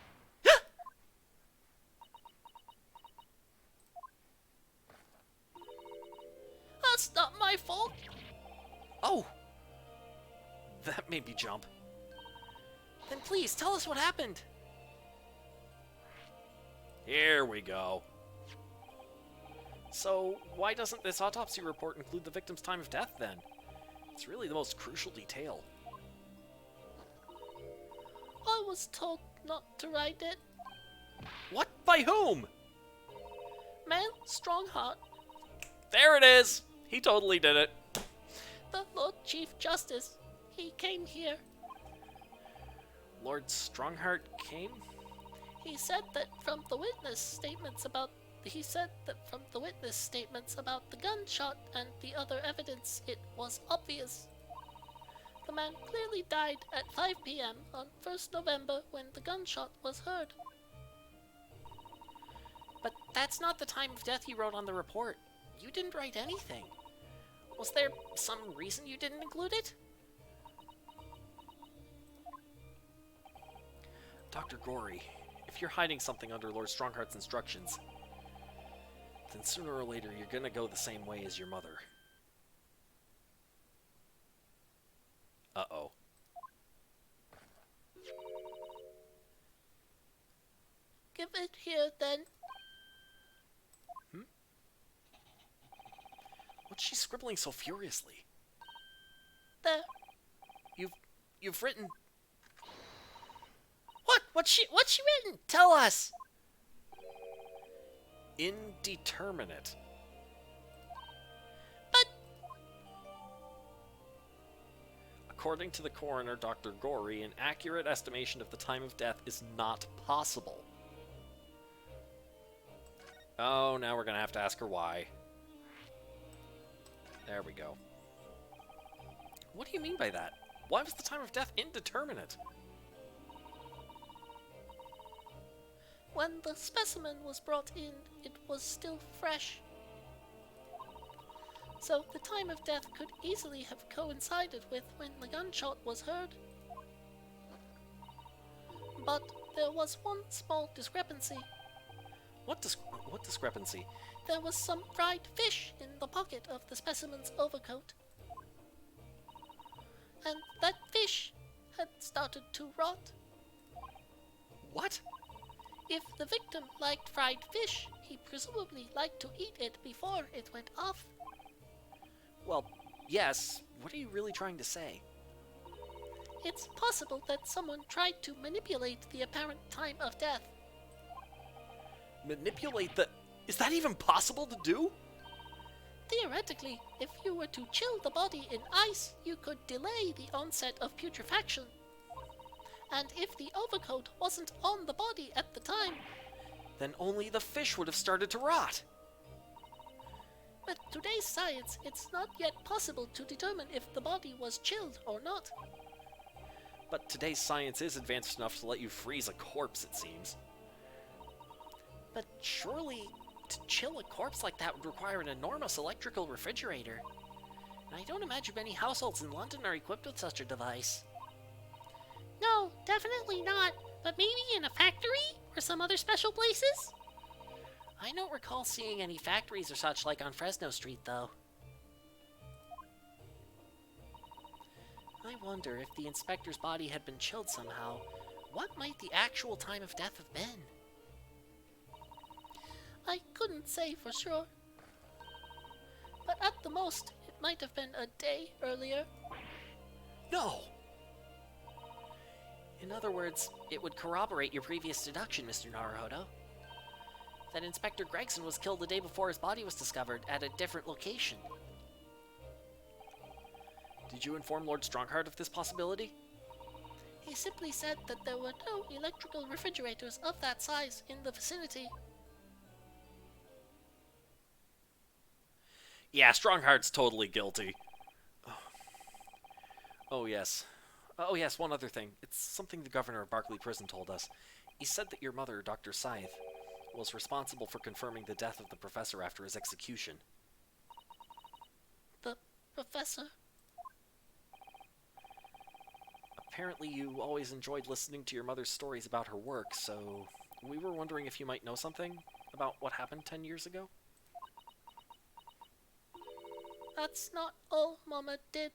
That's not my fault. Oh! That made me jump. Then please, tell us what happened. Here we go. So, why doesn't this autopsy report include the victim's time of death, then? It's really the most crucial detail. I was told not to write it. What? By whom? Man, Strongheart, There it is! He totally did it. the Lord Chief Justice, he came here. Lord Strongheart came? He said that from the witness statements about the gunshot and the other evidence, it was obvious. The man clearly died at 5 p.m. on 1st November when the gunshot was heard. But that's not the time of death you wrote on the report. You didn't write anything. Was there some reason you didn't include it? Dr. Gory, if you're hiding something under Lord Strongheart's instructions, then sooner or later you're gonna go the same way as your mother. Uh-oh. Give it here then. What's she scribbling so furiously? There. You've written... What's she written? Tell us! Indeterminate. But according to the coroner, Dr. Gory, an accurate estimation of the time of death is not possible. Oh, now we're gonna have to ask her why. There we go. What do you mean by that? Why was the time of death indeterminate? when the specimen was brought in, it was still fresh. So the time of death could easily have coincided with when the gunshot was heard. But there was one small discrepancy. What discrepancy? There was some fried fish in the pocket of the specimen's overcoat. And that fish had started to rot. What? If the victim liked fried fish, he presumably liked to eat it before it went off. Well, yes. What are you really trying to say? It's possible that someone tried to manipulate the apparent time of death. Manipulate the... Is that even possible to do? Theoretically, if you were to chill the body in ice, you could delay the onset of putrefaction. And if the overcoat wasn't on the body at the time, Then only the fish would have started to rot. with today's science, it's not yet possible to determine if the body was chilled or not. But today's science is advanced enough to let you freeze a corpse, it seems. But surely, to chill a corpse like that would require an enormous electrical refrigerator. And I don't imagine many households in London are equipped with such a device. No, definitely not. But maybe in a factory or some other special places? I don't recall seeing any factories or such like on Fresno Street, though. I wonder if the inspector's body had been chilled somehow, what might the actual time of death have been? I couldn't say for sure. But at the most, it might have been a day earlier. No! In other words, it would corroborate your previous deduction, Mr. Naruhodo. That Inspector Gregson was killed the day before his body was discovered at a different location. Did you inform Lord Strongheart of this possibility? He simply said that there were no electrical refrigerators of that size in the vicinity. Yeah, Strongheart's totally guilty. Oh, yes. Oh, yes, one other thing. It's something the governor of Barclay Prison told us. He said that your mother, Dr. Scythe, was responsible for confirming the death of the professor after his execution. The professor? Apparently you always enjoyed listening to your mother's stories about her work, so we were wondering if you might know something about what happened 10 years ago? That's not all Mama did.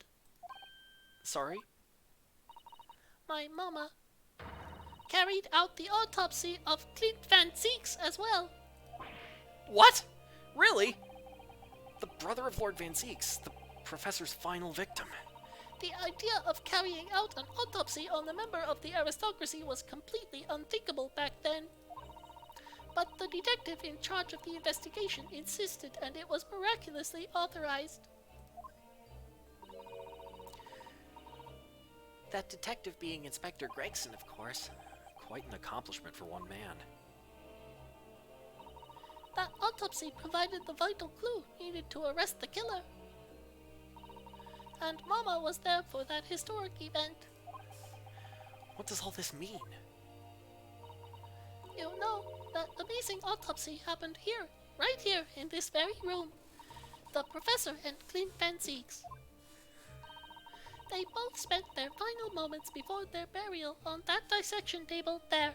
Sorry? My mama carried out the autopsy of Clint Van Zieks as well. What? Really? The brother of Lord Van Zieks, the professor's final victim. The idea of carrying out an autopsy on a member of the aristocracy was completely unthinkable back then. But the detective in charge of the investigation insisted, and it was miraculously authorized. That detective being Inspector Gregson, of course. Quite an accomplishment for one man. That autopsy provided the vital clue needed to arrest the killer. And Mama was there for that historic event. What does all this mean? You know, that amazing autopsy happened here, right here in this very room. The professor and Clint Van Zieks. They both spent their final moments before their burial on that dissection table there.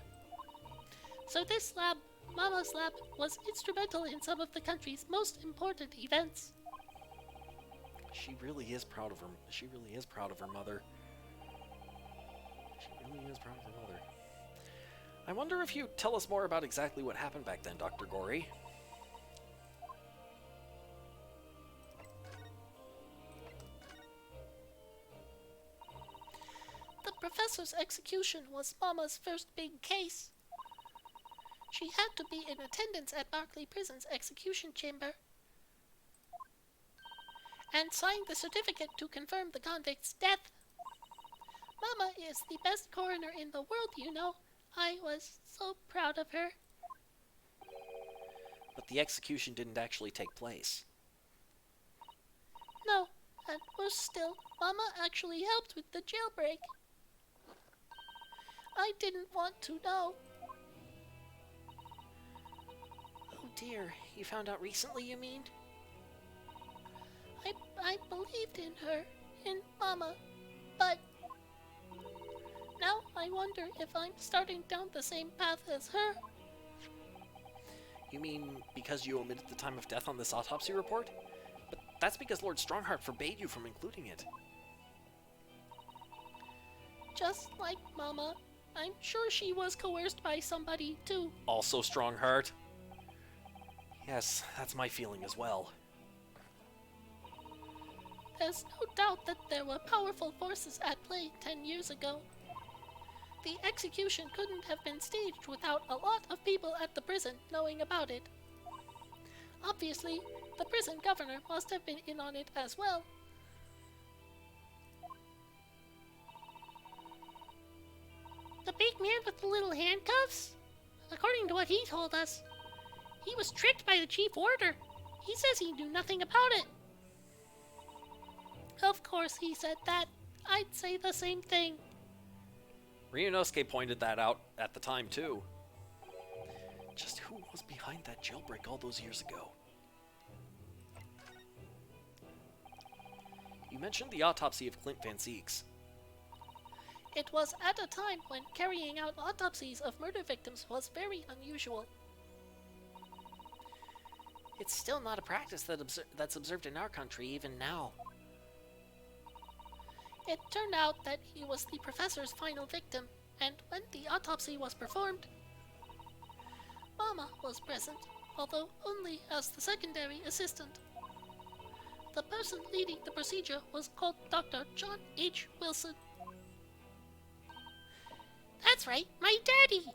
So this lab, Mama's lab, was instrumental in some of the country's most important events. She really is proud of her. She really is proud of her mother. She really is proud of her mother. I wonder if you tell us more about exactly what happened back then, Dr. Gory. The professor's execution was Mama's first big case. She had to be in attendance at Barclay Prison's execution chamber and signed the certificate to confirm the convict's death. Mama is the best coroner in the world, you know. I was so proud of her. But the execution didn't actually take place. No, and worse still, Mama actually helped with the jailbreak. I didn't want to know. Oh dear, you found out recently, you mean? I believed in her, in Mama, but now I wonder if I'm starting down the same path as her. You mean because you omitted the time of death on this autopsy report? But that's because Lord Strongheart forbade you from including it. Just like Mama, I'm sure she was coerced by somebody, too. Also Strongheart? Yes, that's my feeling as well. There's no doubt that there were powerful forces at play 10 years ago. The execution couldn't have been staged without a lot of people at the prison knowing about it. Obviously, the prison governor must have been in on it as well. The big man with the little handcuffs? According to what he told us, he was tricked by the chief warder. He says he knew nothing about it. Of course he said that. I'd say the same thing. Ryunosuke pointed that out at the time, too. Just who was behind that jailbreak all those years ago? You mentioned the autopsy of Clint Van Zieks. It was at a time when carrying out autopsies of murder victims was very unusual. It's still not a practice that's observed in our country even now. It turned out that he was the professor's final victim, and when the autopsy was performed, Mama was present, although only as the secondary assistant. the person leading the procedure was called Dr. John H. Wilson. That's right, my daddy!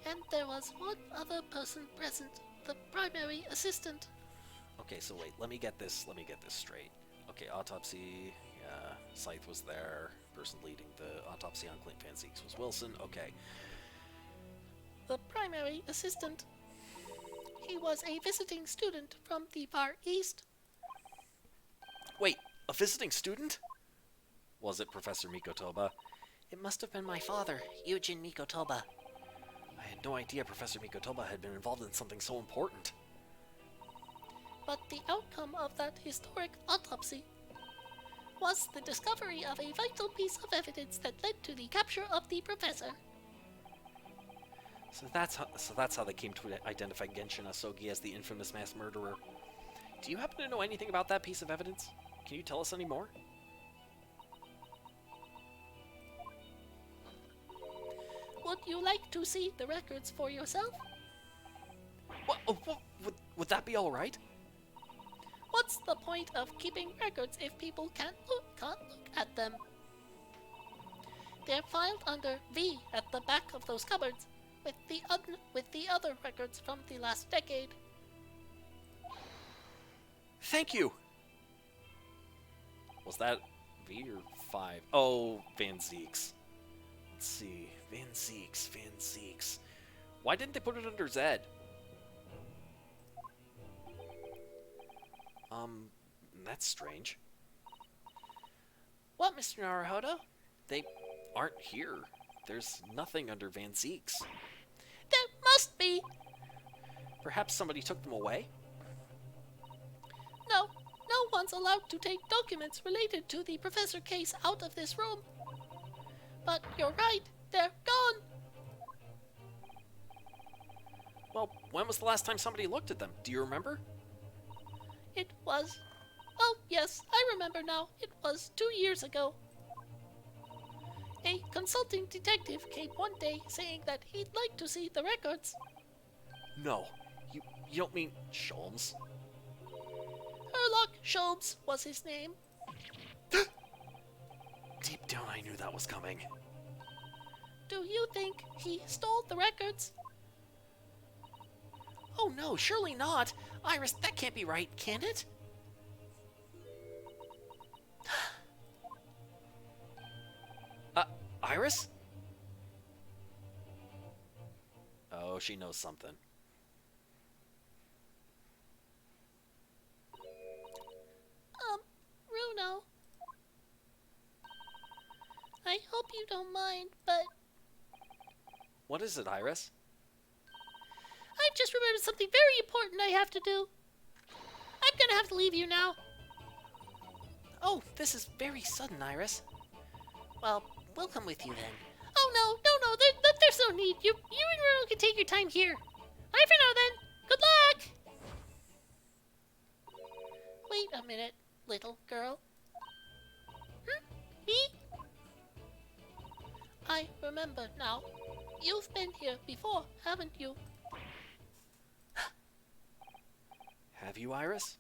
And there was one other person present, the primary assistant. Okay, so wait, let me get this straight. Okay, autopsy, yeah, Scythe was there. Person leading the autopsy on Clint Van Zieks was Wilson. Okay. The primary assistant. He was a visiting student from the Far East. Wait, a visiting student? Was it Professor Mikotoba? It must have been my father, Eugen Mikotoba. I had no idea Professor Mikotoba had been involved in something so important. But the outcome of that historic autopsy was the discovery of a vital piece of evidence that led to the capture of the professor. So that's how they came to identify Genshin Asogi as the infamous mass murderer. Do you happen to know anything about that piece of evidence? Can you tell us any more? Would you like to see the records for yourself? Would that be all right? What's the point of keeping records if people can't look at them? They're filed under V at the back of those cupboards, with the other records from the last decade. Thank you! Was that V or 5? Oh, Van Zieks. Let's see. Van Zieks. Why didn't they put it under Z? That's strange. What, Mr. Naruhodo? They aren't here. There's nothing under Van Zieks. There must be! Perhaps somebody took them away? No one's allowed to take documents related to the professor case out of this room. But you're right, they're gone! Well, when was the last time somebody looked at them? Do you remember? It was... Oh, yes, I remember now. It was 2 years ago. A consulting detective came one day saying that he'd like to see the records. No. You don't mean Sholmes? Herlock Sholmes was his name. Deep down I knew that was coming. Do you think he stole the records? Oh no, surely not! Iris, that can't be right, can it? Iris? Oh, she knows something. Runo. I hope you don't mind, but What is it, Iris? I've just remembered something very important I have to do. I'm gonna have to leave you now. Oh, this is very sudden, Iris. Well, we'll come with you then. Oh no, there's no need. You and Runo can take your time here. Bye for now then. Good luck! Wait a minute, little girl. Me? I remember now. You've been here before, haven't you? Have you, Iris?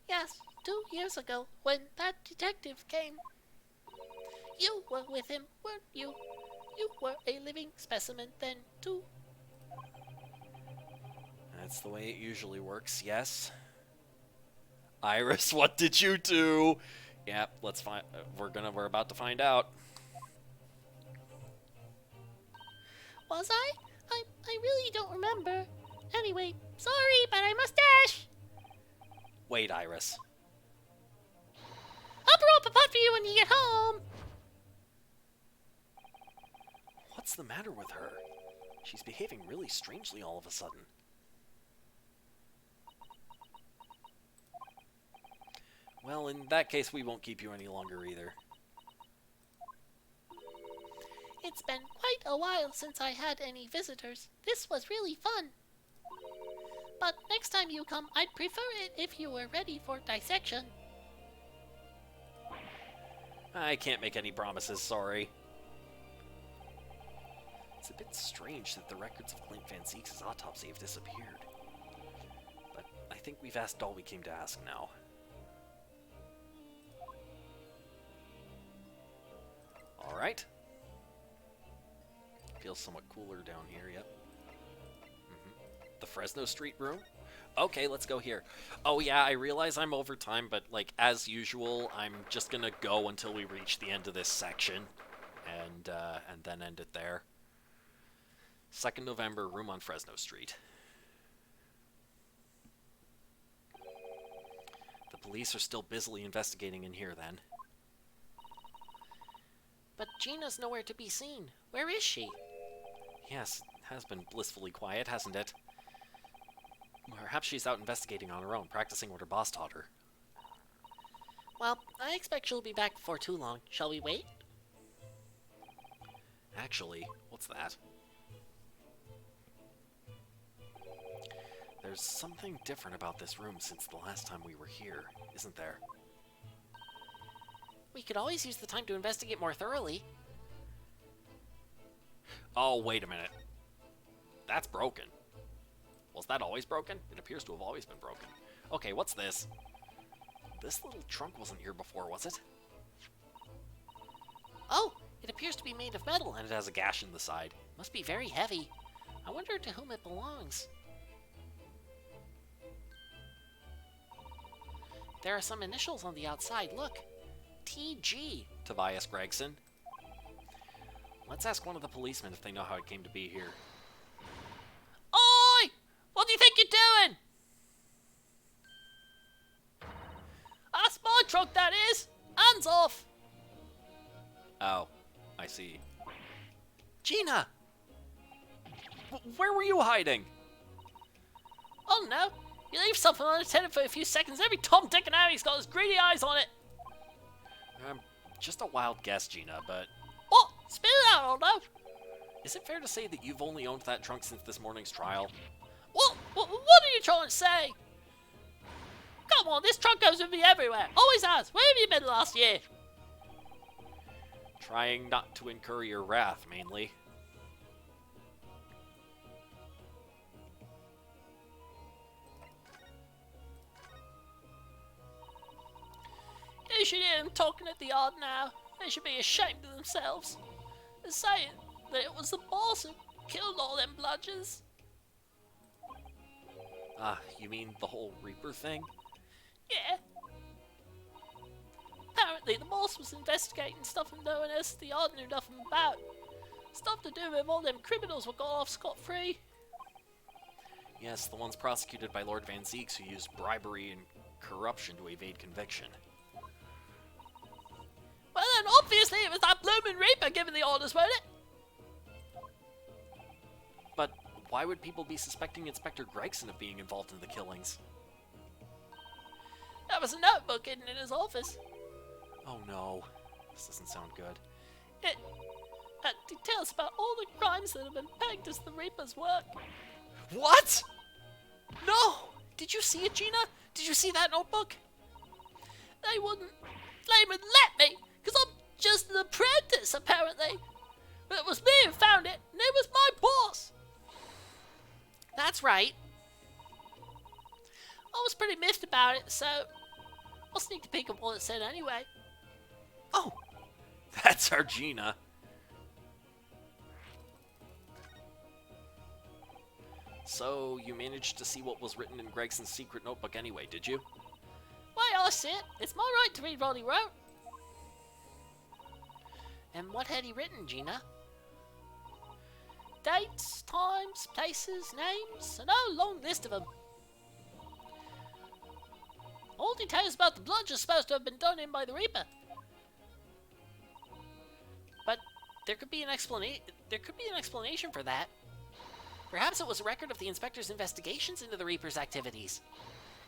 Yes, 2 years ago, when that detective came. You were with him, weren't you? You were a living specimen then, too. That's the way it usually works, yes. Iris, what did you do? Yep, let's find. We're about to find out. Was I? I really don't remember. Anyway, sorry, but I must dash. Wait, Iris. I'll brew up a pot for you when you get home. What's the matter with her? She's behaving really strangely all of a sudden. Well, in that case, we won't keep you any longer either. It's been quite a while since I had any visitors. This was really fun. But next time you come, I'd prefer it if you were ready for dissection. I can't make any promises, sorry. It's a bit strange that the records of Clint Van Zieks' autopsy have disappeared. think we've asked all we came to ask now. Alright. Feels somewhat cooler down here, yep. The Fresno Street room? Okay, let's go here. Oh yeah, I realize I'm over time, but like as usual, I'm just gonna go until we reach the end of this section, and then end it there. 2nd November, room on Fresno Street. The police are still busily investigating in here then. But Gina's nowhere to be seen. Where is she? Yes, it has been blissfully quiet, hasn't it? Perhaps she's out investigating on her own, practicing what her boss taught her. Well, I expect she'll be back before too long. Shall we wait? Actually, what's that? There's something different about this room since the last time we were here, isn't there? We could always use the time to investigate more thoroughly. Oh, wait a minute. That's broken. Was that always broken? It appears to have always been broken. Okay, what's this? This little trunk wasn't here before, was it? Oh, it appears to be made of metal. And it has a gash in the side. Must be very heavy. I wonder to whom it belongs. There are some initials on the outside, look. TG. Tobias Gregson. Let's ask one of the policemen if they know how it came to be here. Oi! What do you think you're doing? That's my truck, that is! Hands off! Oh, I see. Gina! Where were you hiding? Oh no! You leave something unattended for a few seconds, every Tom, Dick, and Harry's got his greedy eyes on it! Just a wild guess, Gina, but... What? Spit it out, old no! Is it fair to say that you've only owned that trunk since this morning's trial? What are you trying to say? Come on, this truck goes with me everywhere. Always has. Where have you been last year? Trying not to incur your wrath, mainly. You should hear them talking at the yard now. They should be ashamed of themselves. They're saying that it was the boss who killed all them bludgers. Ah, you mean the whole Reaper thing? Yeah. Apparently the boss was investigating stuff no one else at the yard knew nothing about. Stuff to do with all them criminals were got off scot-free. Yes, the ones prosecuted by Lord Van Zieks who used bribery and corruption to evade conviction. Well then, obviously it was that bloomin' Reaper giving the orders, wasn't it? But why would people be suspecting Inspector Gregson of being involved in the killings? There was a notebook hidden in his office. Oh no, this doesn't sound good. It had details about all the crimes that have been pegged as the Reaper's work. What? No! Did you see it, Gina? Did you see that notebook? They wouldn't let me, because I'm just an apprentice, apparently. But it was me who found it, and it was my boss. That's right. I was pretty miffed about it, so I'll sneak a peek at what it said anyway. Oh, that's our Gina. So, you managed to see what was written in Gregson's secret notebook anyway, did you? Why, I see it. It's my right to read what he wrote. And what had he written, Gina? Dates, times, places, names, and a long list of them. All details about the bludge are supposed to have been done in by the Reaper. But there could be an explanation for that. Perhaps it was a record of the Inspector's investigations into the Reaper's activities.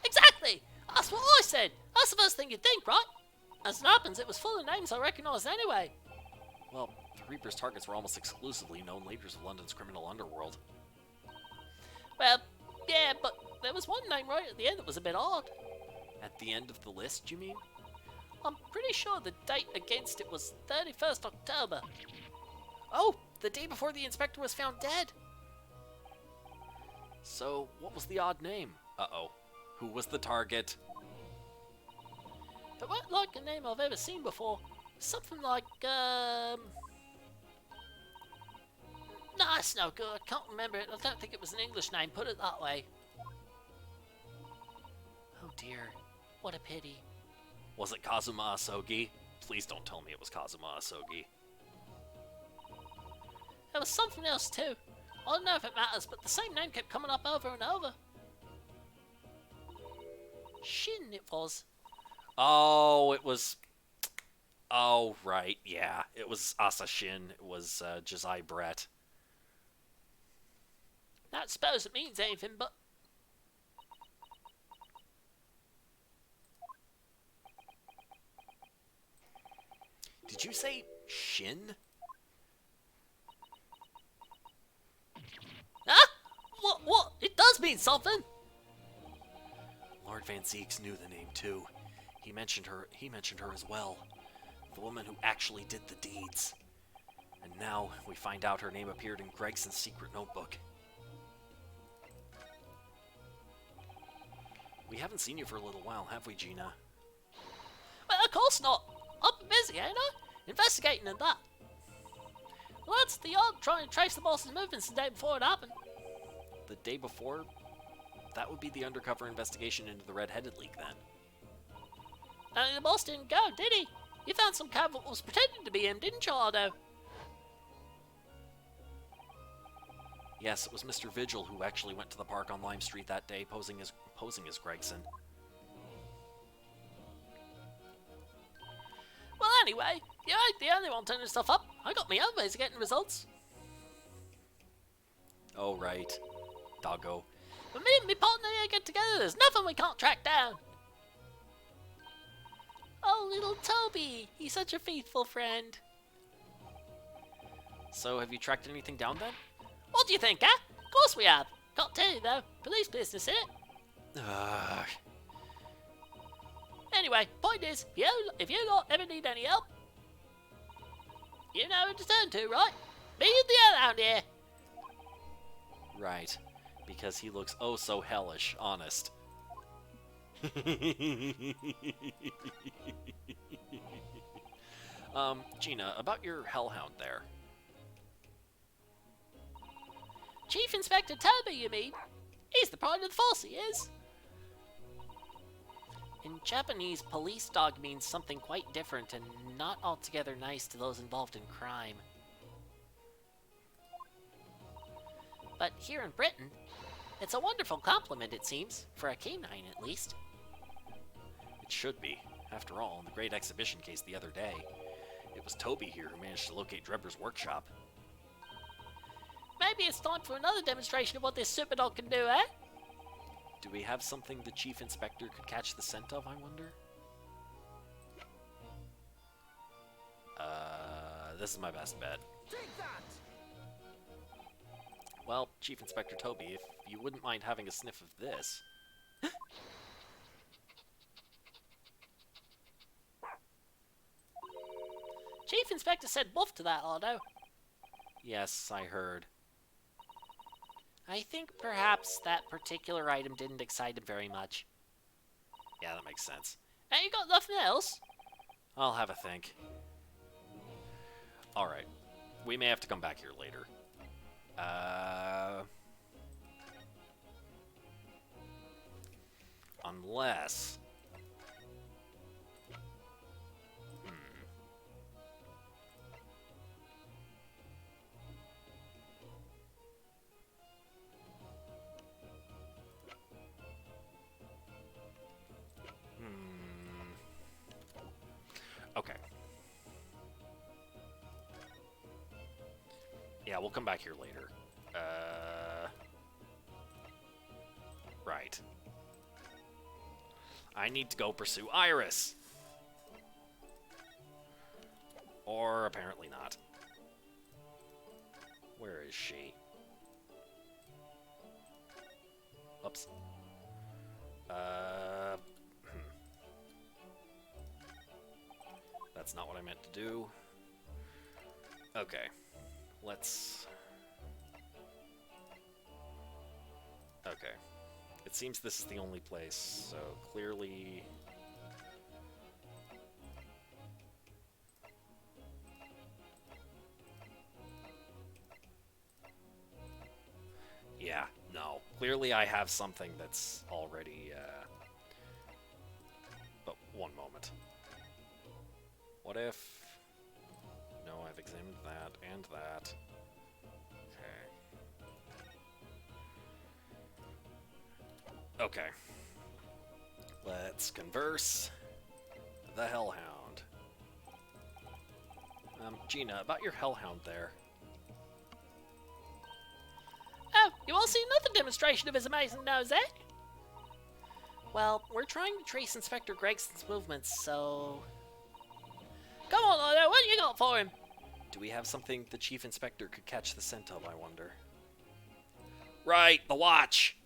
Exactly! That's what I said! That's the first thing you'd think, right? As it happens, it was full of names I recognised anyway. Well, the Reaper's targets were almost exclusively known leaders of London's criminal underworld. Well, yeah, but there was one name right at the end that was a bit odd. At the end of the list, you mean? I'm pretty sure the date against it was 31st October. Oh, the day before the Inspector was found dead. So, what was the odd name? Uh-oh. Who was the target? It wasn't like a name I've ever seen before. Something like, Nah, it's no good. I can't remember it. I don't think it was an English name. Put it that way. Oh dear. What a pity. Was it Kazuma Asogi? Please don't tell me it was Kazuma Asogi. There was something else too. I don't know if it matters, but the same name kept coming up over and over. Shin it was. Oh, it was... Oh, right, yeah. It was Asashin. It was Jazai Brett. Not suppose it means anything, but... Did you say Shin? Ah! What? It does mean something! Lord Van Zieks knew the name too. He mentioned her as well. The woman who actually did the deeds. And now we find out her name appeared in Gregson's secret notebook. We haven't seen you for a little while, have we, Gina? Well, of course not. I'm busy, ain't I? Investigating and that. Well, that's the odd trying to trace the boss's movements the day before it happened. The day before? That would be the undercover investigation into the Red-Headed League, then. And the boss didn't go, did he? You found some cab that was pretending to be him, didn't you, Ardo? Yes, it was Mr. Vigil who actually went to the park on Lime Street that day, posing as Gregson. Well, anyway, you ain't the only one turning stuff up. I got my own ways of getting results. Oh, right. Doggo. When me and my partner here get together, there's nothing we can't track down. Oh, little Toby. He's such a faithful friend. So, have you tracked anything down, then? What do you think, huh? Of course we have. Can't tell you, though. Police business, innit? Ugh. Anyway, point is, if you lot ever need any help, you know who to turn to, right? Me and the around here. Right. Because he looks oh so hellish, honest. Gina, about your hellhound there. Chief Inspector Toby, you mean? He's the pride of the force, he is. In Japanese, police dog means something quite different and not altogether nice to those involved in crime. But here in Britain, it's a wonderful compliment, it seems, for a canine at least. It should be. After all, in the great exhibition case the other day, it was Toby here who managed to locate Drebber's workshop. Maybe it's time for another demonstration of what this super dog can do, eh? Do we have something the Chief Inspector could catch the scent of, I wonder? This is my best bet. Take that! Well, Chief Inspector Toby, if you wouldn't mind having a sniff of this. Chief Inspector said woof to that, Ardo. Yes, I heard. I think perhaps that particular item didn't excite him very much. Yeah, that makes sense. Hey, you got nothing else? I'll have a think. Alright. We may have to come back here later. Unless... Okay. Yeah, we'll come back here later. Right. I need to go pursue Iris. Or apparently not. Where is she? Oops. That's not what I meant to do. Okay. Let's... Okay. It seems this is the only place, so clearly... Yeah, no. Clearly I have something that's already, But one moment. What if... No, I've examined that and that. Okay. Okay. Let's converse the Hellhound. Gina, about your Hellhound there. Oh, you all seen another demonstration of his amazing nose, eh? Well, we're trying to trace Inspector Gregson's movements, so... Come on, Otto, what you got for him? Do we have something the Chief Inspector could catch the scent of, I wonder? Right, the watch!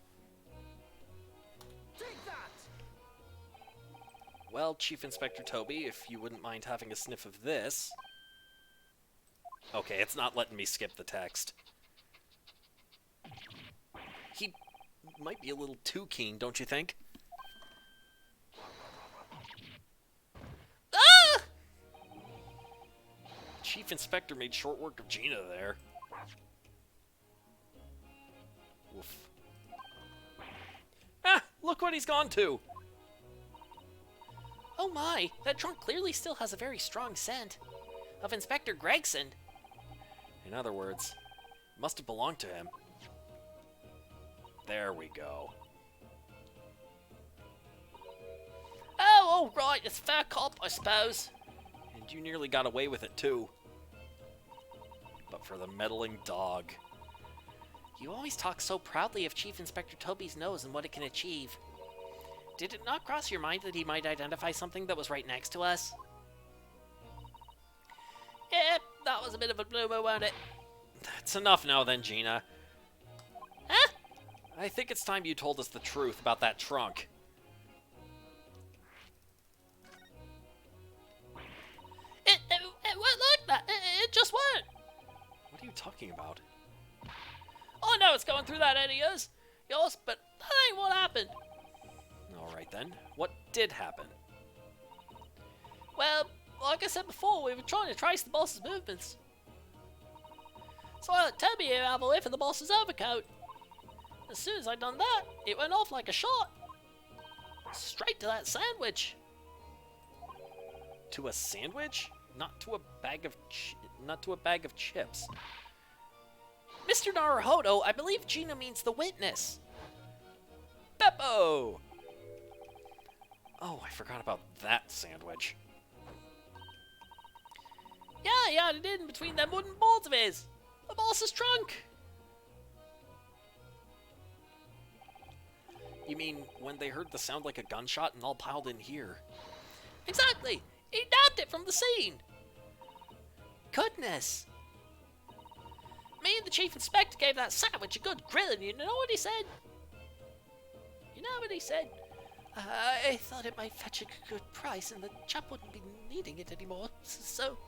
Well, Chief Inspector Toby, if you wouldn't mind having a sniff of this... Okay, it's not letting me skip the text. He might be a little too keen, don't you think? Ah! Chief Inspector made short work of Gina there. Oof. Ah, look what he's gone to! Oh my, that trunk clearly still has a very strong scent. Of Inspector Gregson. In other words, it must have belonged to him. There we go. Oh, all right, it's fair cop, I suppose. And you nearly got away with it, too. But for the meddling dog. You always talk so proudly of Chief Inspector Toby's nose and what it can achieve. Did it not cross your mind that he might identify something that was right next to us? Yeah, that was a bit of a bloomer, wasn't it? That's enough now then, Gina. Huh? I think it's time you told us the truth about that trunk. It went like that. It just went. What are you talking about? I know it's going through that head of yours, but that ain't what happened. Alright then, what did happen? Well, like I said before, we were trying to trace the boss's movements. So I let Toby here have a whiff of the boss's overcoat. As soon as I done that, it went off like a shot. Straight to that sandwich. To a sandwich? Not to a bag of chips. Mr. Naruhodo, I believe Gina means the witness. Beppo! Oh, I forgot about that sandwich. Yeah, it did in between them wooden boards of his. The boss's trunk. You mean when they heard the sound like a gunshot and all piled in here? Exactly. He nabbed it from the scene. Goodness. Me and the chief inspector gave that sandwich a good grilling. You know what he said? I thought it might fetch a good price and the chap wouldn't be needing it anymore. So...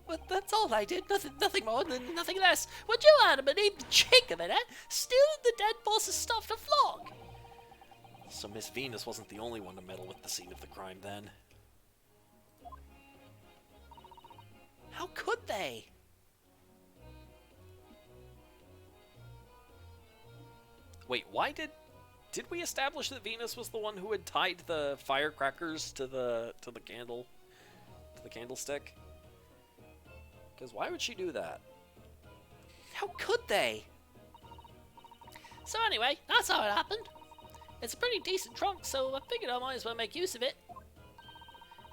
But that's all I did. Nothing more, nothing less. Would you, Adam, believe the cheek of it, eh? Stealing the dead boss's stuff to flog. So Miss Venus wasn't the only one to meddle with the scene of the crime then. How could they? Wait, why did we establish that Venus was the one who had tied the firecrackers to the candlestick? Because why would she do that? How could they? So anyway, that's how it happened. It's a pretty decent trunk, so I figured I might as well make use of it.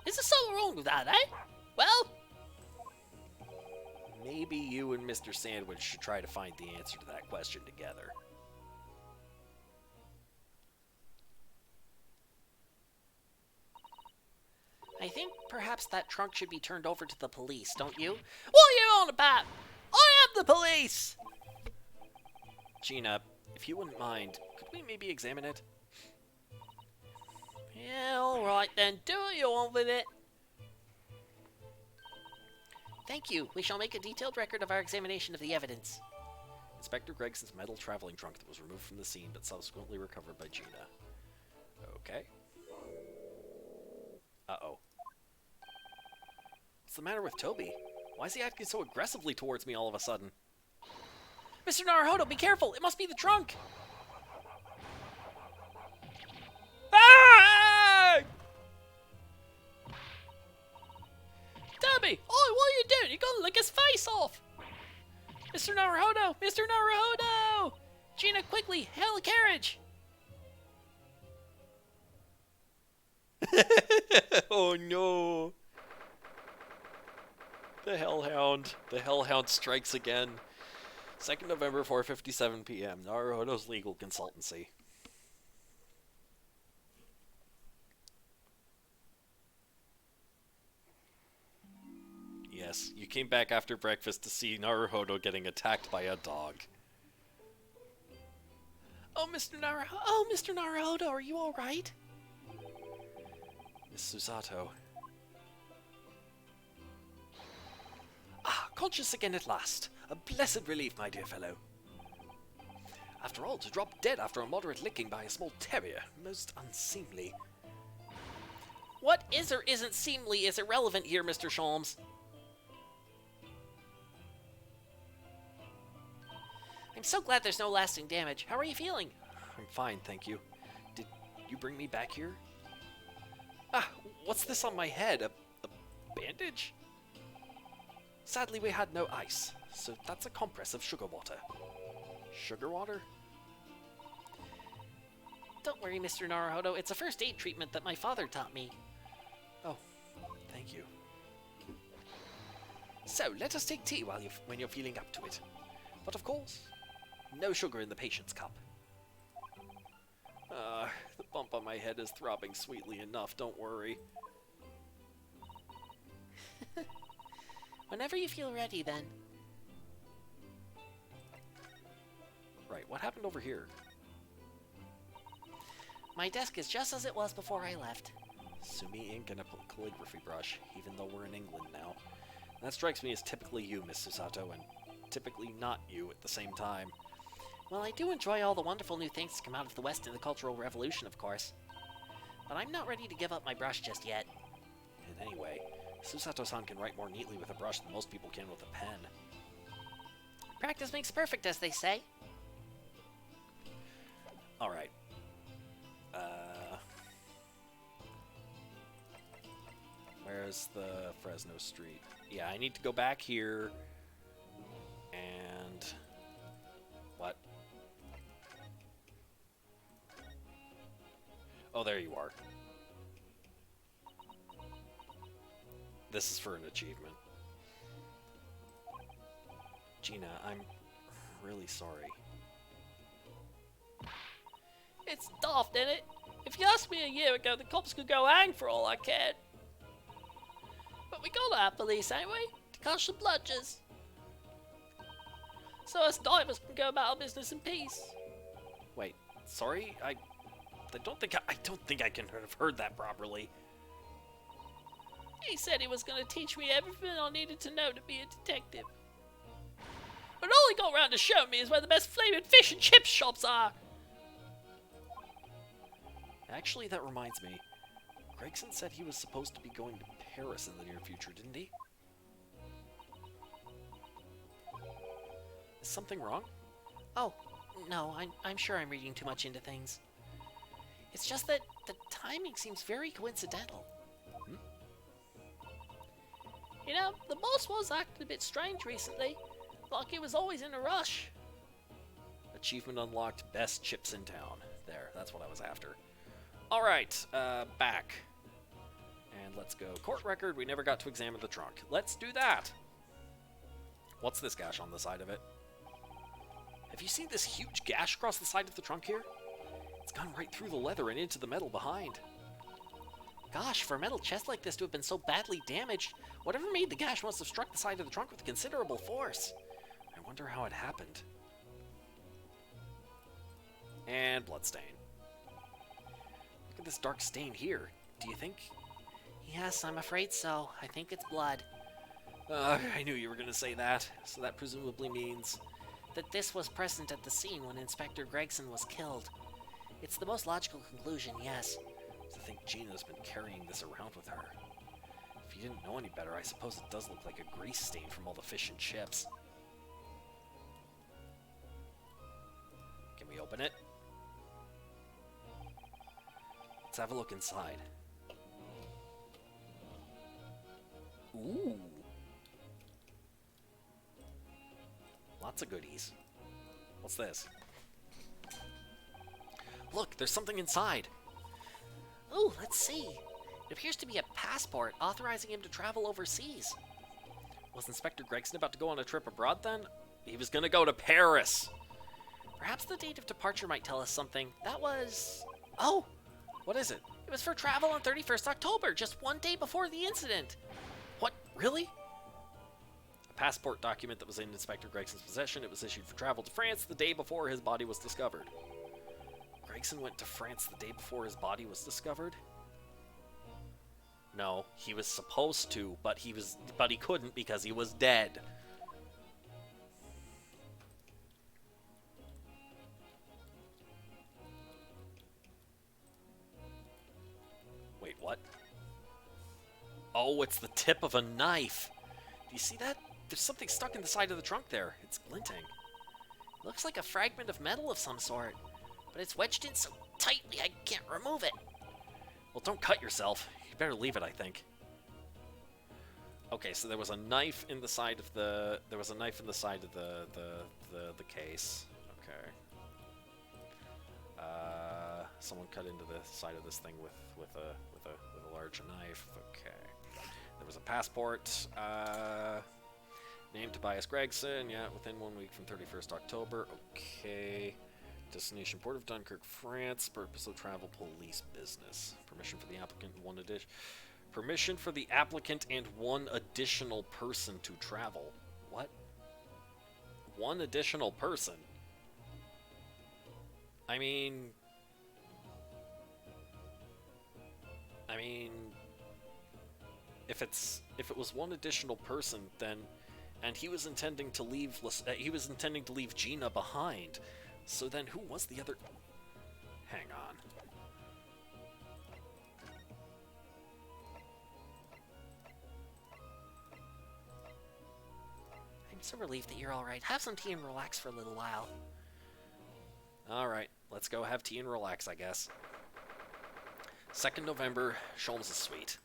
Is there something wrong with that, eh? Well... Maybe you and Mr. Sandwich should try to find the answer to that question together. I think perhaps that trunk should be turned over to the police, don't you? What are you on about? I am the police! Gina, if you wouldn't mind, could we maybe examine it? Yeah, alright then. Do what you want with it. Thank you. We shall make a detailed record of our examination of the evidence. Inspector Gregson's metal traveling trunk that was removed from the scene but subsequently recovered by Gina. Okay. Uh-oh. What's the matter with Toby? Why is he acting so aggressively towards me all of a sudden? Mr. Naruhodo, be careful! It must be the trunk! Ah! Toby! Oh, what are you doing? You're gonna lick his face off! Mr. Naruhodo! Mr. Naruhodo! Gina, quickly! Hail a carriage! Oh no! The Hellhound. The Hellhound strikes again. 2nd November, 4:57 p.m. Naruhodo's legal consultancy. Yes, you came back after breakfast to see Naruhodo getting attacked by a dog. Oh, Mr. Naruhodo, are you alright? Miss Susato. Ah, conscious again at last. A blessed relief, my dear fellow. After all, to drop dead after a moderate licking by a small terrier. Most unseemly. What is or isn't seemly is irrelevant here, Mr. Sholmes. I'm so glad there's no lasting damage. How are you feeling? I'm fine, thank you. Did you bring me back here? Ah, what's this on my head? A bandage? Sadly, we had no ice, so that's a compress of sugar water. Sugar water? Don't worry, Mr. Naruhodo. It's a first aid treatment that my father taught me. Oh, thank you. So, let us take tea when you're feeling up to it. But of course, no sugar in the patient's cup. The bump on my head is throbbing sweetly enough, don't worry. Whenever you feel ready, then. Right, what happened over here? My desk is just as it was before I left. Sumi ink and a calligraphy brush, even though we're in England now. That strikes me as typically you, Miss Susato, and typically not you at the same time. Well, I do enjoy all the wonderful new things to come out of the West in the Cultural Revolution, of course. But I'm not ready to give up my brush just yet. And anyway, Susato-san can write more neatly with a brush than most people can with a pen. Practice makes perfect, as they say. Alright. Where's the Fresno Street? Yeah, I need to go back here. And... What? Oh, there you are. This is for an achievement. Gina, I'm really sorry. It's daft, isn't it? If you asked me a year ago, the cops could go hang for all I cared. But we got our police, ain't we? To catch the bludgers. So us divers can go about our business in peace. Wait, sorry? I don't think I can have heard that properly. He said he was going to teach me everything I needed to know to be a detective. But all he got round to show me is where the best flaming fish and chip shops are. Actually, that reminds me. Gregson said he was supposed to be going to Paris in the near future, didn't he? Is something wrong? Oh, no, I'm sure I'm reading too much into things. It's just that the timing seems very coincidental. You know, the boss was acting a bit strange recently, like he was always in a rush. Achievement unlocked, best chips in town. There, that's what I was after. Alright, back. And let's go. Court record, we never got to examine the trunk. Let's do that! What's this gash on the side of it? Have you seen this huge gash across the side of the trunk here? It's gone right through the leather and into the metal behind. Gosh, for a metal chest like this to have been so badly damaged, whatever made the gash must have struck the side of the trunk with considerable force. I wonder how it happened. And bloodstain. Look at this dark stain here. Do you think... Yes, I'm afraid so. I think it's blood. I knew you were going to say that. So that presumably means... that this was present at the scene when Inspector Gregson was killed. It's the most logical conclusion, yes. I think Gina's been carrying this around with her. If you didn't know any better, I suppose it does look like a grease stain from all the fish and chips. Can we open it? Let's have a look inside. Ooh. Lots of goodies. What's this? Look, there's something inside. Ooh, let's see. It appears to be a passport authorizing him to travel overseas. Was Inspector Gregson about to go on a trip abroad then? He was gonna go to Paris. Perhaps the date of departure might tell us something. That was... Oh! What is it? It was for travel on 31st October, just one day before the incident. What? Really? A passport document that was in Inspector Gregson's possession. It was issued for travel to France the day before his body was discovered. Gregson went to France the day before his body was discovered? No, he was supposed to, but he couldn't because he was dead. Wait, what? Oh, it's the tip of a knife. Do you see that? There's something stuck in the side of the trunk there. It's glinting. Looks like a fragment of metal of some sort, but it's wedged in so tightly I can't remove it. Well, don't cut yourself. You better leave it, I think. Okay, so there was a knife in the side of the... There was a knife in the side of the case. Okay. Someone cut into the side of this thing with a large knife. Okay. There was a passport. Named Tobias Gregson. Yeah, within 1 week from 31st October. Okay. Destination Port of Dunkirk, France. Purpose of travel, police business. Permission for the applicant and one addition. Permission for the applicant and one additional person to travel. What? One additional person? I mean, if it was one additional person, then, and he was intending to leave Gina behind. So then, who was the other? Hang on. I'm so relieved that you're alright. Have some tea and relax for a little while. Alright, let's go have tea and relax, I guess. 2nd November, Sholmes' Suite.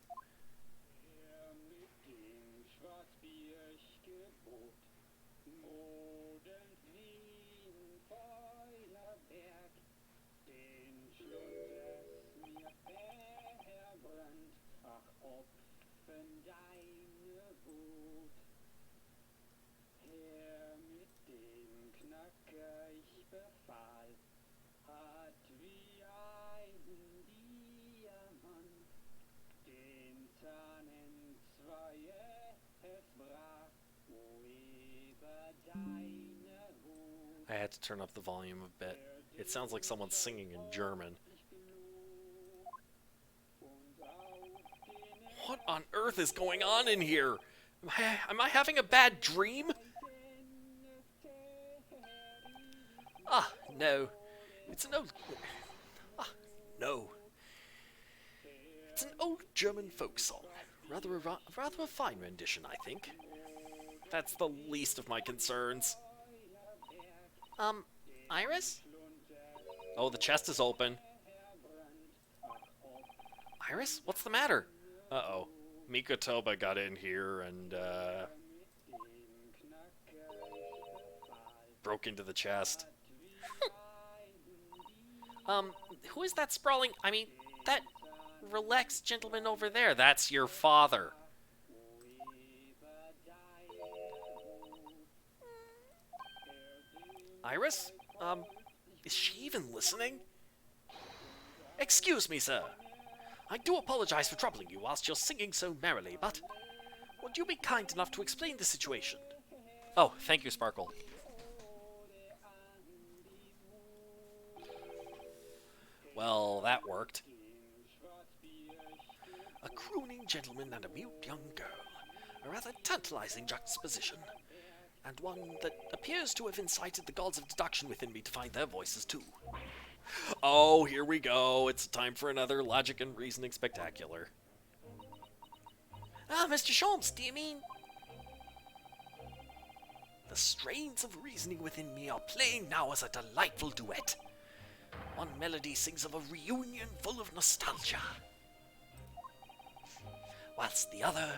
I had to turn up the volume a bit. It sounds like someone's singing in German. What on earth is going on in here? Am I having a bad dream? Ah, no. It's an old... Ah, no. It's an old German folk song. Rather a fine rendition, I think. That's the least of my concerns. Iris? Oh, the chest is open. Iris? What's the matter? Uh-oh. Mikotoba got in here and, broke into the chest. Who is that sprawling... that relaxed gentleman over there? That's your father. Iris? Is she even listening? Excuse me, sir. I do apologize for troubling you whilst you're singing so merrily, but would you be kind enough to explain the situation? Oh, thank you, Sparkle. Well, that worked. A crooning gentleman and a mute young girl. A rather tantalizing juxtaposition. and one that appears to have incited the gods of deduction within me to find their voices too. Oh, here we go. It's time for another logic and reasoning spectacular. Ah, Mr. Sholmes, do you mean... The strains of reasoning within me are playing now as a delightful duet. One melody sings of a reunion full of nostalgia, whilst the other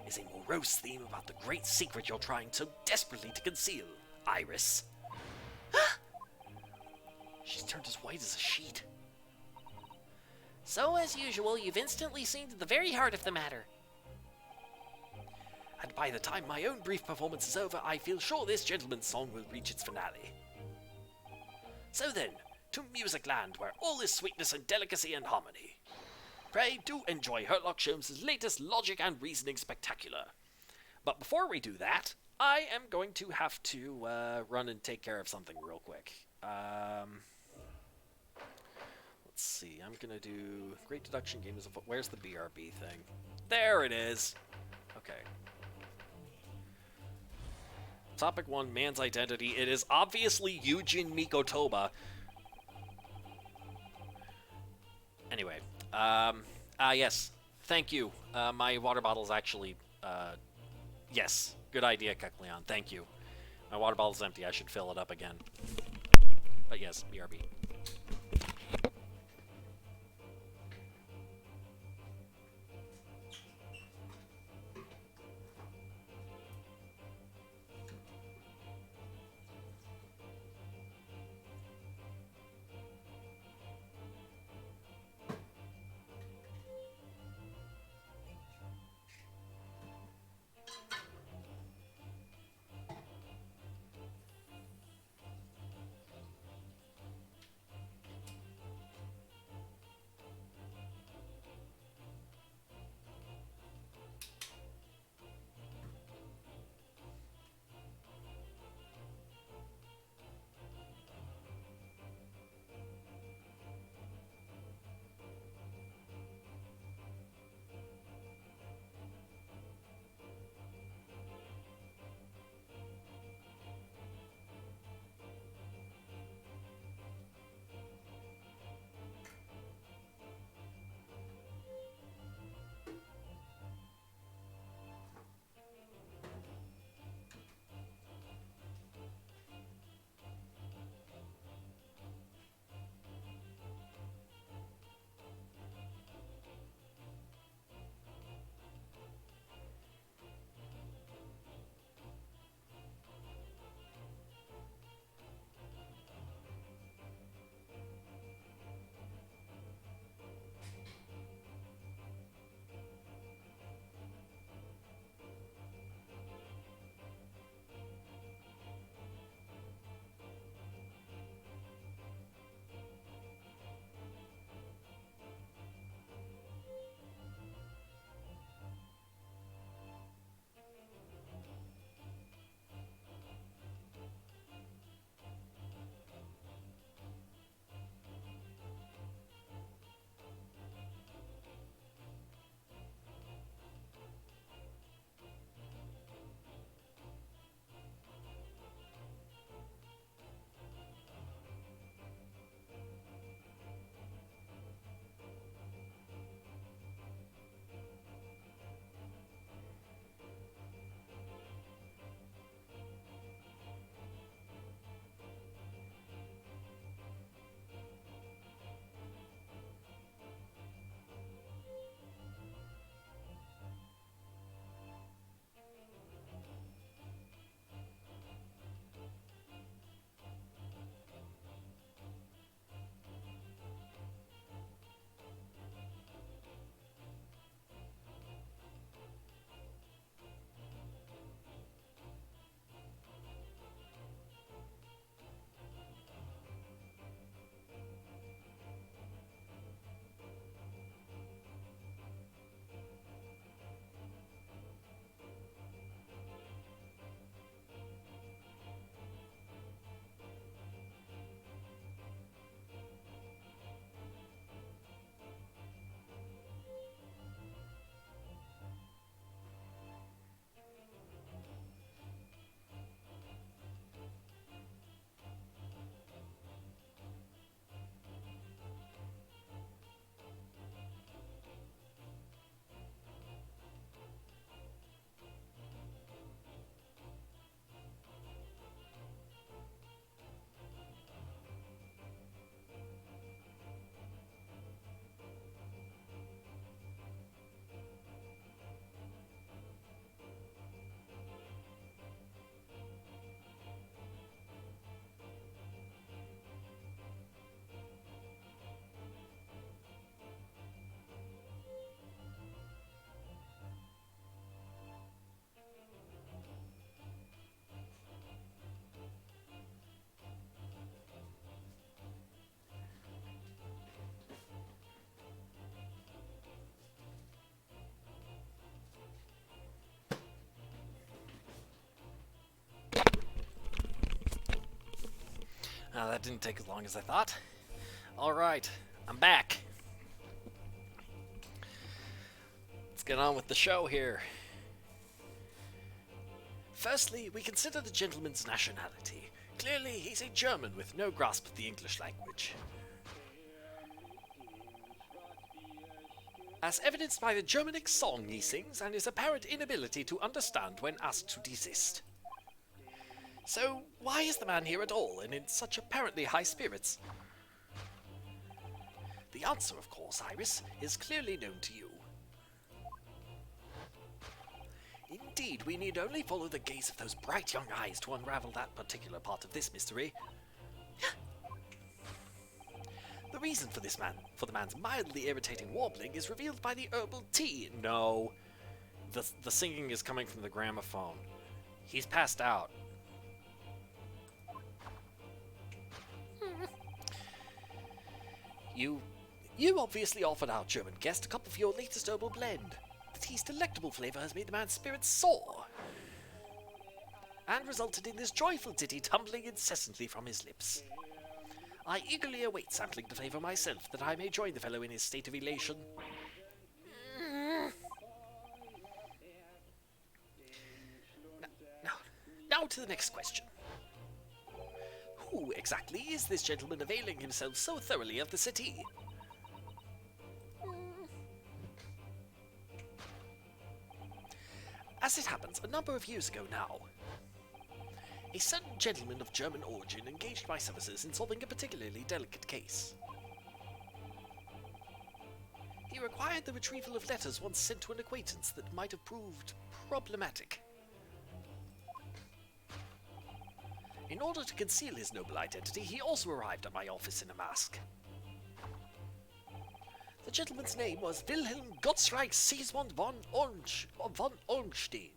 is a morose theme about the great secret you're trying so desperately to conceal, Iris. She's turned as white as a sheet. So, as usual, you've instantly seen to the very heart of the matter. And by the time my own brief performance is over, I feel sure this gentleman's song will reach its finale. So then, to Musicland, where all is sweetness and delicacy and harmony. Pray do enjoy Herlock Sholmes' latest logic and reasoning spectacular. But before we do that, I am going to have to run and take care of something real quick. Let's see, I'm gonna do Great Deduction Game is a... Where's the BRB thing? There it is! Okay. Topic 1, man's identity. It is obviously Yujin Mikotoba. Anyway, yes. Thank you. My water bottle's actually, yes. Good idea, Kekleon. Thank you. My water bottle's empty. I should fill it up again. But yes, BRB. that didn't take as long as I thought. Alright, I'm back. Let's get on with the show here. Firstly, we consider the gentleman's nationality. Clearly, he's a German with no grasp of the English language. As evidenced by the Germanic song he sings and his apparent inability to understand when asked to desist. So, why is the man here at all, and in such apparently high spirits? The answer, of course, Iris, is clearly known to you. Indeed, we need only follow the gaze of those bright young eyes to unravel that particular part of this mystery. The reason for the man's mildly irritating warbling is revealed by the herbal tea. No, the singing is coming from the gramophone. He's passed out. You obviously offered our German guest a cup of your latest herbal blend. The tea's delectable flavor has made the man's spirits soar, and resulted in this joyful ditty tumbling incessantly from his lips. I eagerly await sampling the flavor myself, that I may join the fellow in his state of elation. Now to the next question. Who exactly is this gentleman availing himself so thoroughly of the city? As it happens, a number of years ago now, a certain gentleman of German origin engaged my services in solving a particularly delicate case. He required the retrieval of letters once sent to an acquaintance that might have proved problematic. In order to conceal his noble identity, he also arrived at my office in a mask. The gentleman's name was Wilhelm Gottsreich Sigismund von Ornstein.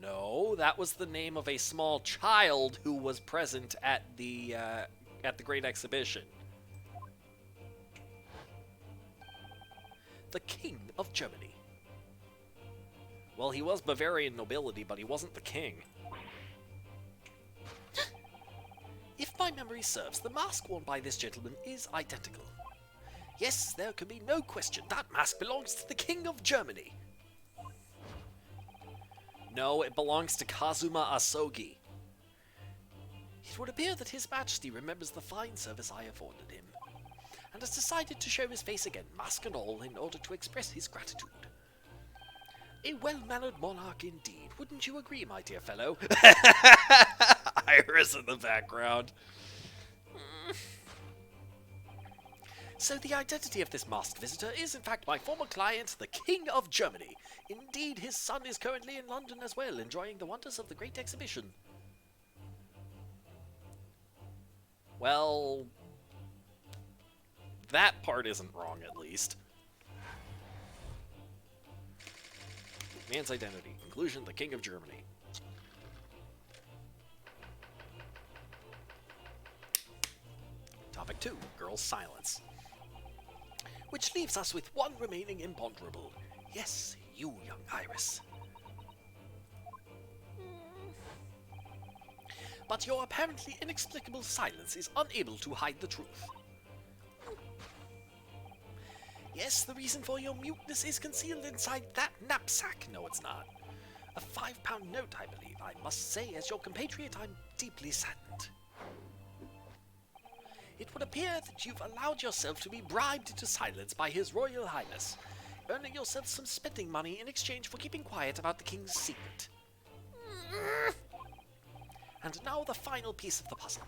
No, that was the name of a small child who was present at the Great Exhibition. The King of Germany. Well, he was Bavarian nobility, but he wasn't the king. If my memory serves, the mask worn by this gentleman is identical. Yes, there can be no question, that mask belongs to the King of Germany. No, it belongs to Kazuma Asogi. It would appear that His Majesty remembers the fine service I afforded him, and has decided to show his face again, mask and all, in order to express his gratitude. A well-mannered monarch indeed, wouldn't you agree, my dear fellow? Iris in the background. So the identity of this masked visitor is in fact my former client, the King of Germany. Indeed, his son is currently in London as well, enjoying the wonders of the Great Exhibition. Well, that part isn't wrong, at least. Man's identity. Conclusion, the King of Germany. Topic 2, girl's silence. Which leaves us with one remaining imponderable. Yes, you, young Iris. But your apparently inexplicable silence is unable to hide the truth. Yes, the reason for your muteness is concealed inside that knapsack. No, it's not. A £5 note, I believe. I must say, as your compatriot, I'm deeply saddened. It would appear that you've allowed yourself to be bribed into silence by His Royal Highness, earning yourself some spending money in exchange for keeping quiet about the King's secret. And now the final piece of the puzzle.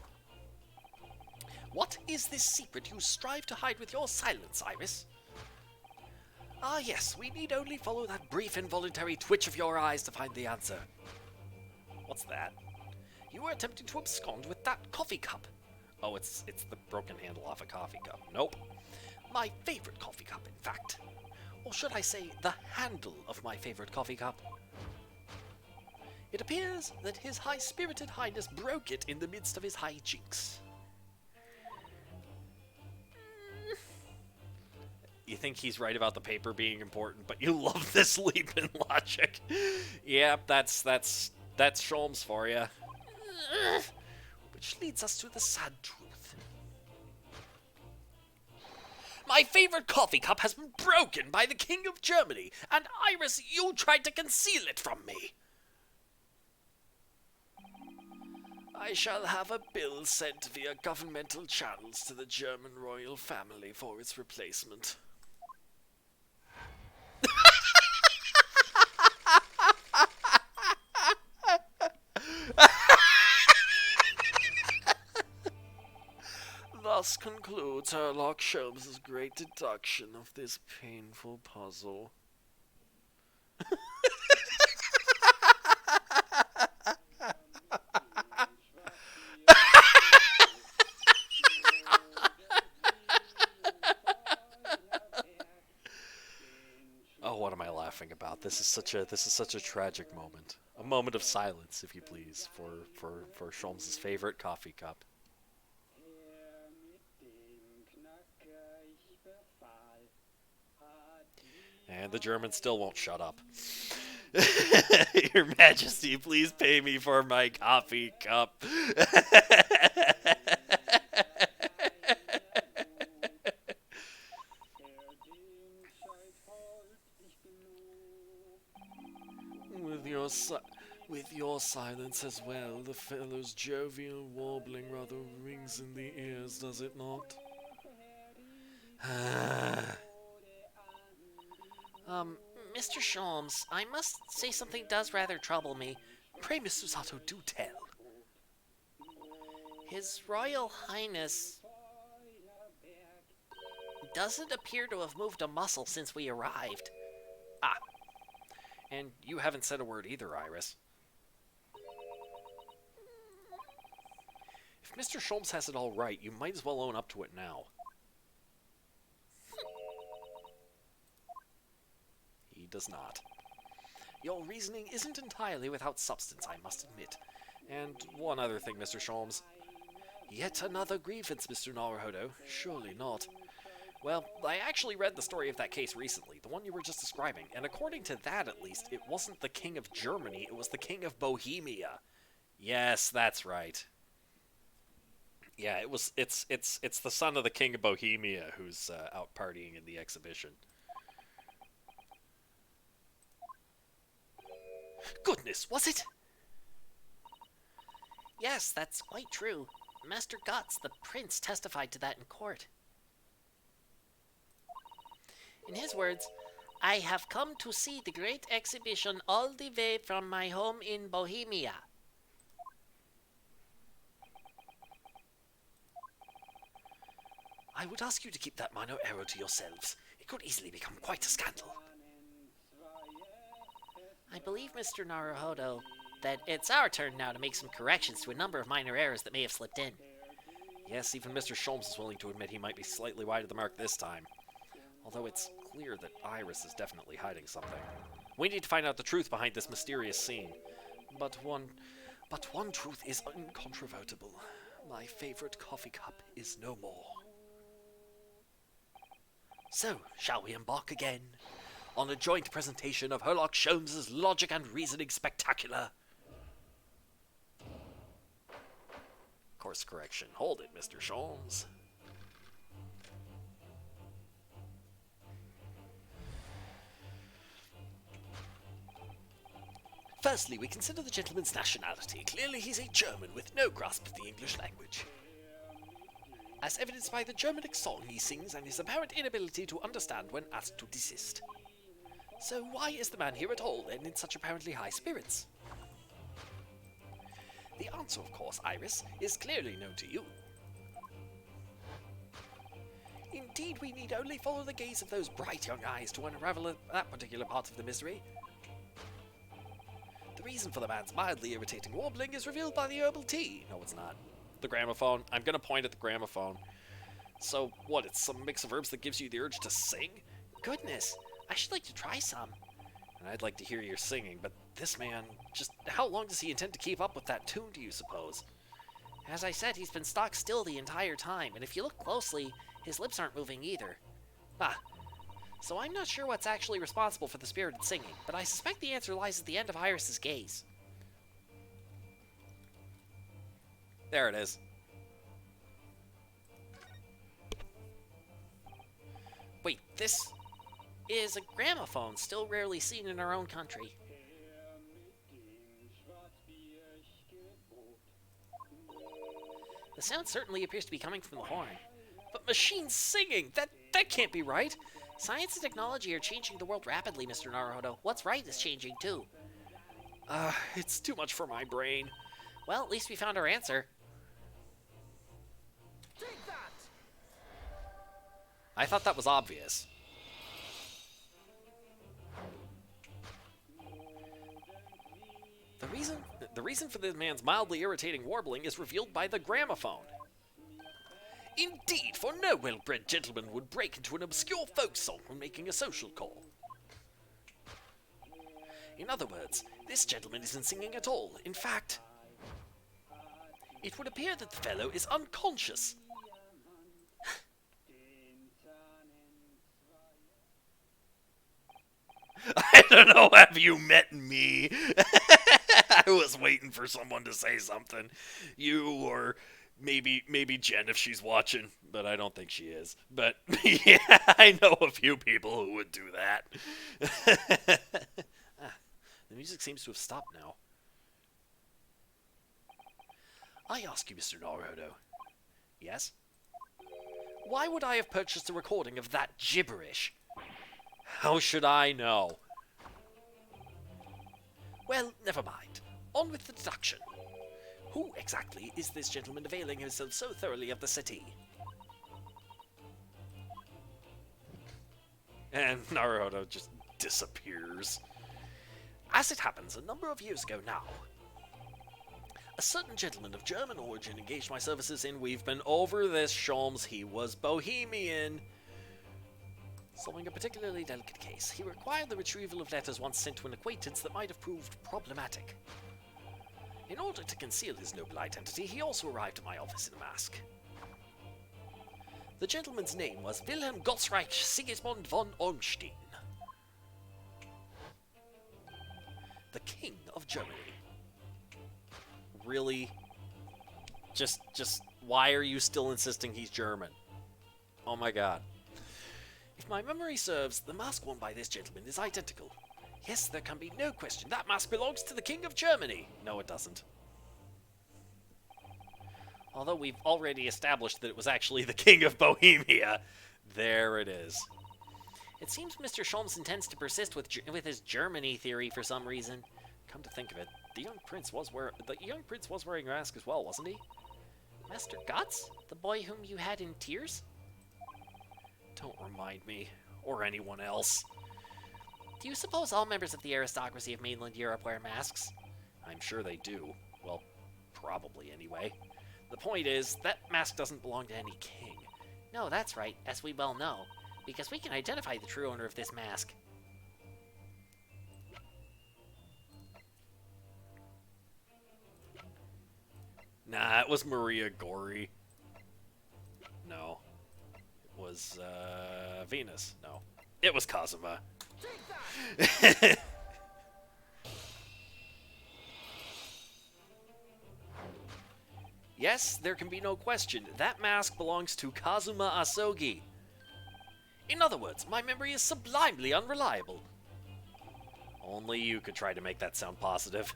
What is this secret you strive to hide with your silence, Iris? Ah yes, we need only follow that brief involuntary twitch of your eyes to find the answer. What's that? You were attempting to abscond with that coffee cup. Oh, it's the broken handle off a coffee cup. Nope. My favorite coffee cup, in fact. Or should I say, the handle of my favorite coffee cup. It appears that His High-Spirited Highness broke it in the midst of his high jinks. You think he's right about the paper being important, but you love this leap in logic. Yep, that's That's Sholmes for you. Which leads us to the sad truth. My favorite coffee cup has been broken by the King of Germany, and Iris, you tried to conceal it from me. I shall have a bill sent via governmental channels to the German royal family for its replacement. Thus concludes Sherlock Holmes' great deduction of this painful puzzle. Oh, what am I laughing about? This is such a tragic moment. A moment of silence, if you please, for Sholmes' favorite coffee cup. And the Germans still won't shut up. Your Majesty, please pay me for my coffee cup. With your silence as well, the fellow's jovial warbling rather rings in the ears, does it not? Mr. Sholmes, I must say something does rather trouble me. Pray, Mr. Zato, do tell. His Royal Highness doesn't appear to have moved a muscle since we arrived. Ah. And you haven't said a word either, Iris. If Mr. Sholmes has it all right, you might as well own up to it now. He does not. Your reasoning isn't entirely without substance, I must admit. And one other thing, Mr. Sholmes. Yet another grievance, Mr. Naruhodo. Surely not. Well, I actually read the story of that case recently, the one you were just describing, and according to that at least, it wasn't the King of Germany, it was the King of Bohemia. Yes, that's right. Yeah, it's the son of the King of Bohemia who's out partying in the exhibition. Goodness, was it? Yes, that's quite true. Master Gotz, the prince, testified to that in court. In his words, I have come to see the great exhibition all the way from my home in Bohemia. I would ask you to keep that minor error to yourselves. It could easily become quite a scandal. I believe, Mr. Naruhodo, that it's our turn now to make some corrections to a number of minor errors that may have slipped in. Yes, even Mr. Sholmes is willing to admit he might be slightly wide of the mark this time. Although it's clear that Iris is definitely hiding something. We need to find out the truth behind this mysterious scene. But one truth is incontrovertible. My favorite coffee cup is no more. So, shall we embark again on a joint presentation of Sherlock Holmes' Logic and Reasoning Spectacular? Course correction. Hold it, Mr. Sholmes. Firstly, we consider the gentleman's nationality. Clearly he's a German with no grasp of the English language, as evidenced by the Germanic song he sings and his apparent inability to understand when asked to desist. So why is the man here at all, and in such apparently high spirits? The answer, of course, Iris, is clearly known to you. Indeed, we need only follow the gaze of those bright young eyes to unravel that particular part of the mystery. The reason for the man's mildly irritating warbling is revealed by the herbal tea. No, it's not. The gramophone. I'm gonna point at the gramophone. So, what, it's some mix of herbs that gives you the urge to sing? Goodness, I should like to try some. And I'd like to hear your singing, but this man, just how long does he intend to keep up with that tune, do you suppose? As I said, he's been stock still the entire time, and if you look closely, his lips aren't moving either. So I'm not sure what's actually responsible for the spirited singing, but I suspect the answer lies at the end of Iris's gaze. There it is. Wait, this is a gramophone, still rarely seen in our own country. The sound certainly appears to be coming from the horn. But machines singing! That can't be right! Science and technology are changing the world rapidly, Mr. Naruhodo. What's right is changing, too. It's too much for my brain. Well, at least we found our answer. I thought that was obvious. The reason for this man's mildly irritating warbling is revealed by the gramophone. Indeed, for no well-bred gentleman would break into an obscure folk song when making a social call. In other words, this gentleman isn't singing at all. In fact, it would appear that the fellow is unconscious. I don't know, have you met me? I was waiting for someone to say something. You or maybe Jen if she's watching, but I don't think she is. But yeah, I know a few people who would do that. The music seems to have stopped now. I ask you, Mr. Naruhodo. Yes? Why would I have purchased a recording of that gibberish? How should I know? Well, never mind. On with the deduction. Who exactly is this gentleman availing himself so thoroughly of the city? And Naruhodo just disappears. As it happens, a number of years ago now, a certain gentleman of German origin engaged my services in. We've been over this, Sholmes. He was Bohemian. Solving a particularly delicate case, he required the retrieval of letters once sent to an acquaintance that might have proved problematic. In order to conceal his noble identity, he also arrived at my office in a mask. The gentleman's name was Wilhelm Gottsreich Sigismund von Ormstein, the King of Germany. Really? Just, why are you still insisting he's German? Oh my god. If my memory serves, the mask worn by this gentleman is identical. Yes, there can be no question. That mask belongs to the King of Germany. No, it doesn't. Although we've already established that it was actually the King of Bohemia. There it is. It seems Mr. Sholmes intends to persist with his Germany theory for some reason. Come to think of it, the young prince was wearing a mask as well, wasn't he? Master Guts? The boy whom you had in tears? Don't remind me, or anyone else. Do you suppose all members of the aristocracy of mainland Europe wear masks? I'm sure they do. Well, probably anyway. The point is, that mask doesn't belong to any king. No, that's right, as we well know, because we can identify the true owner of this mask. Nah, it was Maria Gori. No. It was, Venus. No. It was Kazuma. Yes, there can be no question. That mask belongs to Kazuma Asogi. In other words, my memory is sublimely unreliable. Only you could try to make that sound positive.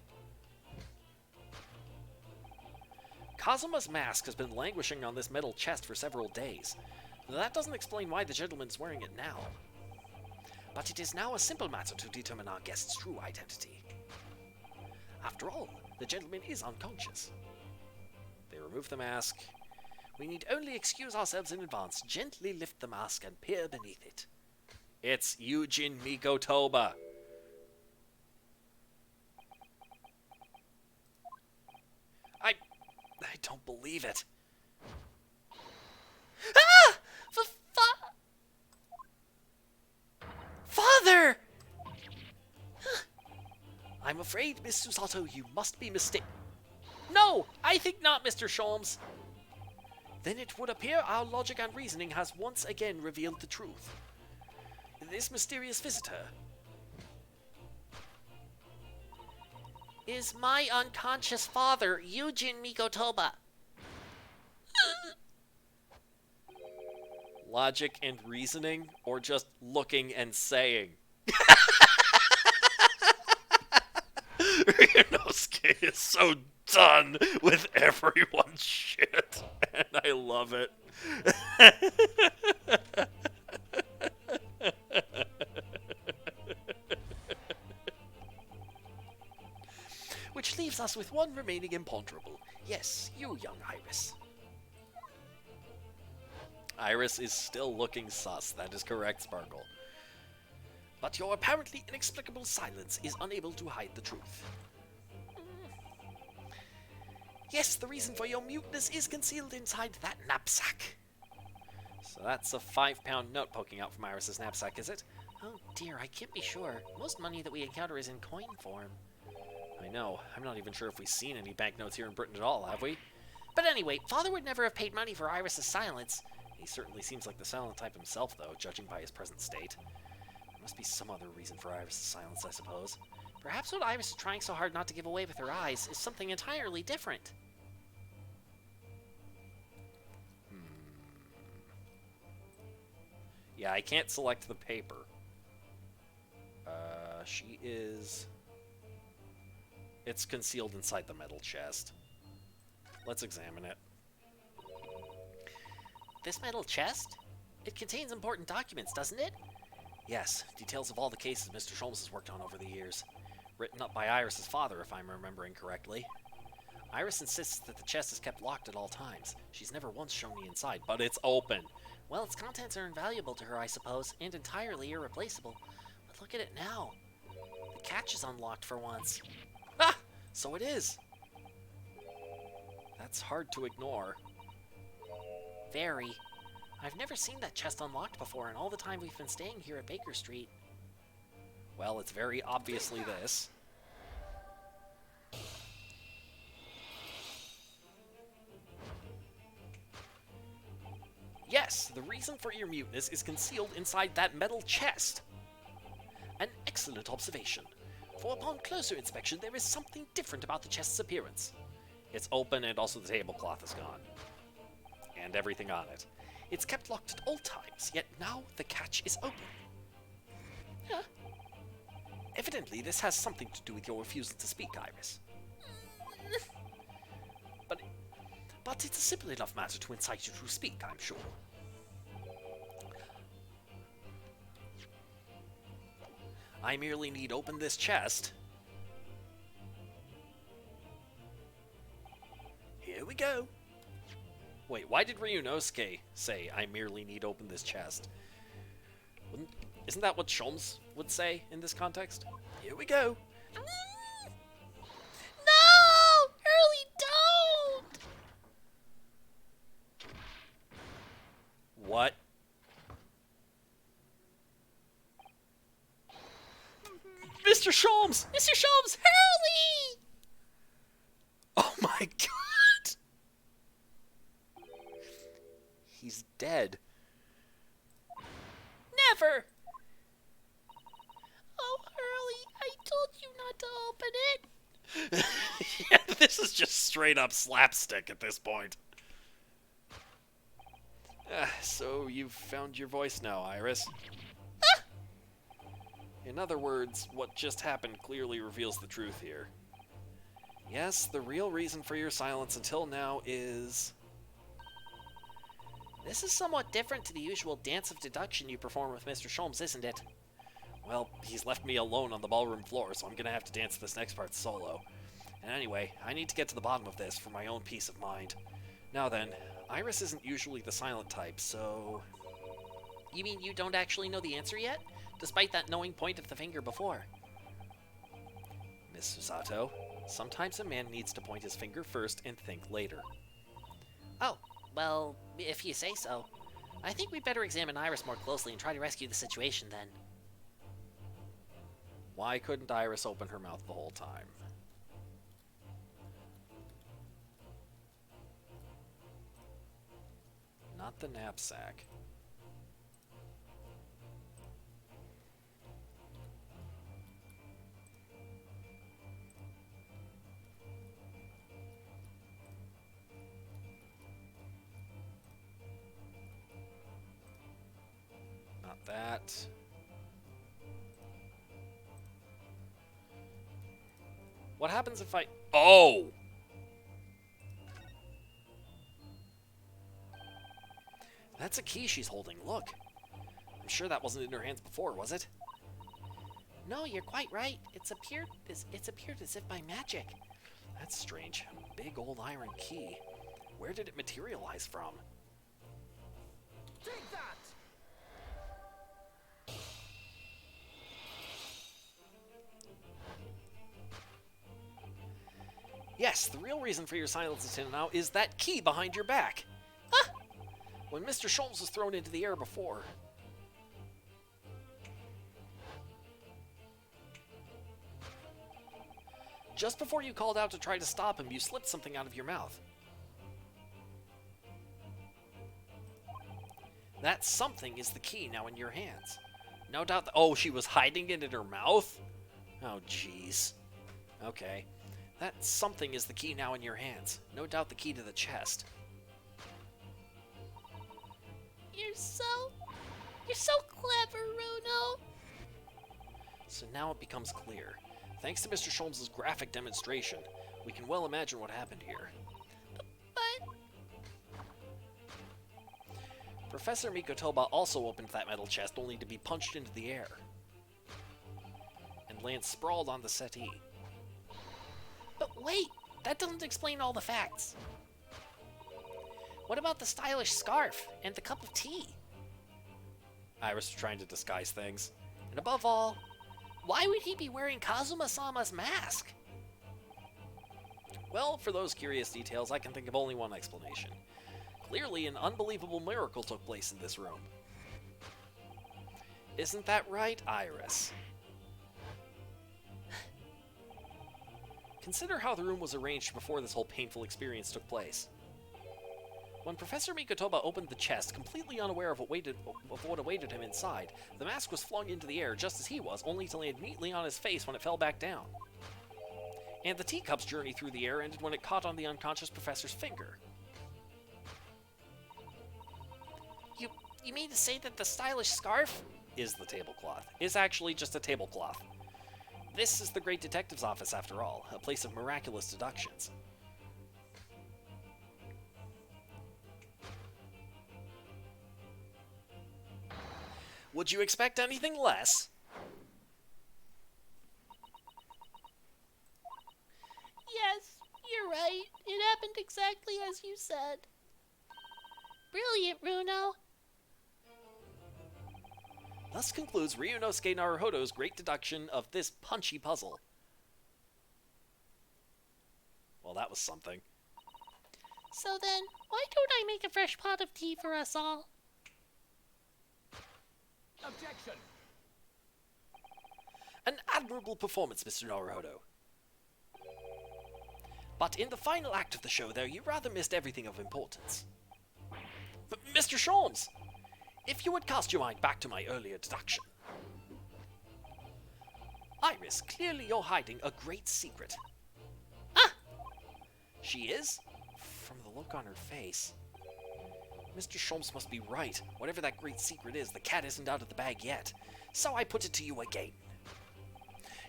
Kazuma's mask has been languishing on this metal chest for several days. That doesn't explain why the gentleman is wearing it now. But it is now a simple matter to determine our guest's true identity. After all, the gentleman is unconscious. They remove the mask. We need only excuse ourselves in advance, gently lift the mask, and peer beneath it. It's Yujin Mikotoba. I don't believe it. Ah! Father! I'm afraid, Miss Susato, you must be mistaken. No, I think not, Mr. Sholmes. Then it would appear our logic and reasoning has once again revealed the truth. This mysterious visitor is my unconscious father, Yujin Mikotoba. logic and reasoning, or just looking and saying. Ryunosuke is so done with everyone's shit, and I love it. Which leaves us with one remaining imponderable. Yes, you, young Iris. Iris is still looking sus. That is correct, Sparkle. But your apparently inexplicable silence is unable to hide the truth. Yes, the reason for your muteness is concealed inside that knapsack. So that's a 5-pound note poking out from Iris's knapsack, is it? Oh dear, I can't be sure. Most money that we encounter is in coin form. I know. I'm not even sure if we've seen any banknotes here in Britain at all, have we? But anyway, Father would never have paid money for Iris's silence. He certainly seems like the silent type himself, though, judging by his present state. There must be some other reason for Iris's silence, I suppose. Perhaps what Iris is trying so hard not to give away with her eyes is something entirely different. Yeah, I can't select the paper. She is... It's concealed inside the metal chest. Let's examine it. This metal chest? It contains important documents, doesn't it? Yes, details of all the cases Mr. Sholmes has worked on over the years. Written up by Iris's father, if I'm remembering correctly. Iris insists that the chest is kept locked at all times. She's never once shown me inside, but it's open. Well, its contents are invaluable to her, I suppose, and entirely irreplaceable. But look at it now. The catch is unlocked for once. Ah! So it is! That's hard to ignore. Very. I've never seen that chest unlocked before in all the time we've been staying here at Baker Street. Well, it's very obviously this. Yes, the reason for your muteness is concealed inside that metal chest. An excellent observation, for upon closer inspection there is something different about the chest's appearance. It's open and also the tablecloth is gone. And everything on it. It's kept locked at all times, yet now the catch is open. Huh? Evidently this has something to do with your refusal to speak, Iris. But it's a simple enough matter to incite you to speak, I'm sure. I merely need open this chest. Here we go. Wait, why did Ryunosuke say, I merely need open this chest? Isn't that what Sholmes would say in this context? Here we go. No! Hurley, don't! What? Mr. Sholmes! Mr. Sholmes, Hurley! Oh my god! He's dead. Never! Oh, Hurley, I told you not to open it. Yeah, this is just straight up slapstick at this point. So you've found your voice now, Iris. In other words, what just happened clearly reveals the truth here. Yes, the real reason for your silence until now is... This is somewhat different to the usual dance of deduction you perform with Mr. Sholmes, isn't it? Well, he's left me alone on the ballroom floor, so I'm gonna have to dance this next part solo. And anyway, I need to get to the bottom of this for my own peace of mind. Now then, Iris isn't usually the silent type, so... You mean you don't actually know the answer yet? Despite that knowing point of the finger before. Miss Susato, sometimes a man needs to point his finger first and think later. Oh, well, if you say so. I think we'd better examine Iris more closely and try to rescue the situation then. Why couldn't Iris open her mouth the whole time? Not the knapsack. that. What happens if I... Oh! That's a key she's holding. Look. I'm sure that wasn't in her hands before, was it? No, you're quite right. It's appeared as if by magic. That's strange. A big old iron key. Where did it materialize from? Take that! Yes, the real reason for your silence until now is that key behind your back. Huh? When Mr. Sholmes was thrown into the air before. Just before you called out to try to stop him, you slipped something out of your mouth. That something is the key now in your hands. No doubt oh, she was hiding it in her mouth? Oh, jeez. Okay. That something is the key now in your hands. No doubt the key to the chest. You're so clever, Runo. So now it becomes clear. Thanks to Mr. Sholmes' graphic demonstration, we can well imagine what happened here. But Professor Mikotoba also opened that metal chest only to be punched into the air. And land sprawled on the settee. But wait, that doesn't explain all the facts. What about the stylish scarf and the cup of tea? Iris was trying to disguise things. And above all, why would he be wearing Kazuma-sama's mask? Well, for those curious details, I can think of only one explanation. Clearly, an unbelievable miracle took place in this room. Isn't that right, Iris? Consider how the room was arranged before this whole painful experience took place. When Professor Mikotoba opened the chest, completely unaware of what awaited him inside, the mask was flung into the air just as he was, only to land neatly on his face when it fell back down. And the teacup's journey through the air ended when it caught on the unconscious professor's finger. You mean to say that the stylish scarf Is the tablecloth. Is actually just a tablecloth. This is the Great Detective's Office, after all, a place of miraculous deductions. Would you expect anything less? yes, you're right. It happened exactly as you said. Brilliant, Runo. Thus concludes Ryunosuke Naruhodo's great deduction of this punchy puzzle. Well, that was something. So then, why don't I make a fresh pot of tea for us all? Objection! An admirable performance, Mr. Naruhodo. But in the final act of the show there, you rather missed everything of importance. But Mr. Sholmes, if you would cast your mind back to my earlier deduction. Iris, clearly you're hiding a great secret. Ah! She is? From the look on her face. Mr. Sholmes must be right. Whatever that great secret is, the cat isn't out of the bag yet. So I put it to you again.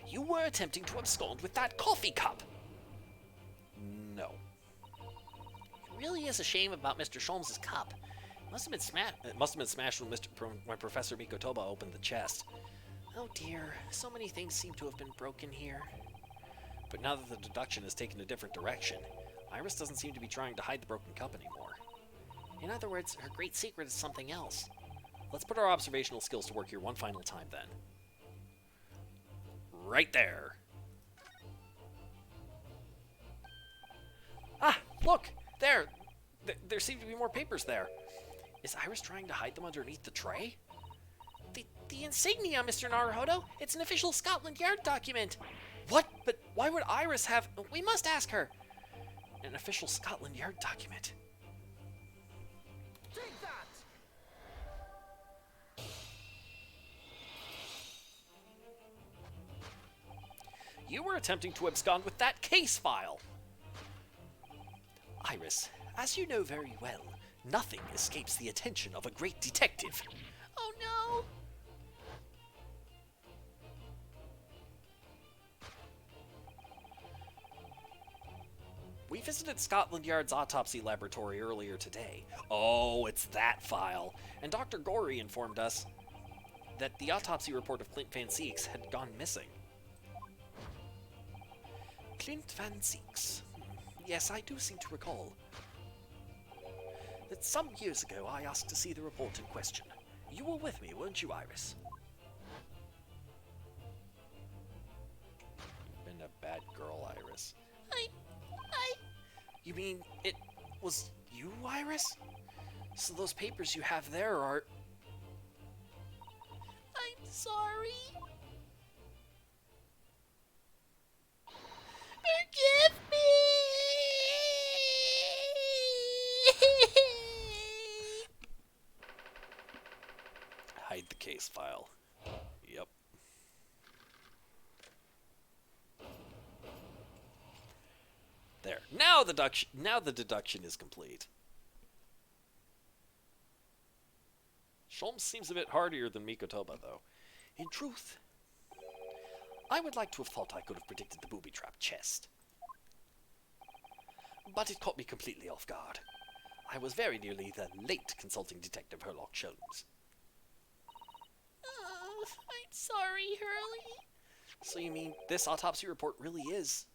You were attempting to abscond with that coffee cup. No. It really is a shame about Mr. Sholmes' cup. It must have been smashed when Professor Mikotoba opened the chest. Oh dear, so many things seem to have been broken here. But now that the deduction has taken a different direction, Iris doesn't seem to be trying to hide the broken cup anymore. In other words, her great secret is something else. Let's put our observational skills to work here one final time then. Right there. Ah, look! There! There seem to be more papers there. Is Iris trying to hide them underneath the tray? The insignia, Mr. Naruhodo! It's an official Scotland Yard document! What? But why would Iris have... We must ask her! An official Scotland Yard document? Take that! You were attempting to abscond with that case file! Iris, as you know very well, nothing escapes the attention of a great detective. Oh no! We visited Scotland Yard's autopsy laboratory earlier today. Oh, it's that file. And Dr. Gorey informed us that the autopsy report of Clint Van Zieks had gone missing. Clint Van Zieks. Yes, I do seem to recall that some years ago I asked to see the report in question. You were with me, weren't you, Iris? You've been a bad girl, Iris. I... You mean it was you, Iris? So those papers you have there are... I'm sorry. Forgive me! Hide the case file. Yep. There. Now the deduction is complete. Sholmes seems a bit hardier than Mikotoba, though. In truth, I would like to have thought I could have predicted the booby-trap chest. But it caught me completely off guard. I was very nearly the late consulting detective Herlock Sholmes. I'm sorry, Hurley. So you mean this autopsy report really is...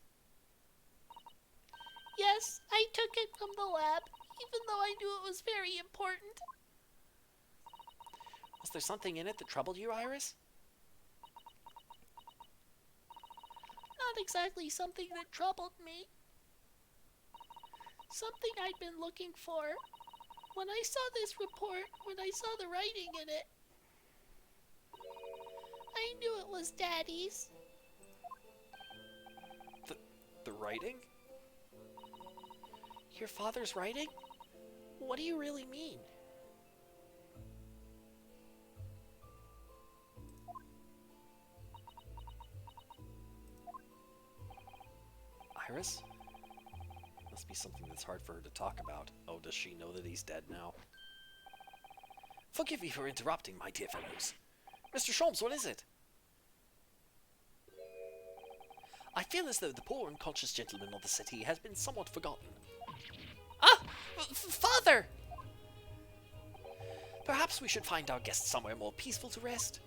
Yes, I took it from the lab, even though I knew it was very important. Was there something in it that troubled you, Iris? Not exactly something that troubled me. Something I'd been looking for. When I saw this report, when I saw the writing in it, I knew it was Daddy's. The writing? Your father's writing? What do you really mean? Iris? Must be something that's hard for her to talk about. Oh, does she know that he's dead now? Forgive me for interrupting, my dear fellows. Mr. Sholmes, what is it? I feel as though the poor unconscious gentleman of the city has been somewhat forgotten. Ah! Father! Perhaps we should find our guest somewhere more peaceful to rest.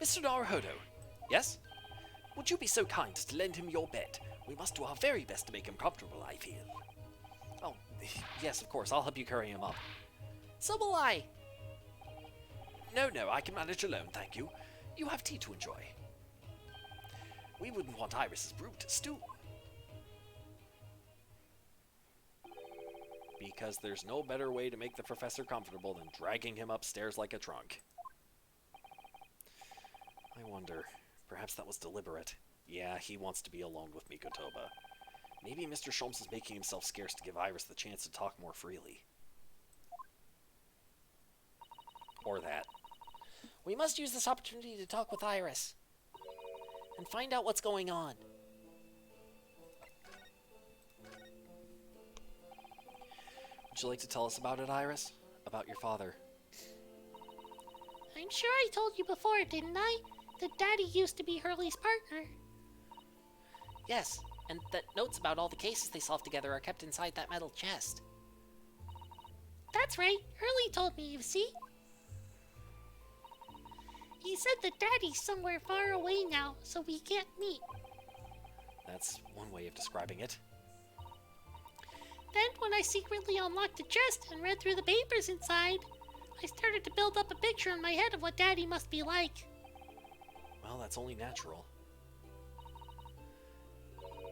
Mr. Naruhodo, yes? Would you be so kind as to lend him your bed? We must do our very best to make him comfortable, I feel. Oh, yes, of course, I'll help you carry him up. So will I. No, I can manage alone, thank you. You have tea to enjoy. We wouldn't want Iris's brood to stew. Because there's no better way to make the professor comfortable than dragging him upstairs like a trunk. I wonder, perhaps that was deliberate. Yeah, he wants to be alone with Mikotoba. Maybe Mr. Sholmes is making himself scarce to give Iris the chance to talk more freely. Or that. We must use this opportunity to talk with Iris. And find out what's going on. Would you like to tell us about it, Iris? About your father? I'm sure I told you before, didn't I? That Daddy used to be Hurley's partner. Yes, and that notes about all the cases they solved together are kept inside that metal chest. That's right, Hurley told me, you see? He said that Daddy's somewhere far away now, so we can't meet. That's one way of describing it. Then, when I secretly unlocked the chest and read through the papers inside, I started to build up a picture in my head of what Daddy must be like. Well, that's only natural.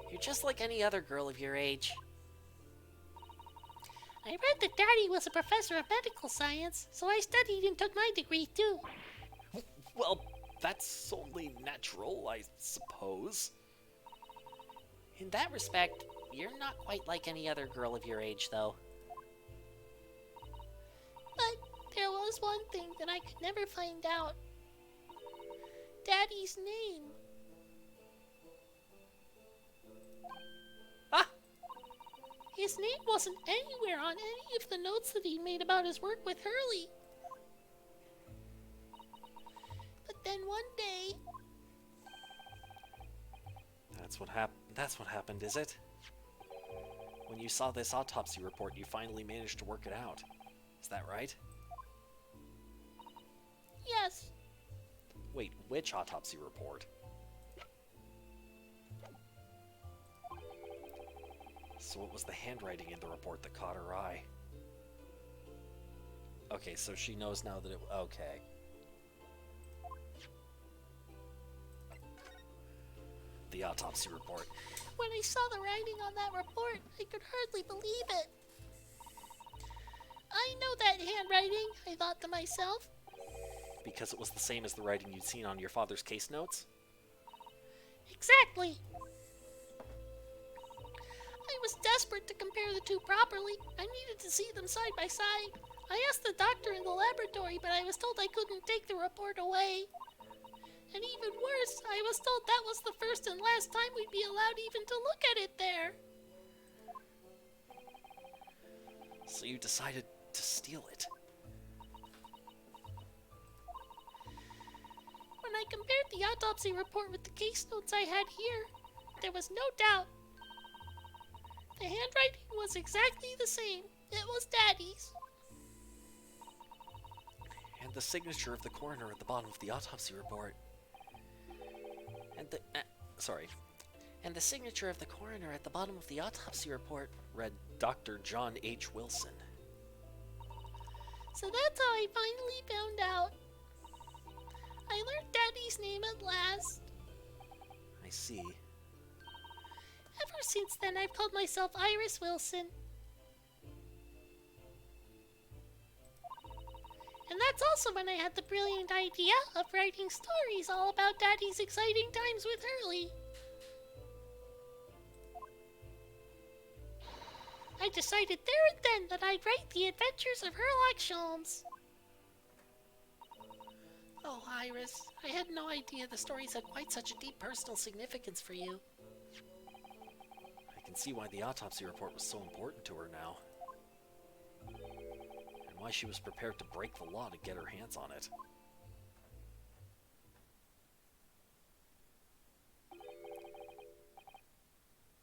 You're just like any other girl of your age. I read that Daddy was a professor of medical science, so I studied and took my degree too. Well, that's only natural, I suppose. In that respect, you're not quite like any other girl of your age, though. But there was one thing that I could never find out. Daddy's name. Ah! His name wasn't anywhere on any of the notes that he made about his work with Hurley. But then one day... That's what happened, is it? When you saw this autopsy report, you finally managed to work it out. Is that right? Yes. Wait, which autopsy report? So it was the handwriting in the report that caught her eye. Okay, so she knows now that it... Okay. The autopsy report. When I saw the writing on that report, I could hardly believe it. I know that handwriting, I thought to myself. Because it was the same as the writing you'd seen on your father's case notes? Exactly. I was desperate to compare the two properly. I needed to see them side by side. I asked the doctor in the laboratory, but I was told I couldn't take the report away. And even worse, I was told that was the first and last time we'd be allowed even to look at it there. So you decided to steal it. When I compared the autopsy report with the case notes I had here, there was no doubt. The handwriting was exactly the same. It was Daddy's. And the signature of the coroner at the bottom of the autopsy report. And the... And the signature of the coroner at the bottom of the autopsy report read Dr. John H. Wilson. So that's how I finally found out. I learned Daddy's name at last. I see. Ever since then, I've called myself Iris Wilson. And that's also when I had the brilliant idea of writing stories all about Daddy's exciting times with Hurley. I decided there and then that I'd write the adventures of Herlock Sholmes. Oh, Iris, I had no idea the stories had quite such a deep personal significance for you. I can see why the autopsy report was so important to her now. And why she was prepared to break the law to get her hands on it.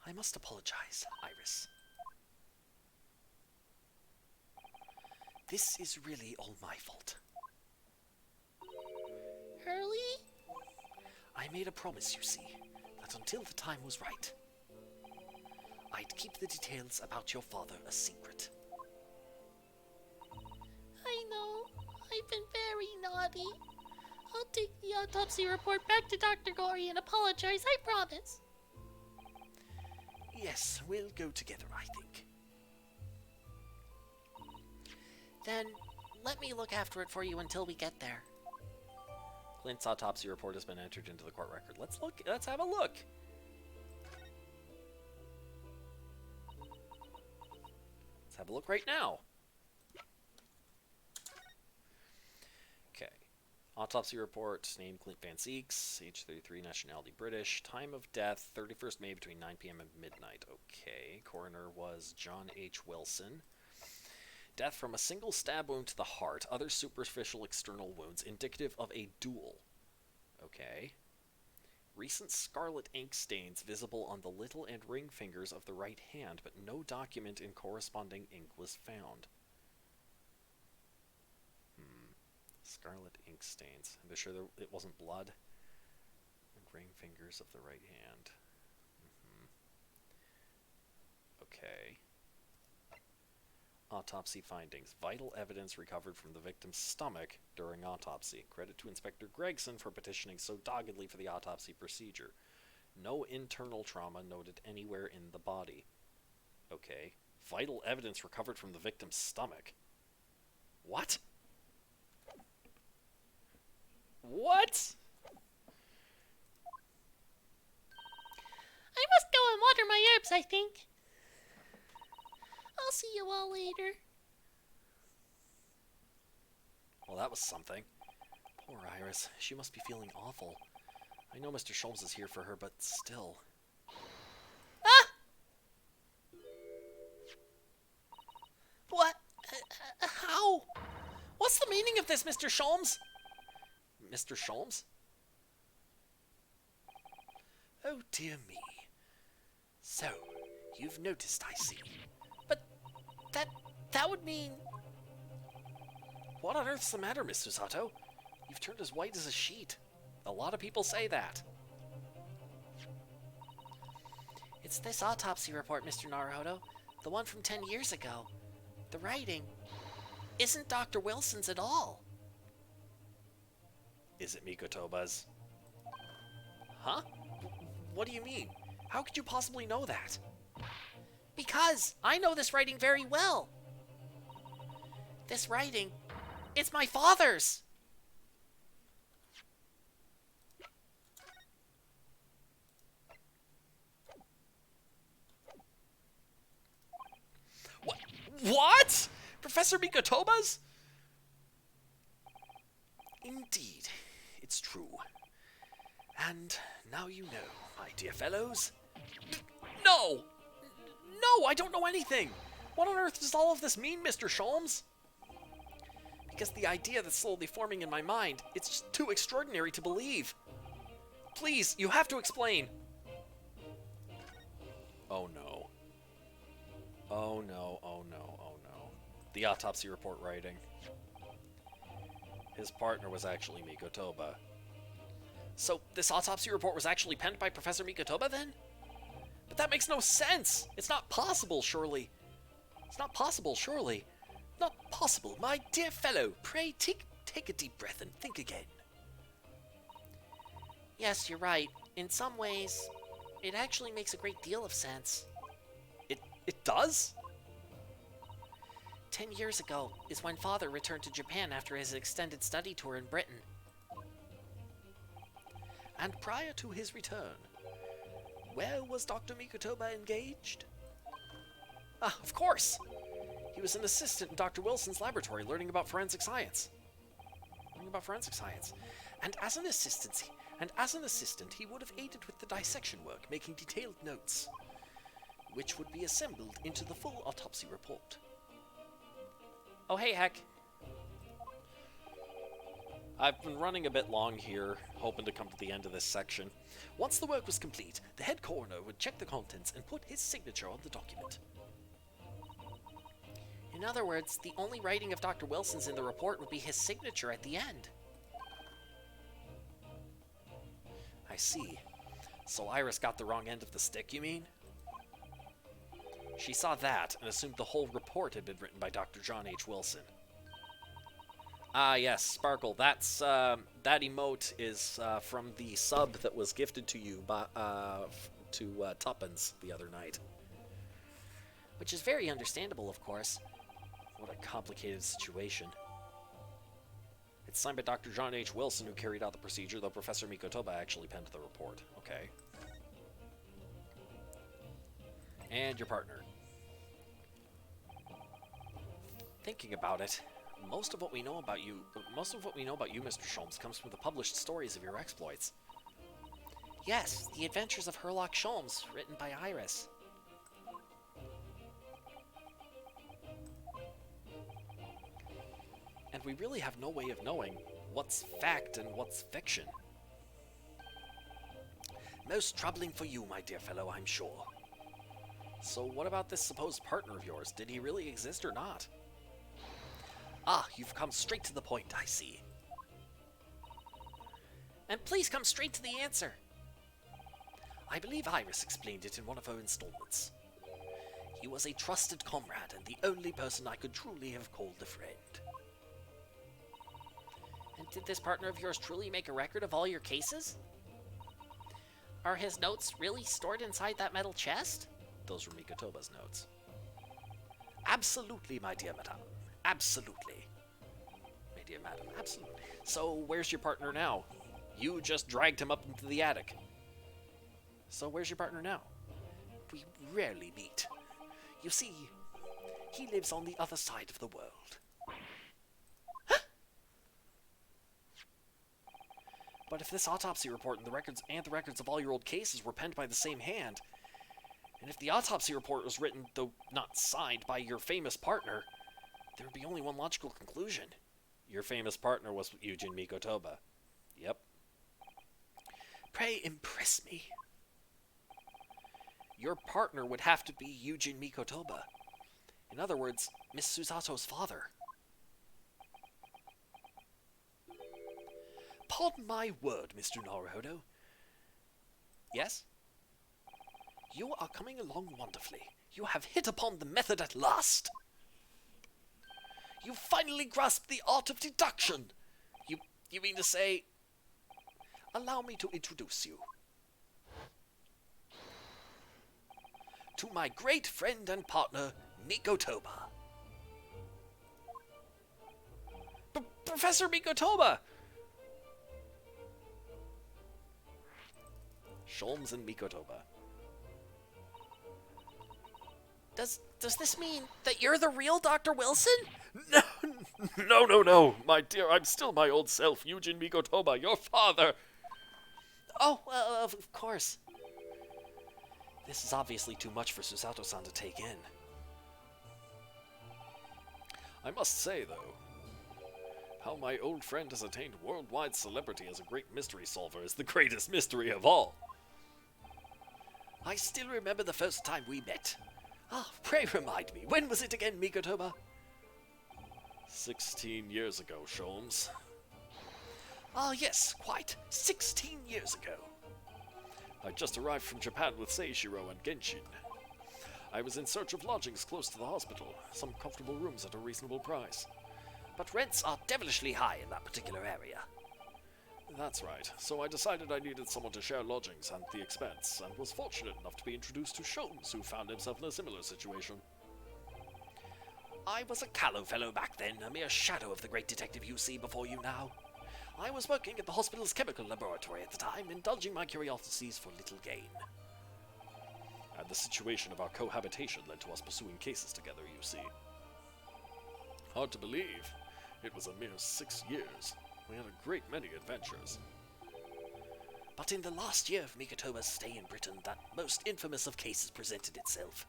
I must apologize, Iris. This is really all my fault. Hurley? I made a promise, you see, that until the time was right, I'd keep the details about your father a secret. I know. I've been very naughty. I'll take the autopsy report back to Dr. Gorey and apologize, I promise. Yes, we'll go together, I think. Then, let me look after it for you until we get there. Clint's autopsy report has been entered into the court record. Let's have a look. Let's have a look right now. Okay. Autopsy report, name Clint Van Zeeks, age 33, nationality British, time of death 31st May between 9 p.m. and midnight. Okay. Coroner was John H. Wilson. Death from a single stab wound to the heart, other superficial external wounds indicative of a duel. Okay. Recent scarlet ink stains visible on the little and ring fingers of the right hand, but no document in corresponding ink was found. Scarlet ink stains. I'm sure it wasn't blood. And ring fingers of the right hand. Okay. Autopsy findings. Vital evidence recovered from the victim's stomach during autopsy. Credit to Inspector Gregson for petitioning so doggedly for the autopsy procedure. No internal trauma noted anywhere in the body. Okay. Vital evidence recovered from the victim's stomach. What? What? I must go and water my herbs, I think. I'll see you all later. Well, that was something. Poor Iris. She must be feeling awful. I know Mr. Sholmes is here for her, but still. Ah! What? How? What's the meaning of this, Mr. Sholmes? Mr. Sholmes? Oh, dear me. So, You've noticed, I see. But that would mean... What on earth's the matter, Mr. Sato? You've turned as white as a sheet. A lot of people say that. It's this autopsy report, Mr. Naruhodo. The one from 10 years ago. The writing isn't Dr. Wilson's at all. Is it Mikotoba's? Huh? What do you mean? How could you possibly know that? Because I know this writing very well. This writing, it's my father's. What? Professor Mikotoba's? Indeed, it's true. And now you know, my dear fellows. No! No, I don't know anything! What on earth does all of this mean, Mr. Sholmes? Because the idea that's slowly forming in my mind, it's just too extraordinary to believe. Please, you have to explain. Oh no. Oh no, oh no, oh no. The autopsy report writing. His partner was actually Mikotoba. So, this autopsy report was actually penned by Professor Mikotoba then? But that makes no sense! It's not possible, surely. It's not possible, surely. Not possible. My dear fellow, pray take a deep breath and think again. Yes, you're right. In some ways, it actually makes a great deal of sense. It does? 10 years ago is when Father returned to Japan after his extended study tour in Britain. And prior to his return, where was Dr. Mikotoba engaged? Ah, of course! He was an assistant in Dr. Wilson's laboratory learning about forensic science. And as an assistant, he would have aided with the dissection work, making detailed notes, which would be assembled into the full autopsy report. Oh, hey, Heck. I've been running a bit long here, hoping to come to the end of this section. Once the work was complete, the head coroner would check the contents and put his signature on the document. In other words, the only writing of Dr. Wilson's in the report would be his signature at the end. I see. So Iris got the wrong end of the stick, you mean? She saw that and assumed the whole report had been written by Dr. John H. Wilson. Ah, yes, Sparkle. That emote is from the sub that was gifted to you by Tuppence the other night. Which is very understandable, of course. What a complicated situation. It's signed by Dr. John H. Wilson, who carried out the procedure, though Professor Mikotoba actually penned the report. Okay. And your partner. Thinking about it, most of what we know about you, Mr. Sholmes, comes from the published stories of your exploits. Yes, The Adventures of Herlock Sholmes, written by Iris. And we really have no way of knowing what's fact and what's fiction. Most troubling for you, my dear fellow, I'm sure. So what about this supposed partner of yours? Did he really exist or not? Ah, you've come straight to the point, I see. And please come straight to the answer. I believe Iris explained it in one of her installments. He was a trusted comrade and the only person I could truly have called a friend. And did this partner of yours truly make a record of all your cases? Are his notes really stored inside that metal chest? Those were Mikotoba's notes. Absolutely, my dear madame. Absolutely. My dear madam, absolutely. So, where's your partner now? You just dragged him up into the attic. So, where's your partner now? We rarely meet. You see, he lives on the other side of the world. But if this autopsy report and the records of all your old cases were penned by the same hand, and if the autopsy report was written, though not signed, by your famous partner, there would be only one logical conclusion. Your famous partner was Eugene Mikotoba. Yep. Pray impress me. your partner would have to be Yujin Mikotoba. In other words, Miss Susato's father. Pardon my word, Mr. Naruhodo. Yes? You are coming along wonderfully. You have hit upon the method at last. You finally grasped the art of deduction. You mean to say... Allow me to introduce you to my great friend and partner, Mikotoba. Professor Mikotoba! Sholmes and Mikotoba. Does this mean that you're the real Dr. Wilson? No, my dear, I'm still my old self, Yujin Mikotoba, your father. Oh, of course. This is obviously too much for Susato-san to take in. I must say, though, how my old friend has attained worldwide celebrity as a great mystery solver is the greatest mystery of all. I still remember the first time we met. Ah, pray remind me, when was it again, Mikotoba? 16 years ago, Sholmes. Ah, yes, quite. 16 years ago. I just arrived from Japan with Seishiro and Genshin. I was in search of lodgings close to the hospital, some comfortable rooms at a reasonable price. But rents are devilishly high in that particular area. That's right, so I decided I needed someone to share lodgings and the expense, and was fortunate enough to be introduced to Sholmes, who found himself in a similar situation. I was a callow fellow back then, a mere shadow of the great detective you see before you now. I was working at the hospital's chemical laboratory at the time, indulging my curiosities for little gain. And the situation of our cohabitation led to us pursuing cases together, you see. Hard to believe. It was a mere 6 years. We had a great many adventures. But in the last year of Mikotoba's stay in Britain, that most infamous of cases presented itself.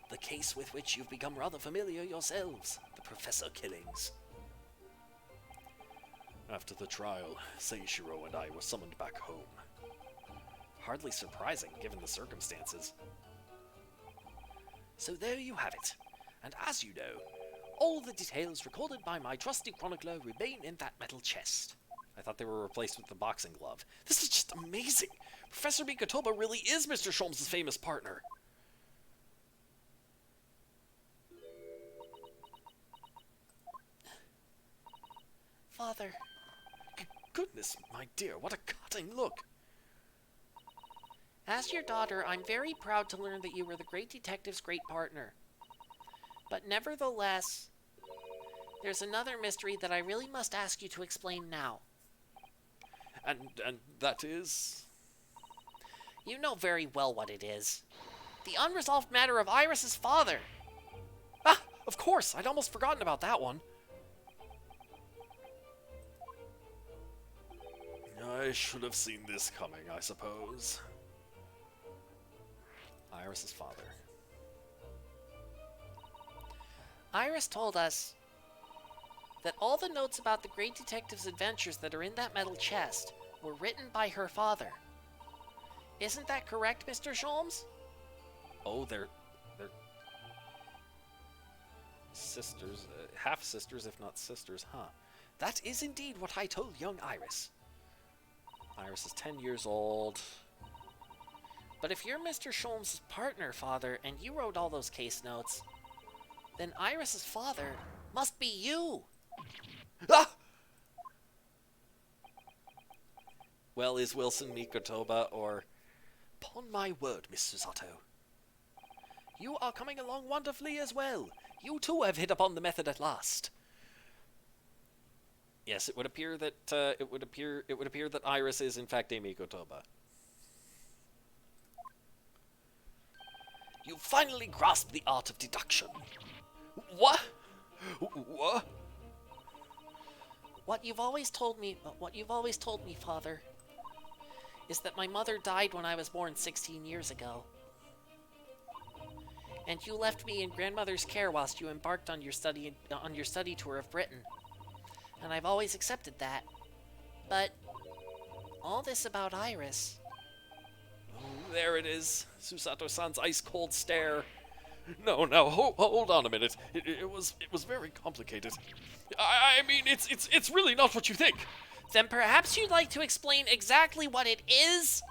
The case with which you've become rather familiar yourselves, the Professor killings. After the trial, Seishiro and I were summoned back home. Hardly surprising, given the circumstances. So there you have it. And as you know, all the details recorded by my trusty chronicler remain in that metal chest. I thought they were replaced with the boxing glove. This is just amazing! Professor Mikotoba really is Mr. Sholmes' famous partner. Father. Goodness, my dear, what a cutting look! As your daughter, I'm very proud to learn that you were the great detective's great partner. But nevertheless, there's another mystery that I really must ask you to explain now. And that is? You know very well what it is. The unresolved matter of Iris's father. Ah, of course, I'd almost forgotten about that one. I should have seen this coming, I suppose. Iris's father. Iris told us that all the notes about the great detective's adventures that are in that metal chest were written by her father. Isn't that correct, Mr. Sholmes? Oh, they're sisters, half-sisters, if not sisters, huh? That is indeed what I told young Iris. Iris is 10 years old. But if you're Mr. Sholmes' partner, Father, and you wrote all those case notes, then Iris's father must be you. Ah! Well, is Wilson Mikotoba, or... Upon my word, Miss Susato. You are coming along wonderfully as well. You too have hit upon the method at last. Yes, it would appear that it would appear that Iris is in fact a Mikotoba. You finally grasped the art of deduction. What? What? What you've always told me, Father, is that my mother died when I was born 16 years ago. And you left me in grandmother's care whilst you embarked on your study tour of Britain. And I've always accepted that. But all this about Iris. Oh, There it is. Susato-san's ice-cold stare. No, no, hold on a minute. It was very complicated. I mean, it's really not what you think. Then perhaps you'd like to explain exactly what it is?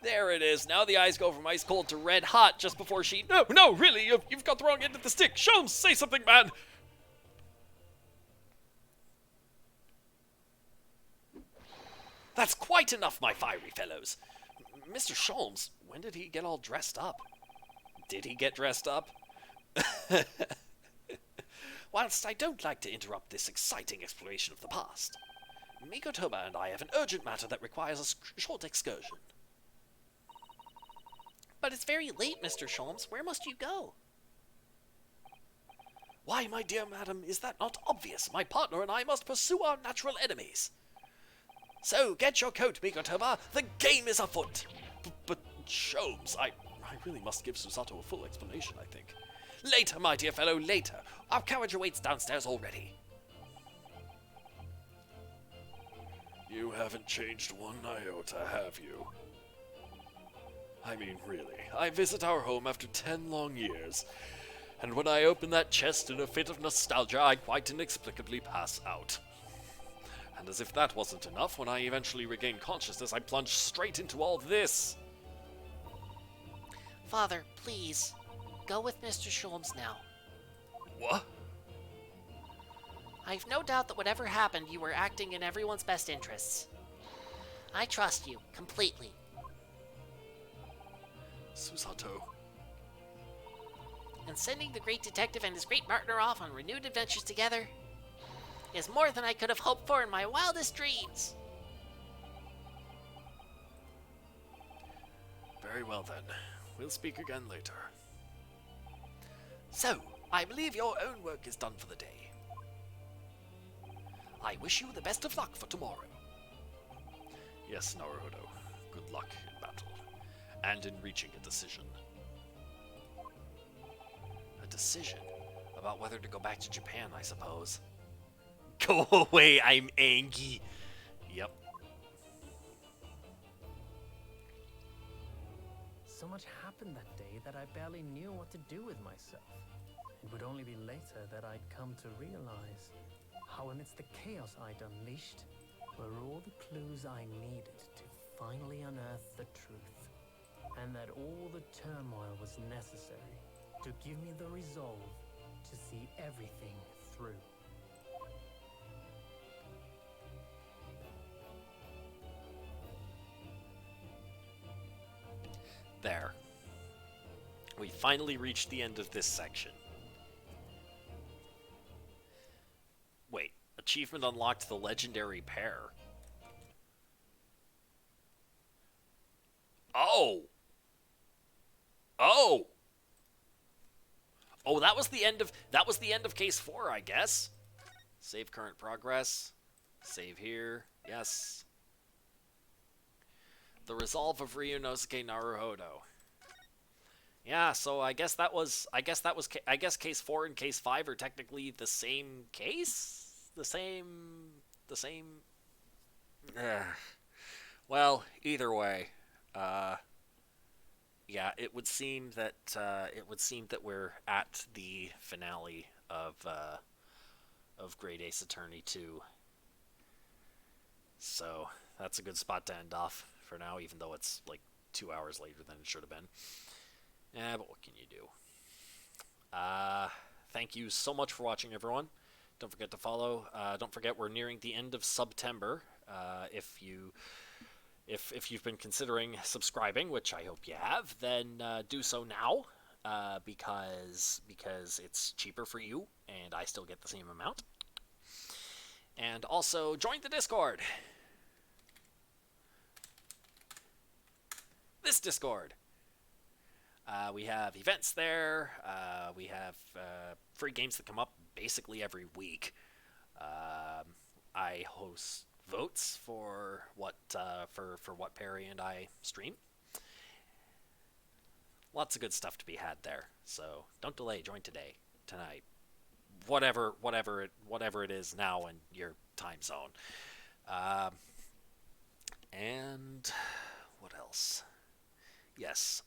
There it is. Now the eyes go from ice cold to red hot just before she... No, no, really, you've got the wrong end of the stick. Sholmes, say something, man. That's quite enough, my fiery fellows. Mr. Sholmes, when did he get all dressed up? Did he get dressed up? Whilst I don't like to interrupt this exciting exploration of the past, Mikotoba and I have an urgent matter that requires a short excursion. But it's very late, Mr. Sholmes. Where must you go? Why, my dear madam, is that not obvious? My partner and I must pursue our natural enemies. So, get your coat, Mikotoba. The game is afoot. But Sholmes, I really must give Susato a full explanation, I think. Later, my dear fellow, later. Our carriage awaits downstairs already. You haven't changed one iota, have you? I mean, really, I visit our home after 10 long years, and when I open that chest in a fit of nostalgia, I quite inexplicably pass out. And as if that wasn't enough, when I eventually regain consciousness, I plunge straight into all this. Father, please, go with Mr. Sholmes now. What? I've no doubt that whatever happened, you were acting in everyone's best interests. I trust you, completely. Susato. And sending the great detective and his great partner off on renewed adventures together is more than I could have hoped for in my wildest dreams. Very well then. We'll speak again later. So, I believe your own work is done for the day. I wish you the best of luck for tomorrow. Yes, Naruhodo. Good luck in battle. And in reaching a decision. A decision? About whether to go back to Japan, I suppose. Go away, I'm angry. Yep. So much happened that day that I barely knew what to do with myself. It would only be later that I'd come to realize how amidst the chaos I'd unleashed were all the clues I needed to finally unearth the truth, and that all the turmoil was necessary to give me the resolve to see everything through. There. We finally reached the end of this section. Wait, achievement unlocked the legendary pair. Oh! Oh! Oh, that was the end of case 4, I guess. Save current progress. Save here. Yes. The resolve of Ryunosuke Naruhodo. Yeah, so I guess case 4 and case 5 are technically the same case? The same... Well, either way, yeah, it would seem that we're at the finale of Great Ace Attorney 2. So, that's a good spot to end off for now, even though it's like 2 hours later than it should have been. Yeah, but what can you do? Thank you so much for watching, everyone. Don't forget to follow. Don't forget we're nearing the end of September. If you've been considering subscribing, which I hope you have, then do so now, because it's cheaper for you, and I still get the same amount. And also, join the Discord. This Discord. We have events there. We have free games that come up basically every week. I host votes for what Perry and I stream. Lots of good stuff to be had there. So don't delay. Join tonight, whatever it is now in your time zone. And what else? Yes.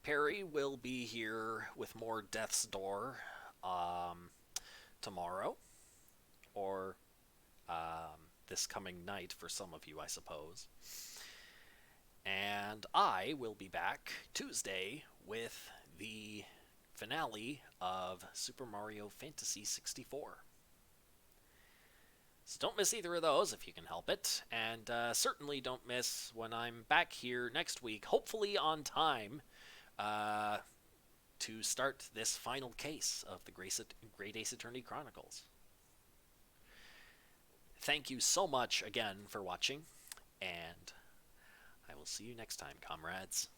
Perry will be here with more Death's Door tomorrow, or this coming night for some of you, I suppose. And I will be back Tuesday with the finale of Super Mario Fantasy 64. So don't miss either of those if you can help it. And certainly don't miss when I'm back here next week, hopefully on time, to start this final case of the Great Ace Attorney Chronicles. Thank you so much again for watching, and I will see you next time, comrades.